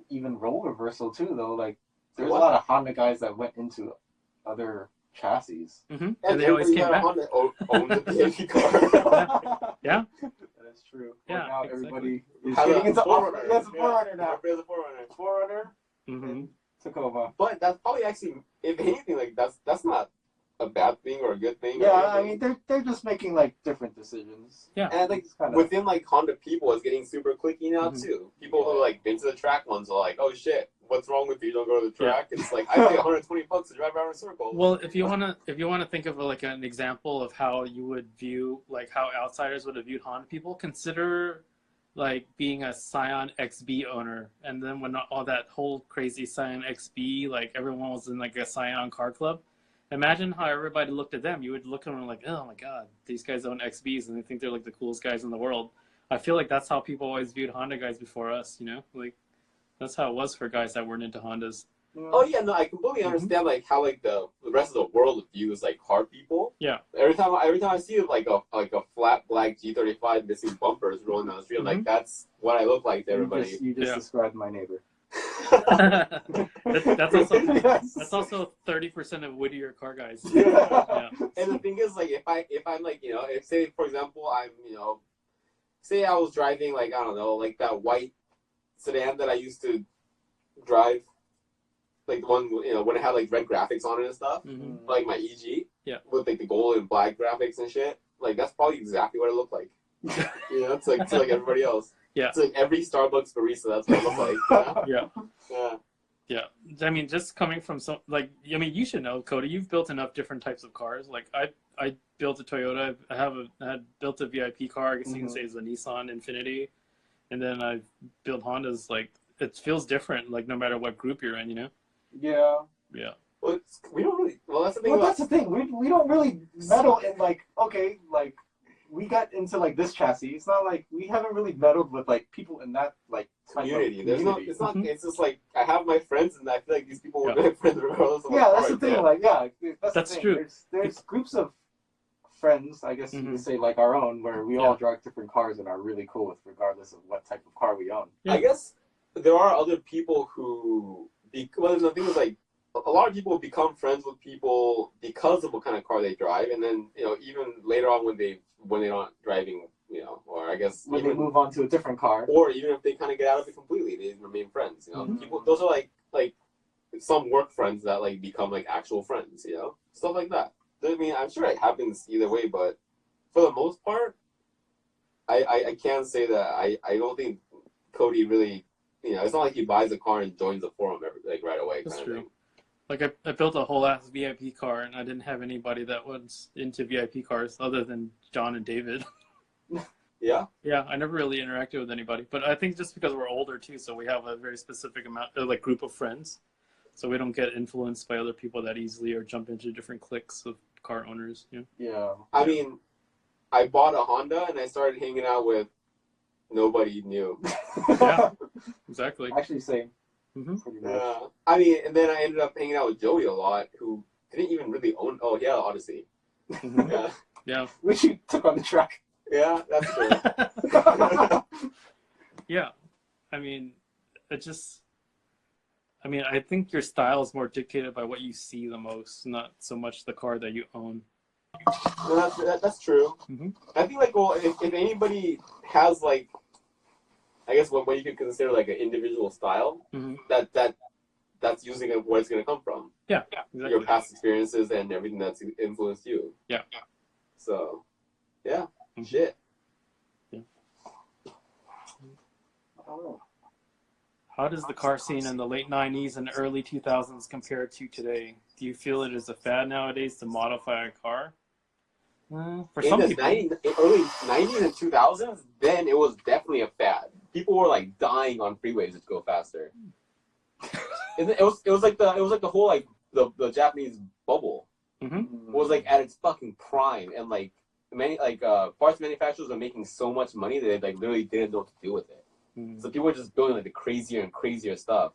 even role reversal too, though. Like there's a lot of Honda guys that went into other chassis. And they always came back. Honda owns a PHP car. Yeah. That is true. Yeah, now exactly. everybody is getting into off. That's a Forerunner now. There's a Forerunner. Forerunner. And Tacoma. But that's probably actually, if anything, like that's not a bad thing or a good thing. Yeah, I mean they're just making like different decisions. Yeah. And like within like Honda people, it's getting super cliquey now too. People who like been to the track ones are like, oh shit, what's wrong with you? You don't go to the track. It's like I pay $120 to drive around a circle. Well, if you wanna think of like an example of how you would view, like how outsiders would have viewed Honda people, consider like being a Scion XB owner, and then when all that whole crazy Scion XB, like everyone was in like a Scion car club. Imagine how everybody looked at them. You would look at them like, oh my god, these guys own XBs and they think they're like the coolest guys in the world. I feel like that's how people always viewed Honda guys before us, you know? Like, that's how it was for guys that weren't into Hondas. Oh yeah, no, I completely understand like how like the rest of the world views like car people. Yeah. Every time I see like a flat black G35 missing bumpers rolling down the street, I'm like, that's what I look like to everybody. You just described my neighbor. that's also 30% of Whittier car guys. Yeah. And the thing is, like, if I'm like, you know, if say for example I'm, you know, say I was driving like, I don't know, like that white sedan that I used to drive, like the one, you know, when it had like red graphics on it and stuff, like my EG, with like the gold and black graphics and shit. Like that's probably exactly what it looked like. You know, it's like to like everybody else. Yeah. It's like every Starbucks barista, that's what it looked like. You know? Yeah. I mean, just coming from some, like, I mean, you should know, Cody, you've built enough different types of cars. Like, I built a Toyota. I had built a VIP car. I guess you can say it's a Nissan Infiniti. And then I built Hondas. Like, it feels different, like, no matter what group you're in, you know? Yeah. Yeah. Well, we don't really, well, that's the thing. Well, that's the thing. We don't really meddle in, like, okay, like, we got into like this chassis. It's not like we haven't really meddled with like people in that like community. There's no, it's not. It's just like I have my friends, and I feel like these people will be my friends regardless of. Yeah, that's the thing. Like, that's the thing. True. There's groups of friends, I guess you could say, like our own, where we all drive different cars and are really cool with, regardless of what type of car we own. Yeah. I guess there are other people who, well, the thing is like. A lot of people become friends with people because of what kind of car they drive, and then you know even later on when they're not driving, you know, or I guess when they move on to a different car, or even if they kind of get out of it completely, they remain friends. You know, people. Those are like some work friends that like become like actual friends. You know, stuff like that. I mean, I'm sure it happens either way, but for the most part, I can say that I don't think Cody really, you know, it's not like he buys a car and joins the forum like right away. That's kind true. Of thing. Like I built a whole ass VIP car, and I didn't have anybody that was into VIP cars other than John and David. Yeah. Yeah, I never really interacted with anybody, but I think just because we're older too, so we have a very specific amount, like group of friends, so we don't get influenced by other people that easily or jump into different cliques of car owners. You know? Yeah. I mean, I bought a Honda and I started hanging out with nobody new. Yeah, exactly. Actually, same. Pretty much. I mean, and then I ended up hanging out with Joey a lot, who didn't even really own. Oh, he had an Odyssey. Yeah. Which you took on the track. Yeah, that's true. Yeah, I mean, I think your style is more dictated by what you see the most, not so much the car that you own. Well, that's true. I think like, well, if anybody has like I guess what you could consider like an individual style, Mm-hmm. that's using where it's going to come from. Yeah, exactly. Your past experiences and everything that's influenced you. Yeah. So, yeah, Mm-hmm. shit. Yeah. Oh. How does the car scene in the late 90s and early 2000s compare to today? Do you feel it is a fad nowadays to modify a car? For some people. Early 90s and 2000s, then it was definitely a fad. People were like dying on freeways to go faster. It was like the whole like the Japanese bubble. Mm-hmm. Was like at its fucking prime, and like many parts manufacturers were making so much money that they like literally didn't know what to do with it. Mm-hmm. So people were just building like the crazier and crazier stuff.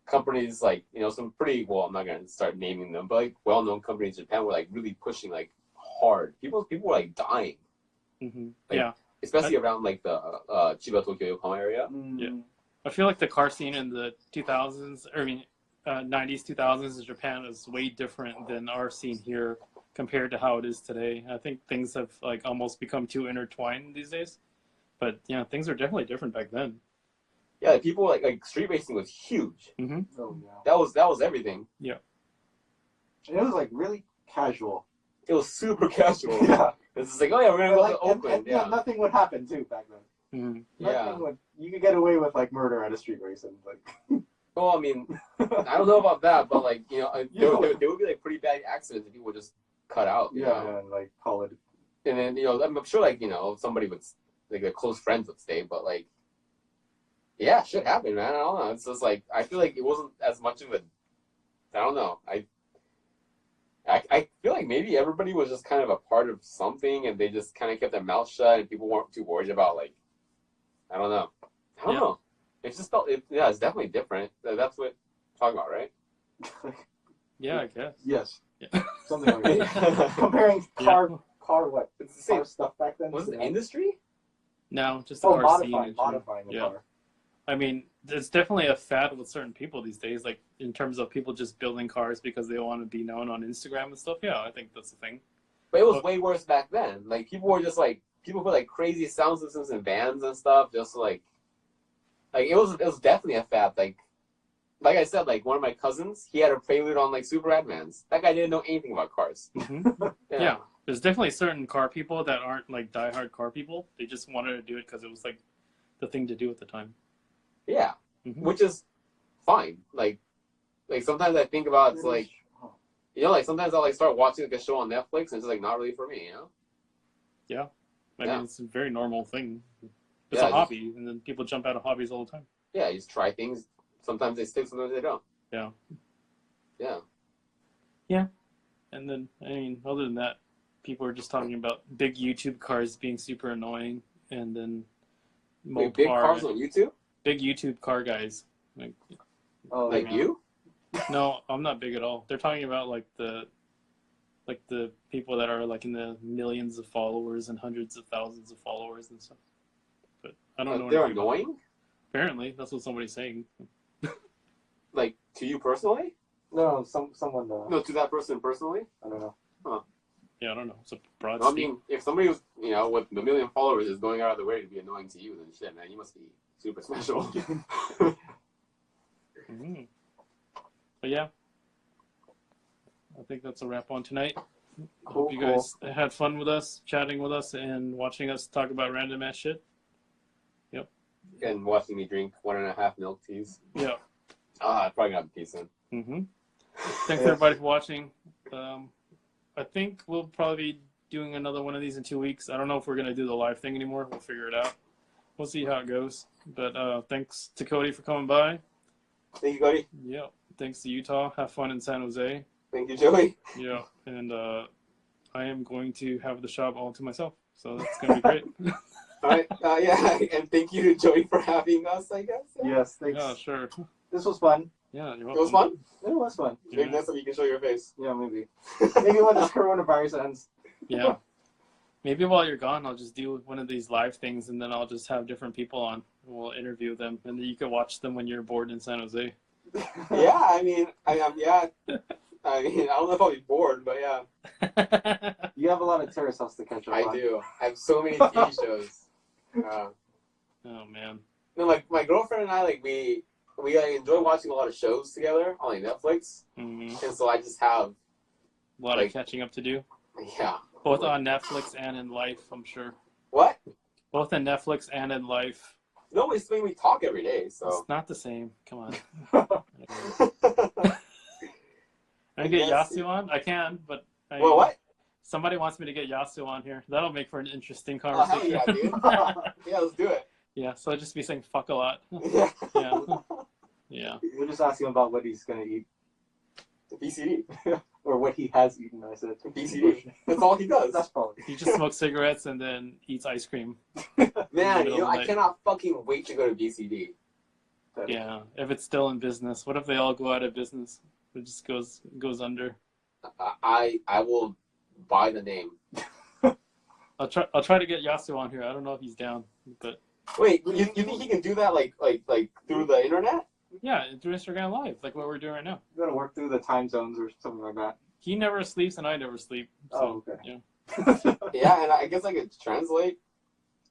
Companies like, you know, some pretty, well, I'm not gonna start naming them, but like well-known companies in Japan were like really pushing like hard. People were like dying. Mm-hmm. Like, Yeah. Especially around like the Chiba, Tokyo, Yokohama area. Yeah. I feel like the car scene in the 2000s, 90s, 2000s in Japan is way different than our scene here compared to how it is today. I think things have like almost become too intertwined these days. But yeah, things are definitely different back then. Yeah, like, people like street racing was huge. Mm-hmm. Oh yeah. That was everything. Yeah. And it was like really casual. It was super casual. Yeah. It's just like, oh yeah, we're gonna go to Oakland. And, yeah, nothing would happen too back then. Mm-hmm. Nothing would. You could get away with like murder at a street race and like. Well, I mean, I don't know about that, but like, you know, there would be like pretty bad accidents that people would just cut out. You know? And like call it. And then, you know, I'm sure like, you know, somebody would, like their close friends would stay, but like, yeah, shit happened, man. I don't know. It's just like, I feel like it wasn't as much of a, I don't know. I feel like maybe everybody was just kind of a part of something, and they just kind of kept their mouth shut, and people weren't too worried about like, I don't know. It just felt, yeah, it's definitely different. That's what I'm talking about, right? Yeah, I guess. Yes. Yeah. Something like that. Comparing car what? It's the same Car stuff back then. Was it industry? No, just the car scene. modifying the car. I mean, it's definitely a fad with certain people these days, like in terms of people just building cars because they want to be known on Instagram and stuff. Yeah, I think that's the thing. But it was way worse back then. Like, people were just like, people put like crazy sound systems in vans and stuff, just like it was definitely a fad. Like I said, like one of my cousins, he had a Prelude on like super rad vans. That guy didn't know anything about cars. Mm-hmm. Yeah, there's definitely certain car people that aren't like diehard car people. They just wanted to do it because it was like the thing to do at the time. Yeah, mm-hmm. Which is fine. Like sometimes I think about it's like, you know, like sometimes I'll like start watching like a show on Netflix and it's like not really for me, you know? Yeah, I mean it's a very normal thing. It's a hobby, and then people jump out of hobbies all the time. Yeah, you just try things. Sometimes they stick, sometimes they don't. Yeah. Yeah. Yeah, and then I mean, other than that, people are just talking about big YouTube cars being super annoying, and then Wait, big cars on YouTube? Big YouTube car guys. Like you? No, I'm not big at all. They're talking about like the people that are like in the millions of followers and hundreds of thousands of followers and stuff. But I don't know. They're annoying? Apparently, that's what somebody's saying. Like, to you personally? No, someone. No, to that person personally? I don't know. Huh. Yeah, I don't know. It's a broad I mean, if somebody was, you know, with a million followers is going out of the way to be annoying to you, then shit, man, you must be super special. Mm-hmm. But yeah, I think that's a wrap on tonight. Hope you guys had fun with us, chatting with us, and watching us talk about random ass shit. Yep. And watching me drink 1.5 milk teas. Yeah. I'm probably gonna have a pee soon. Mm-hmm. Thanks everybody for watching. I think we'll probably be doing another one of these in 2 weeks. I don't know if we're gonna do the live thing anymore. We'll figure it out. We'll see how it goes. But thanks to Cody for coming by. Thank you, Cody. Yeah. Thanks to Utah. Have fun in San Jose. Thank you, Joey. Yeah. And I am going to have the shop all to myself. So that's gonna be great. All right. Yeah. And thank you to Joey for having us, I guess. Yes, thanks. Yeah, sure. This was fun. Yeah, you're welcome. It was fun? It was fun. Maybe next time you can show your face. Yeah, maybe. Maybe when this coronavirus ends. Yeah. Maybe while you're gone, I'll just do one of these live things, and then I'll just have different people on. We'll interview them, and then you can watch them when you're bored in San Jose. Yeah, I mean, yeah. I mean, I don't know if I'll be bored, but yeah. You have a lot of Terrace House to catch up on. I do. I have so many TV shows. Oh, man. No, like my girlfriend and I, like we enjoy watching a lot of shows together on like Netflix, and so I just have a lot of catching up to do. Yeah. Both on Netflix and in life, I'm sure. What? Both in Netflix and in life. No, it's when we talk every day, so. It's not the same. Come on. I can get Yasu on? I can, but... Well, what? Somebody wants me to get Yasu on here. That'll make for an interesting conversation. Oh, hell yeah, dude. Yeah, let's do it. Yeah, so I'll just be saying fuck a lot. Yeah. Yeah. Yeah. We'll just ask him about what he's going to eat. BCD. Or what he has eaten, I said. BCD. That's all he does. That's probably. He just smokes cigarettes and then eats ice cream. Man, I cannot fucking wait to go to BCD. Yeah, if it's still in business. What if they all go out of business? It just goes under. I will buy the name. I'll try to get Yasu on here. I don't know if he's down, but wait, you think he can do that like through the internet? Yeah, through Instagram Live, like what we're doing right now. You gotta work through the time zones or something like that. He never sleeps and I never sleep. So, okay. Yeah. Yeah, and I guess I could translate.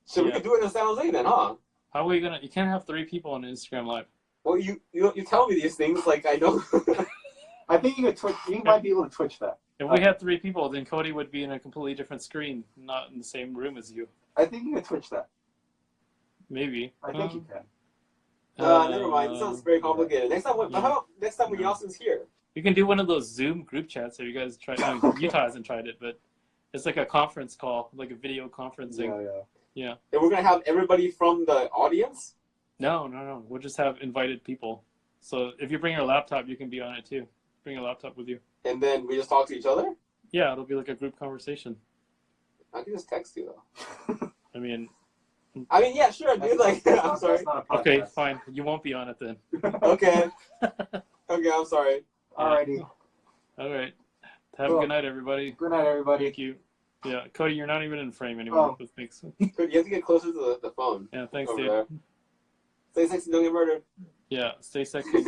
So we could do it in San Jose then, huh? How are we gonna? You can't have 3 people on Instagram Live. Well, you tell me these things like I know. I think you could Twitch. You might be able to Twitch that. If we had 3 people, then Cody would be in a completely different screen, not in the same room as you. I think you could Twitch that. Maybe. I think you can. Never mind. It sounds very complicated. Next time, how about next time when Yasu's here? You can do one of those Zoom group chats. Have you guys tried? I mean, Utah hasn't tried it, but it's like a conference call, like a video conferencing. Yeah. And we're gonna have everybody from the audience? No. We'll just have invited people. So if you bring your laptop, you can be on it too. Bring your laptop with you. And then we just talk to each other? Yeah, it'll be like a group conversation. I can just text you though. I mean, yeah, sure, dude. Like, I'm sorry. Okay, fine. You won't be on it then. Okay. Okay, I'm sorry. Alrighty. All right. Have a good night, everybody. Good night, everybody. Thank you. Yeah, Cody, you're not even in frame anymore. Oh. Thanks. You have to get closer to the phone. Yeah, thanks, over dude. there. Stay sexy, don't get murdered. Yeah, stay sexy.